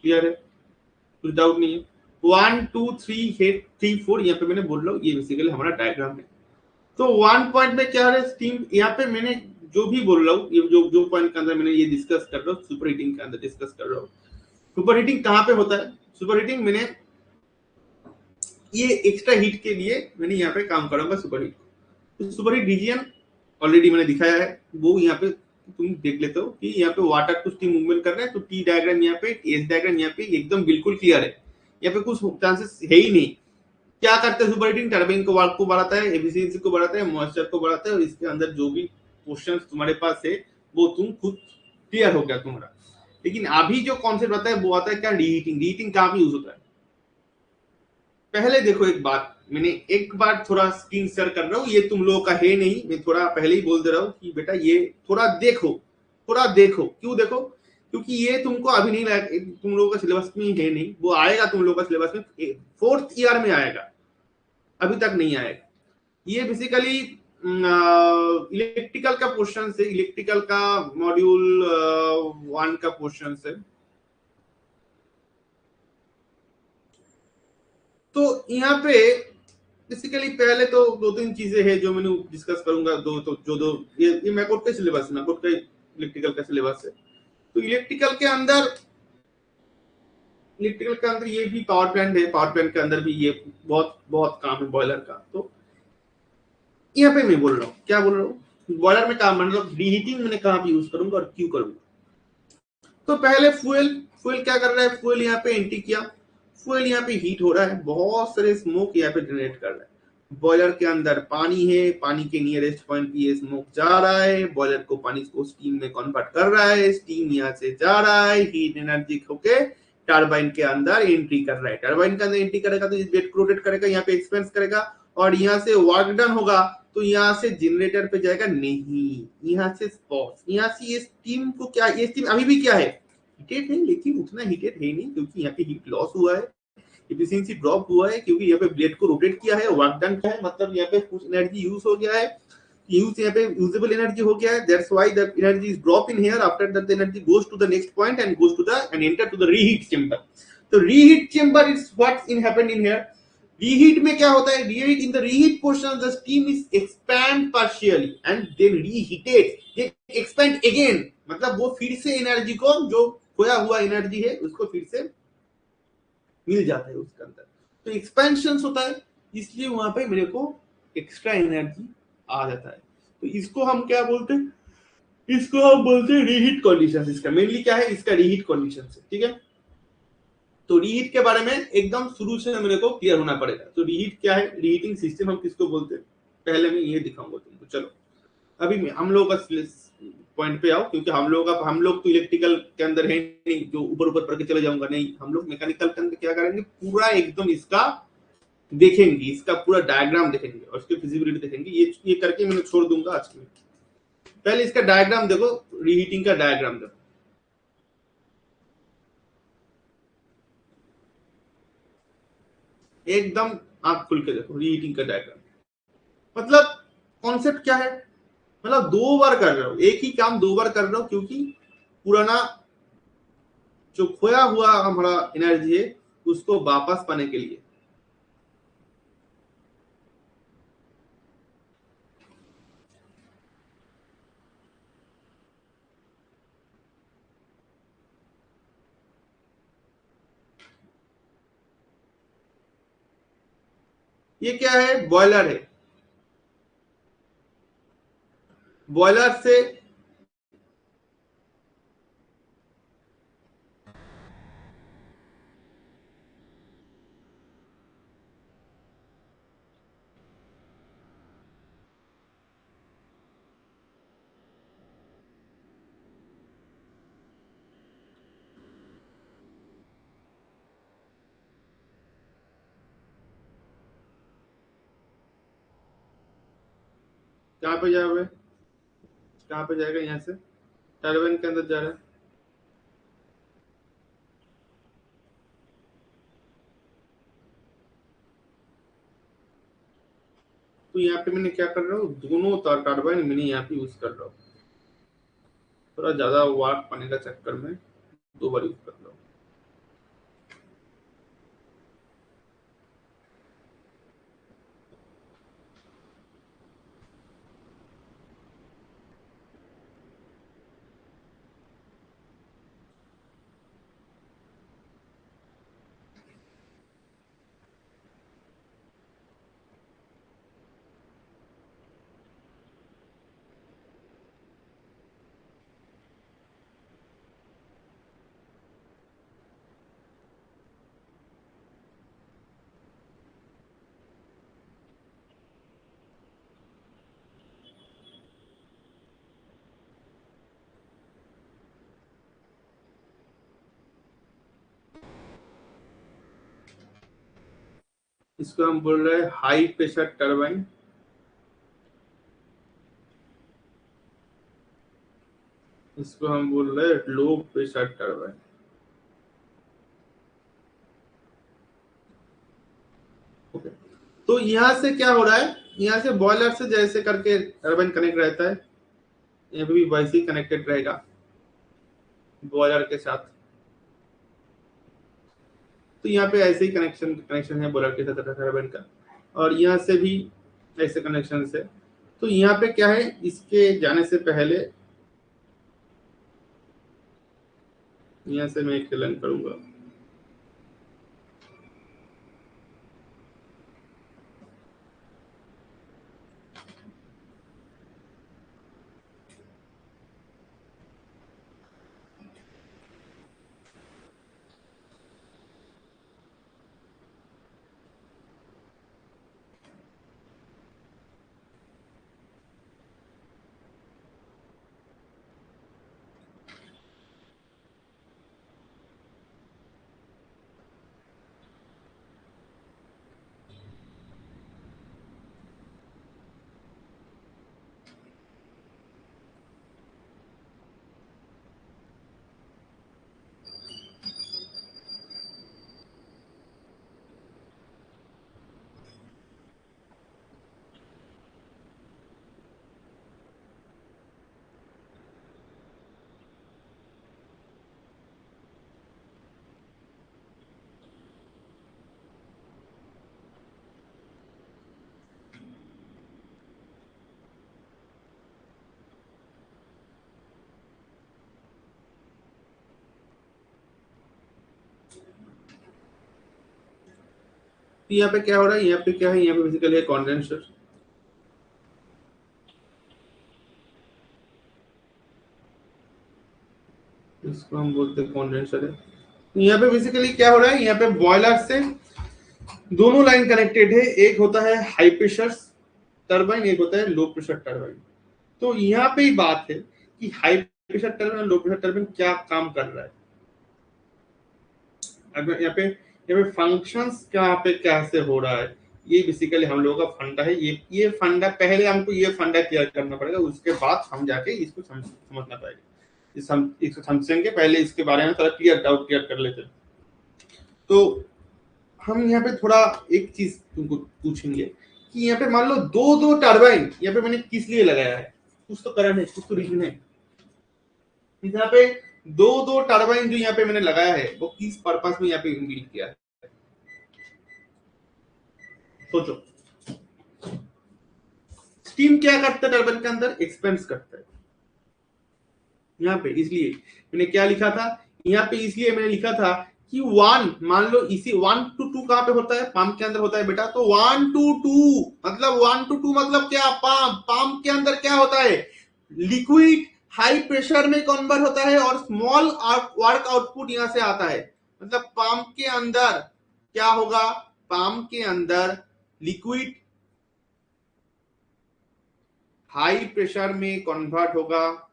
क्लियर है, कुछ डाउट नहीं है। 1 2 3 है, 3 4 यहाँ पे मैंने बोल रहा हूँ, ये बेसिकली हमारा डायग्राम है। तो 1 पॉइंट में क्या है, स्टीम, यहाँ पे मैंने जो भी बोल रहा हूँ, ये जो पॉइंट के अंदर मैंने ये डिस्कस कर रहा हूँ, सुपर हीटिंग के अंदर डिस्कस कर रहा हूँ। सुपर हीटिंग कहाँ पे होता है, सुपर हीटिंग मैंने ये एक्स्ट्रा हीट के लिए मैंने यहाँ पे काम करूंगा सुपर हीट। तो सुपर हीट रीजन ऑलरेडी मैंने दिखाया है, वो यहाँ पे तुम देख लेते हो कि यहाँ पे वाटर टू स्टीम मूवमेंट कर रहा है। तो टी डायग्राम यहाँ पे, एस डायग्राम यहाँ पे एकदम बिल्कुल क्लियर है, यहाँ पे कुछ चांसेस है ही नहीं। क्या करते हैं सुपर हीटिंग, टर्बाइन को वर्क को बढ़ाता है, एफिशिएंसी को बढ़ाता है, मॉइस्चर को बढ़ाता है, और इसके अंदर जो भी क्वेश्चंस तुम्हारे पास है वो तुम खुद क्लियर हो गया तुम्हारा। लेकिन अभी जो कॉन्सेप्ट आता है वो आता है क्या, रीहीटिंग। रीहीटिंग कहाँ पे यूज होता है, पहले देखो एक बात, मैंने एक बार थोड़ा स्क्रीन शेयर कर रहा हूँ, ये तुम लोगों का है नहीं, मैं थोड़ा पहले ही बोल दे रहा हूँ कि बेटा ये थोड़ा देखो, थोड़ा देखो। क्यों देखो, क्योंकि ये तुमको अभी नहीं लगा, तुम लोगों का सिलेबस में है नहीं, वो आएगा तुम लोगों का सिलेबस में 4th ईयर में आएगा, अभी तक नहीं आएगा। ये बेसिकली इलेक्ट्रिकल का पोर्शन से, इलेक्ट्रिकल का मॉड्यूल 1 का पोर्शन से। तो यहाँ पे बेसिकली पहले तो 2-3 चीजें हैं जो मैंने डिस्कस करूंगा, ये मैकोट का सिलेबस है, मैकोट का इलेक्ट्रिकल का सिलेबस है। तो इलेक्ट्रिकल के अंदर ये भी पावर प्लांट है, पावर प्लांट के अंदर भी ये बहुत बहुत काम है बॉयलर का। तो यहाँ पे मैं बोल रहा हूँ, क्या बोल रहा हूँ, बॉयलर में काम, मतलब रीहीटिंग मैंने कहाँ पे यूज करूंगा और क्यों करूंगा। तो पहले फ्यूल क्या कर रहा है, फ्यूल यहाँ पे एंट्री किया, फ्यूल यहाँ पे हीट हो रहा है, बहुत सारे स्मोक यहाँ पे जनरेट कर रहा है। बॉयलर के अंदर पानी है, पानी के नियरेस्ट पॉइंट पे ये स्मोक जा रहा है, बॉयलर को पानी को स्टीम में कन्वर्ट कर रहा है, स्टीम यहाँ से जा रहा है, हीट एनर्जी होके टरबाइन के अंदर एंट्री कर रहा है। टरबाइन के अंदर एंट्री करेगा तो इस बेड को रोटेट करेगा, यहाँ पे एक्सपेंस करेगा, और यहाँ से वर्क डन होगा तो यहाँ से जनरेटर पे जाएगा, नहीं यहाँ से स्पॉट, यहाँ से ये स्टीम को क्या, ये स्टीम अभी भी क्या है, हीटेड नहीं, लेकिन उतना हीटेड है नहीं, क्योंकि यहाँ पे हीट लॉस हुआ है, एफिशिएंसी ड्रॉप हुआ है, क्योंकि यहाँ पे ब्लेड को रोटेट किया है, वर्क डन किया है, मतलब यहाँ पे कुछ एनर्जी यूज हो गया है, यूज यहाँ पे यूजेबल एनर्जी हो गया है। That's why the energy is drop in here, after that the energy goes to the next point and goes to the end enter to the reheat chamber. तो reheat chamber is what in happened in here. Reheat में क्या होता है, reheat in the reheat portion the steam is expand partially and then reheated, ये expand again, मतलब वो फिर से एनर्जी को, जो खोया हुआ एनर्जी है उसको फिर से मिल जाता है उसके अंदर। तो एक्सपेंशन होता है, इसलिए वहां पे मेरे को एक्स्ट्रा एनर्जी आ जाता है। तो इसको हम क्या बोलते हैं, इसको हम बोलते हैं रीहीट कंडीशंस। इसका मेनली क्या है, इसका रीहीट कंडीशंस है, ठीक है। तो रीहीट के बारे में एकदम शुरू से मेरे को क्लियर होना पड़ेगा। तो रीहीट क्या है, रीहीटिंग सिस्टम हम किसको बोलते हैं, पहले मैं ये दिखाऊंगा तुमको। चलो अभी हम लोग का पॉइंट पे आओ, क्योंकि हम लोग तो इलेक्ट्रिकल के अंदर है नहीं जो ऊपर ऊपर पढ़ के चले जाऊंगा, नहीं, हम लोग मैकेनिकल के अंदर क्या करेंगे, पूरा एकदम इसका देखेंगे, इसका पूरा डायग्राम देखेंगे और इसकी फिजिबिलिटी देखेंगे। ये करके मैंने छोड़ दूंगा आज के लिए। पहले इसका डायग्राम देखो, रीहीटिंग का डायग्राम देखो, एकदम आंख खुल के देखो रीहीटिंग का डायग्राम। मतलब कॉन्सेप्ट क्या है, मतलब 2 बार कर रहे हो, एक ही काम 2 बार कर रहे हो, क्योंकि पुराना जो खोया हुआ हमारा एनर्जी है उसको वापस पाने के लिए। ये क्या है, बॉयलर है। बॉयलर से कहाँ पे जाओगे, कहाँ पे जाएगा, यहाँ से टर्बाइन के अंदर जा रहा है। तो यहाँ पे मैंने क्या कर रहा हूँ, दोनों टर्बाइन मैंने यहाँ पे यूज कर रहा हूँ, थोड़ा ज्यादा वाट पाने का चक्कर में 2 बार यूज कर रहा हूँ। इसको हम बोल रहे हैं हाई प्रेशर टर्बाइन, इसको हम बोल रहे हैं लो प्रेशर टर्बाइन। ओके, तो यहाँ से क्या हो रहा है, यहाँ से बॉयलर से जैसे करके टर्बाइन कनेक्ट रहता है, यहाँ पे भी वैसे ही कनेक्टेड रहेगा बॉयलर के साथ। तो यहाँ पे ऐसे ही कनेक्शन कनेक्शन है बॉयलर के साथ टर्बाइन का, और यहाँ से भी ऐसे कनेक्शन है। तो यहाँ पे क्या है, इसके जाने से पहले यहाँ से मैं एक रन करूंगा। तो यहाँ पे क्या हो रहा है, यहाँ पे क्या है, यहाँ पे बेसिकली है कंडेंसर। इसको हम बोलते हैं कंडेंसर है। तो यहाँ पे बेसिकली क्या हो रहा है, यहाँ पे बॉयलर से दोनों लाइन कनेक्टेड है, एक होता है हाई प्रेशर टरबाइन, एक होता है लो प्रेशर टरबाइन। तो यहाँ पे ही बात है कि हाई प्रेशर टरबाइन और लो प्रेशर टरबाइन क्या काम कर रहा है। अगर यहाँ पे फंक्शंस यहाँ पे कैसे हो रहा है, ये बेसिकली हम लोगों का फंडा है। ये फंडा पहले हमको ये फंडा क्लियर करना पड़ेगा, उसके बाद हम जाके इसको समझना पड़ेगा। इसको समझेंगे, पहले इसके बारे में थोड़ा क्लियर डाउट क्लियर कर लेते हैं। तो हम यहाँ पे थोड़ा एक चीज तुमको पूछेंगे कि यहाँ पे मान लो दो दो टर्बाइन यहाँ पे मैंने किस लिए लगाया है, कुछ तो कारण है, कुछ तो रीजन है। यहाँ पे दो दो टर्बाइन जो यहाँ पे मैंने लगाया है वो किस पर्पस में यहाँ पे बिल्ड किया है, सोचो। स्टीम क्या करता है टर्बाइन के अंदर, एक्सपेंस करता है। यहाँ पे इसलिए मैंने क्या लिखा था, यहाँ पे इसलिए मैंने लिखा था कि वन, मान लो इसी 1 to 2 कहां पे होता है, पंप के अंदर होता है बेटा। तो 1 to 2 मतलब 1 to 2 मतलब क्या, पंप के अंदर क्या होता है, लिक्विड हाई प्रेशर में कन्वर्ट होता है और स्मॉल वर्क आउटपुट यहां से आता है। मतलब पंप के अंदर क्या होगा, पंप के अंदर लिक्विड हाई प्रेशर में कन्वर्ट होगा,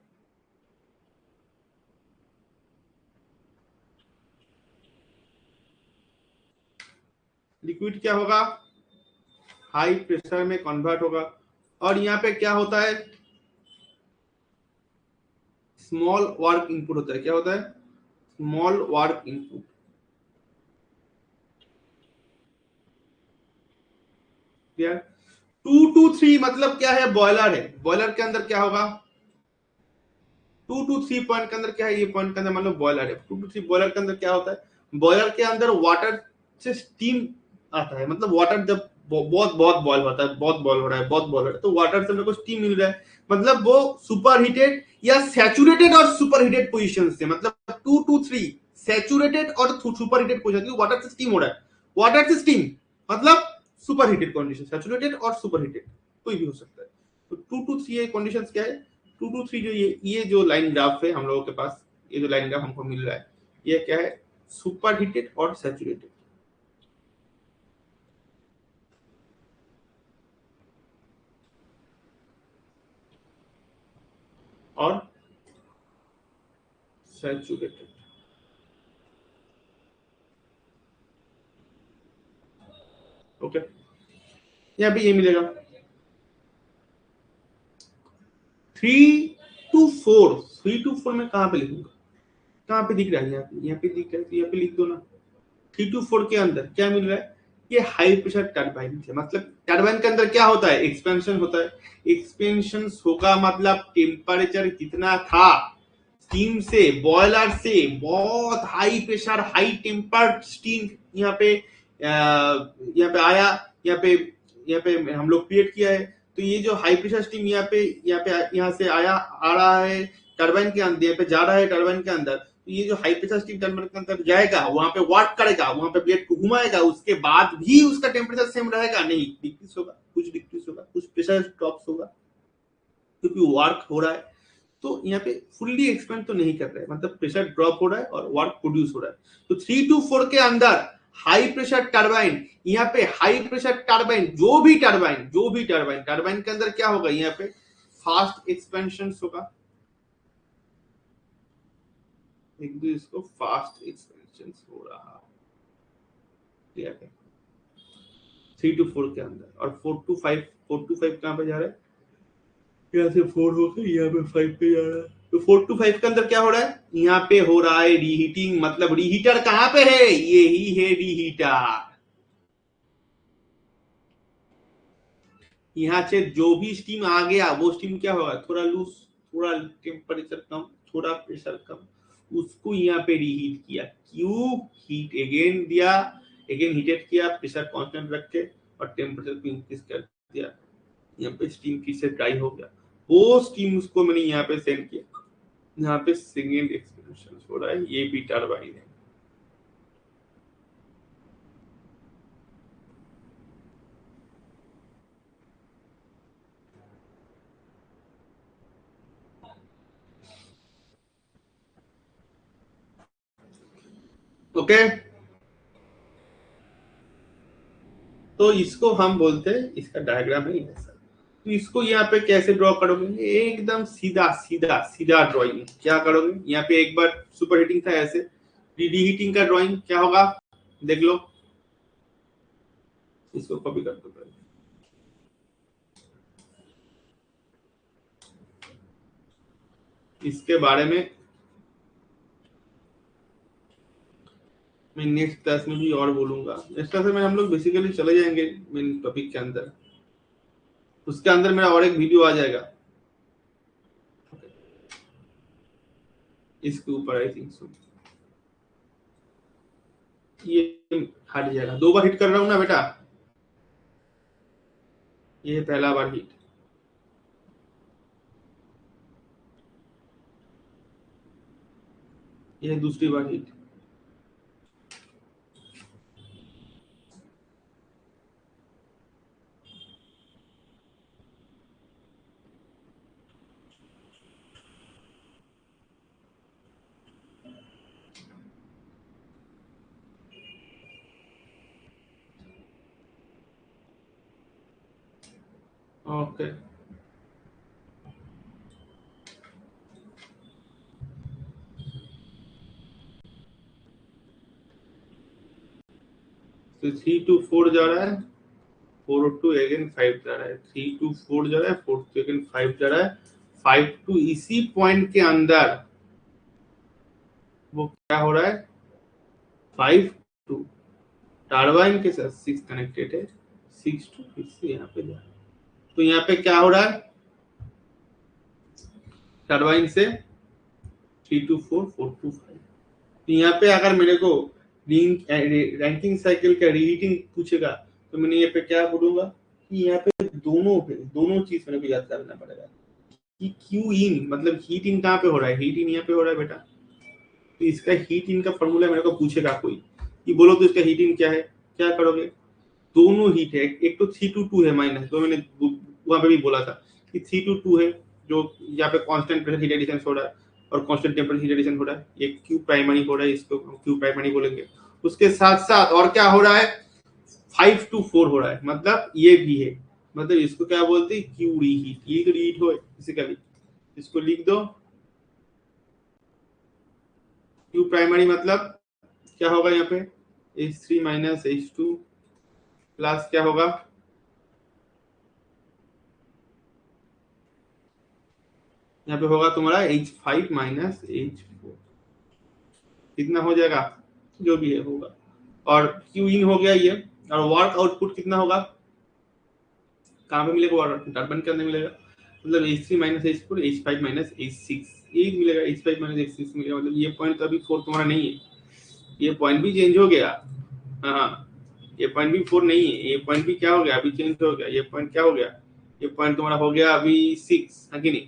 लिक्विड क्या होगा, हाई प्रेशर में कन्वर्ट होगा। और यहाँ पे क्या होता है, स्मॉल वर्क इनपुट होता है। क्या होता है, small work input. Clear. 2 to 3 मतलब क्या है, बॉयलर है। बॉयलर के अंदर क्या होगा, 2 to 3 पॉइंट के अंदर क्या है, ये पॉइंट के अंदर मान लो बॉयलर है। 2 to 3 बॉयलर के अंदर क्या होता है, बॉयलर के अंदर वाटर से स्टीम आता है। मतलब वाटर जब बहुत बहुत बॉयल होता है, बहुत बॉयल हो रहा है, बहुत बॉयल हो रहा है, तो वाटर से मेरे को स्टीम मिल रहा है। मतलब वो सुपर हीटेड या सैचुरेटेड और सुपर हीटेड पोजिशन से, मतलब 2 to 3 सैचुरेटेड और सुपर हीटेड पोजिशन, वाटर से स्टीम हो रहा है। वाटर से स्टीम मतलब सुपर हीटेड कंडीशन, सैचुरेटेड और सुपर हीटेड कोई भी हो सकता है। तो 2 to 3 ये कंडीशंस क्या है, 2 to 3 जो ये जो लाइन ग्राफ है हम लोगों के पास, ये जो लाइन ग्राफ हमको मिल रहा है, ये क्या है, सुपर हीटेड और सैचुरेटेड। और सैचुरेटेड, ओके। यहाँ पे ये मिलेगा 3 to 4। 3 to 4 में कहाँ पे लिखूंगा, कहाँ पे दिख रहा है, यहाँ पे दिख रहा है, तो यहाँ पे लिख दो ना। 3 to 4 के अंदर क्या मिल रहा है, ये हाई प्रेशर टरबाइन है। मतलब टरबाइन के अंदर क्या होता है, एक्सपेंशन होता है। एक्सपेंशन होगा मतलब टेम्परेचर कितना था, स्टीम से, बॉयलर से बहुत high pressure high tempered steam यहाँ पे आया, यहाँ पे हम लोग क्रिएट किया है। तो ये जो हाई प्रेशर स्टीम यहाँ से आया, आ रहा है टरबाइन के अंदर, यहाँ पे जा रहा है टरबाइन के अंदर। तो ये जो हाई प्रेशर स्टीम टरबाइन के अंदर जाएगा, वहां पे वर्क करेगा, वहां पे ब्लेड को घुमाएगा, उसके बाद भी उसका टेम्परेचर सेम रहेगा नहीं, डिक्रीज होगा, कुछ होगा, कुछ प्रेशर ड्रॉप्स होगा, क्योंकि वर्क हो रहा है। तो यहाँ पे फुल्ली एक्सपेंड तो नहीं कर रहे हैं, मतलब प्रेशर ड्रॉप हो रहा है और वर्क प्रोड्यूस हो रहा है। तो 3 to 4 के अंदर हाई प्रेशर टरबाइन, यहाँ पे हाई प्रेशर टरबाइन, टरबाइन के अंदर क्या होगा, यहाँ पे फास्ट एक्सपेंशन होगा, एक दो इसको फास्ट एक्सपेंशन हो रहा है 3 to 4 के अंदर। और 4 to 5 कहां पे जा रहा है, यहाँ से 4 होकर यहाँ पे 5 पे जा रहा है। तो 4 to 5 के अंदर क्या हो रहा है, यहाँ पे हो रहा है रीहीटिंग। मतलब रीहीटर कहां पे है, यही है रीहीटर। यहाँ से जो भी स्टीम आ गया वो स्टीम क्या होगा, थोड़ा लूज, थोड़ा टेम्परेचर कम, थोड़ा प्रेशर कम, उसको यहाँ पे रीहीट किया। क्यों, हीट अगेन दिया, अगेन हीटेड किया, प्रेशर कांस्टेंट रख के और टेम्परेचर को इंक्रीज कर दिया। यहाँ पे स्टीम फिर से ड्राई हो गया, वो स्टीम उसको मैंने यहाँ पे सेंड किया। यहाँ पे सेकेंड एक्सपेंशन हो रहा है, ये भी टरबाइन है। ओके, तो इसको हम बोलते हैं, इसका डायग्राम है ऐसा। तो इसको यहाँ पे कैसे ड्रॉ करोगे, एकदम सीधा सीधा सीधा ड्राइंग क्या करोगे, यहाँ पे एक बार सुपर हीटिंग था ऐसे, रीहीटिंग का ड्राइंग क्या होगा देख लो, इसको कॉपी कर दो पहले। इसके बारे में मैं नेक्स्ट क्लास में भी और बोलूंगा। नेक्स्ट क्लास में हम लोग बेसिकली चले जाएंगे मेन टॉपिक के अंदर, उसके अंदर मेरा और एक वीडियो आ जाएगा इसके ऊपर, आई थिंक सो। ये हट जाएगा, 2 बार हिट कर रहा हूँ ना बेटा, ये पहला बार हिट, ये दूसरी बार हिट। ओके, तो 3 to 4 जा रहा है, 4 to 5 जा रहा है, 3 to 4 जा रहा है, 4 to 5 जा रहा है, 5 to इसी पॉइंट के अंदर वो क्या हो रहा है, 5 to टर्बाइन के साथ 6 कनेक्टेड है, 6 to फिर से यहाँ पे जा रहा है। तो यहाँ पे क्या हो रहा है, टर्बाइन से 3 to 4, 4 to 5। तो यहाँ पे अगर मेरे को रैंकिंग साइकिल का रीहीटिंग पूछेगा तो मैंने यहाँ पे क्या बोलूंगा कि यहाँ पे दोनों चीज मेरे को याद करना पड़ेगा कि क्यू इन मतलब हीट इन कहाँ पे हो रहा है, हीट इन यहाँ पे हो रहा है बेटा। तो इसका हीट इन का फॉर्मूला मेरे को पूछेगा कोई कि बोलो तो इसका हीट इन क्या है, क्या करोगे, दोनों हीट है, एक तो 3 to 2 है माइनस, तो मैंने वहां पे भी बोला था कि 3 to 2 है, जो यहाँ पे कांस्टेंट प्रेशर हीट एडिशन हो रहा है और कांस्टेंट टेम्परेचर हीट एडिशन हो रहा है, एक क्यू प्राइमरी हो रहा है, इसको हम क्यू प्राइमरी बोलेंगे। उसके साथ साथ और क्या हो रहा है, 5 to 4 हो रहा है, मतलब ये भी है, मतलब इसको क्या बोलते हैं, क्यू रीहीट, ये तो रीहीट हो बेसिकली, इसको लिख दो क्यू प्राइमरी, मतलब क्या होगा यहाँ पे H3 माइनस H2 प्लस क्या होगा, यहाँ पे होगा तुम्हारा H5 माइनस H4, कितना हो जाएगा, जो भी है होगा, और क्यू इन हो गया ये, और वर्क आउटपुट कितना होगा, कहाँ पे मिलेगा, वर्क टर्बाइन के अंदर मिलेगा, मतलब H3 minus H4, H5 minus H6, ये मिलेगा, H5 माइनस H6 मिलेगा, मतलब ये पॉइंट तो अभी 4 तुम्हारा नहीं है, ये पॉइंट भी चेंज हो गया। हाँ, ये पॉइंट भी 4 नहीं है, ये पॉइंट भी क्या हो गया, अभी चेंज हो गया, ये पॉइंट क्या हो गया, ये पॉइंट तुम्हारा हो गया अभी 6 है कि नहीं,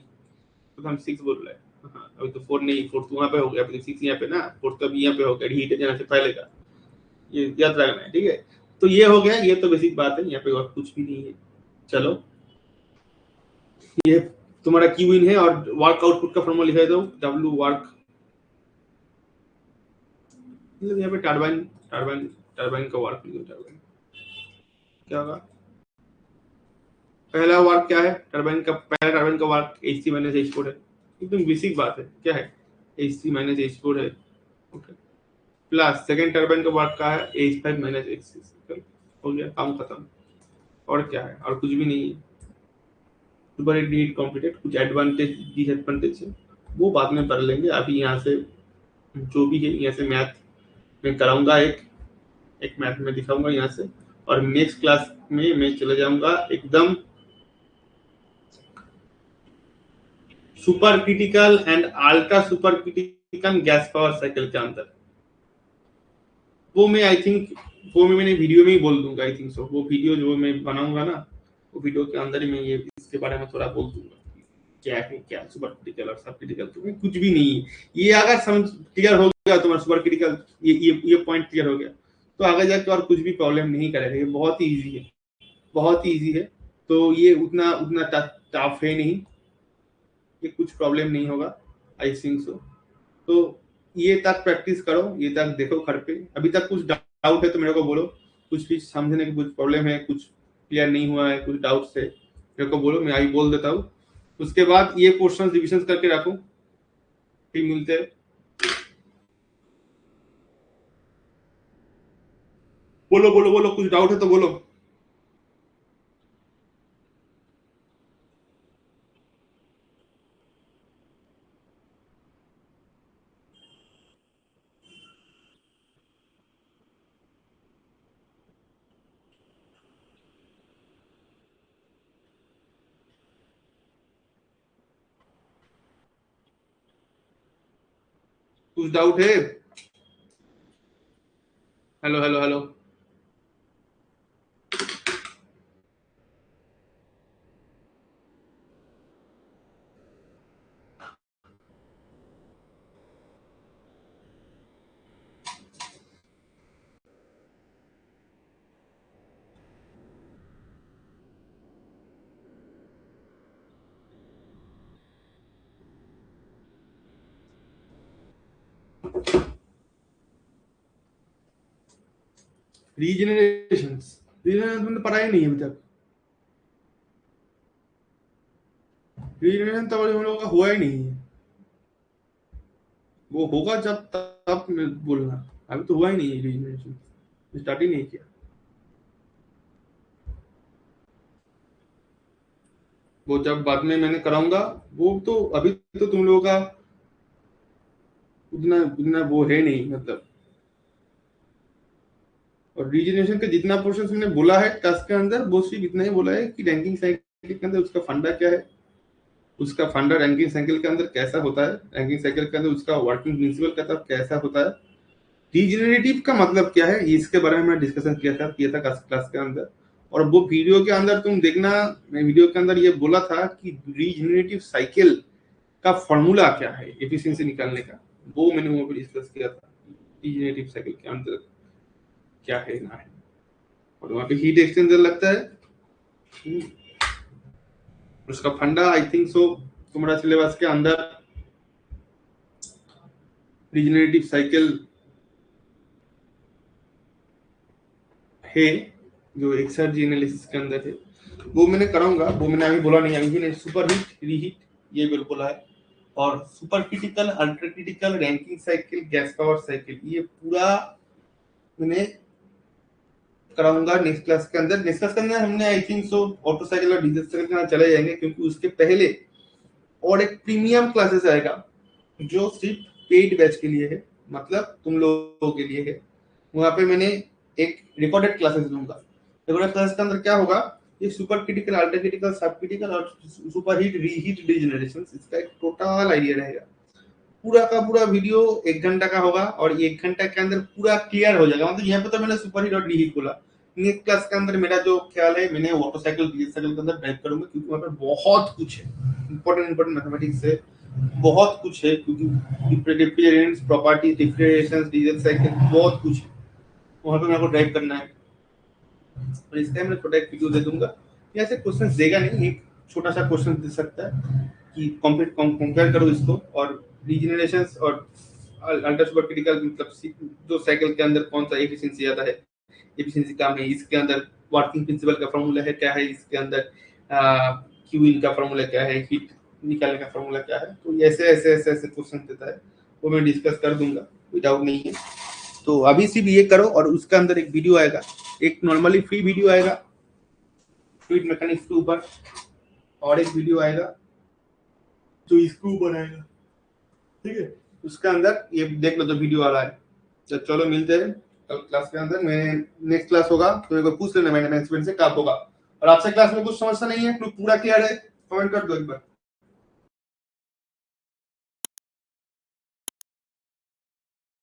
तो हम 6 बोल रहे हैं। हाँ, अभी तो 4 नहीं, 4 तो वहाँ पे हो गया, अभी 6 यहाँ पे ना, 4 तो अभी यहाँ पे हो गया, हीट जाने से पहले का, ये याद रखना है, ठीक है। तो ये हो गया, ये तो बेसिक बात है, यहाँ पे और कुछ भी नहीं है। चलो, ये तुम्हारा क्यू इन है, और वर्क आउटपुट का फॉर्मूला लिखा दो, डब्ल्यू वर्क, मतलब यहाँ पे टर्बाइन टर्बाइन टर्बाइन का वर्क लिखो, टर्बाइन क्या होगा, पहला वर्क क्या है, टर्बाइन का पहला टर्बाइन का वर्क H3 माइनस H4 है, एकदम बेसिक बात है, क्या है, H3 माइनस H4 है, ओके, प्लस सेकंड टर्बाइन का वर्क का है H5 माइनस H6, हो गया, काम खत्म, और क्या है, और कुछ भी नहीं है। सुपर हीट कॉम्प्लीटेड, कुछ एडवांटेज डिसएडवांटेज है वो बाद में कर लेंगे, अभी यहाँ से जो भी है यहाँ से मैथ में कराऊंगा, एक एक मैथ में दिखाऊंगा यहाँ से, और नेक्स्ट क्लास में मैं चले जाऊंगा एकदम super critical and ultra super critical gas power cycle के अंदर। वो मैं आई थिंक, वो मैं मैंने वीडियो में ही बोल दूंगा, आई थिंक सो, वो वीडियो जो मैं बनाऊंगा ना, वो वीडियो के अंदर ही मैं ये इसके बारे में थोड़ा बोल दूंगा, क्या है क्या सुपर क्रिटिकल और सब क्रिटिकल, तो कुछ भी नहीं है। ये अगर समझ क्लियर हो गया तुम्हारा सुपर क्रिटिकल, ये पॉइंट क्लियर हो गया, तो आगे जाके और कुछ भी प्रॉब्लम नहीं करेगा, ये बहुत ही इजी है, बहुत ही इजी है। तो ये उतना उतना टफ है नहीं, ये कुछ प्रॉब्लम नहीं होगा, आई थिंक सो। तो ये तक प्रैक्टिस करो, ये तक देखो घर पे, अभी तक कुछ डाउट है तो मेरे को बोलो, कुछ भी समझने की कुछ प्रॉब्लम है, कुछ क्लियर नहीं हुआ है, कुछ डाउट है मेरे को बोलो, मैं अभी बोल देता हूँ। उसके बाद ये क्वेश्चन रिविजन करके रखो, फिर मिलते हैं। बोलो बोलो बोलो, कुछ डाउट है तो बोलो। कुछ डाउट है? Hello hello hello. Regeneration regeneration तो पढ़ा ही नहीं है अभी तक। रीजनरेशन तो अभी हम लोगों का हुआ ही नहीं है। वो होगा जब तब मैं बोलना, अभी तो हुआ ही नहीं है रीजनरेशन, स्टार्ट ही नहीं किया। वो जब बाद में मैंने कराऊंगा, वो तो अभी तो तुम लोगों का उतना उतना वो है नहीं मतलब। और रीजनरेशन का जितना पोर्शन हमने बोला है टास्क के अंदर, वो सिर्फ इतना ही बोला है कि रैंकिंग साइकिल के अंदर उसका फंडा क्या है, उसका फंडा रैंकिंग साइकिल के अंदर कैसा होता है, रैंकिंग साइकिल के अंदर उसका वर्किंग प्रिंसिपल कैसा होता है, रीजनरेटिव का मतलब क्या है, इसके बारे में मैं डिस्कशन किया था क्लास के अंदर। और वो वीडियो के अंदर तुम देखना, मैं वीडियो के अंदर ये बोला था कि रीजनरेटिव साइकिल का फॉर्मूला क्या है एफिशिएंसी निकालने का, वो मैंने वहां पर डिस्कस किया था। रीजनरेटिव साइकिल के अंदर क्या है ना है, और वहां पे हीट एक्सचेंजर लगता है। उसका फंडा आई थिंक सो तुम्हारा सिलेबस के अंदर रीजनरेटिव साइकिल है, जो एक्सर्जी एनालिसिस के अंदर है, वो मैंने कराऊंगा। वो मैंने अभी बोला नहीं, अभी मैंने सुपर हीट रीहीट ये बिल्कुल बोला है, और super critical ultra critical ranking cycle gas power cycle ये पूरा मैंने कराऊंगा नेक्स्ट क्लास के अंदर। नेक्स्ट क्लास के अंदर हमने I think so auto cycle और डीजल साइकिल के अंदर चले जाएंगे, क्योंकि उसके पहले और एक प्रीमियम क्लासेस आएगा जो सिर्फ पेड बैच के लिए है, मतलब तुम लोगों के लिए है। वहां पे मैंने एक रिकॉर्डेड क्लासेस दूंगा। रिकॉर्डेड क्लास के अंदर क्या होगा, ये सुपर क्रिटिकल अल्ट्रा क्रिटिकल सब क्रिटिकल और सुपर हीट रीहीट रीजनरेशन, इसका एक टोटल आइडिया रहेगा। पूरा का पूरा वीडियो 1 घंटा का होगा, और 1 घंटा के अंदर पूरा क्लियर हो जाएगा। मतलब यहाँ पे तो मैंने सुपर हीट और रीहीट बोला। नेक्स्ट क्लास के अंदर मेरा जो ख्याल है, मैंने ऑटो साइकिल डीजल साइकिल के अंदर ड्राइव करूंगा, क्योंकि वहां पे बहुत कुछ है, इंपॉर्टेंट मैथमेटिक्स है, बहुत कुछ है, क्योंकि difference property differentiation diesel cycle बहुत कुछ है, वहां पे मेरे को ड्राइव करना है। और इस टाइम मैं छोटा एक वीडियो दे दूंगा, या ऐसे क्वेश्चन देगा नहीं, एक छोटा सा क्वेश्चन दे सकता है कि कंपेयर करो इसको और रीजनरेशन और अल्ट्रा सुपर क्रिटिकल, मतलब जो साइकिल के अंदर कौन सा एफिशिएंसी आता है, एफिशिएंसी कम है, इसके अंदर वर्किंग प्रिंसिपल का फॉर्मूला है क्या है, इसके अंदर क्यू इन का फॉर्मूला क्या है, हीट निकालने का फॉर्मूला क्या है। तो ऐसे ऐसे ऐसे ऐसे क्वेश्चन देता है, वो मैं डिस्कस कर दूंगा, कोई डाउट नहीं है। तो अभी सिर्फ ये करो, और उसका अंदर एक वीडियो आएगा, एक नॉर्मली फ्री वीडियो आएगा फ्लूइड मैकेनिक्स के ऊपर, और एक वीडियो आएगा जो इसके ऊपर आएगा, ठीक है। उसके अंदर ये देख लो, तो वीडियो आ रहा है। तो चलो मिलते हैं कल क्लास के अंदर। मैं नेक्स्ट क्लास होगा तो एक बार पूछ लेना मैंने स्टूडेंट से कब होगा, और आपसे क्लास में कुछ समस्या नहीं है, पूरा क्लियर है, कमेंट कर दो एक बार।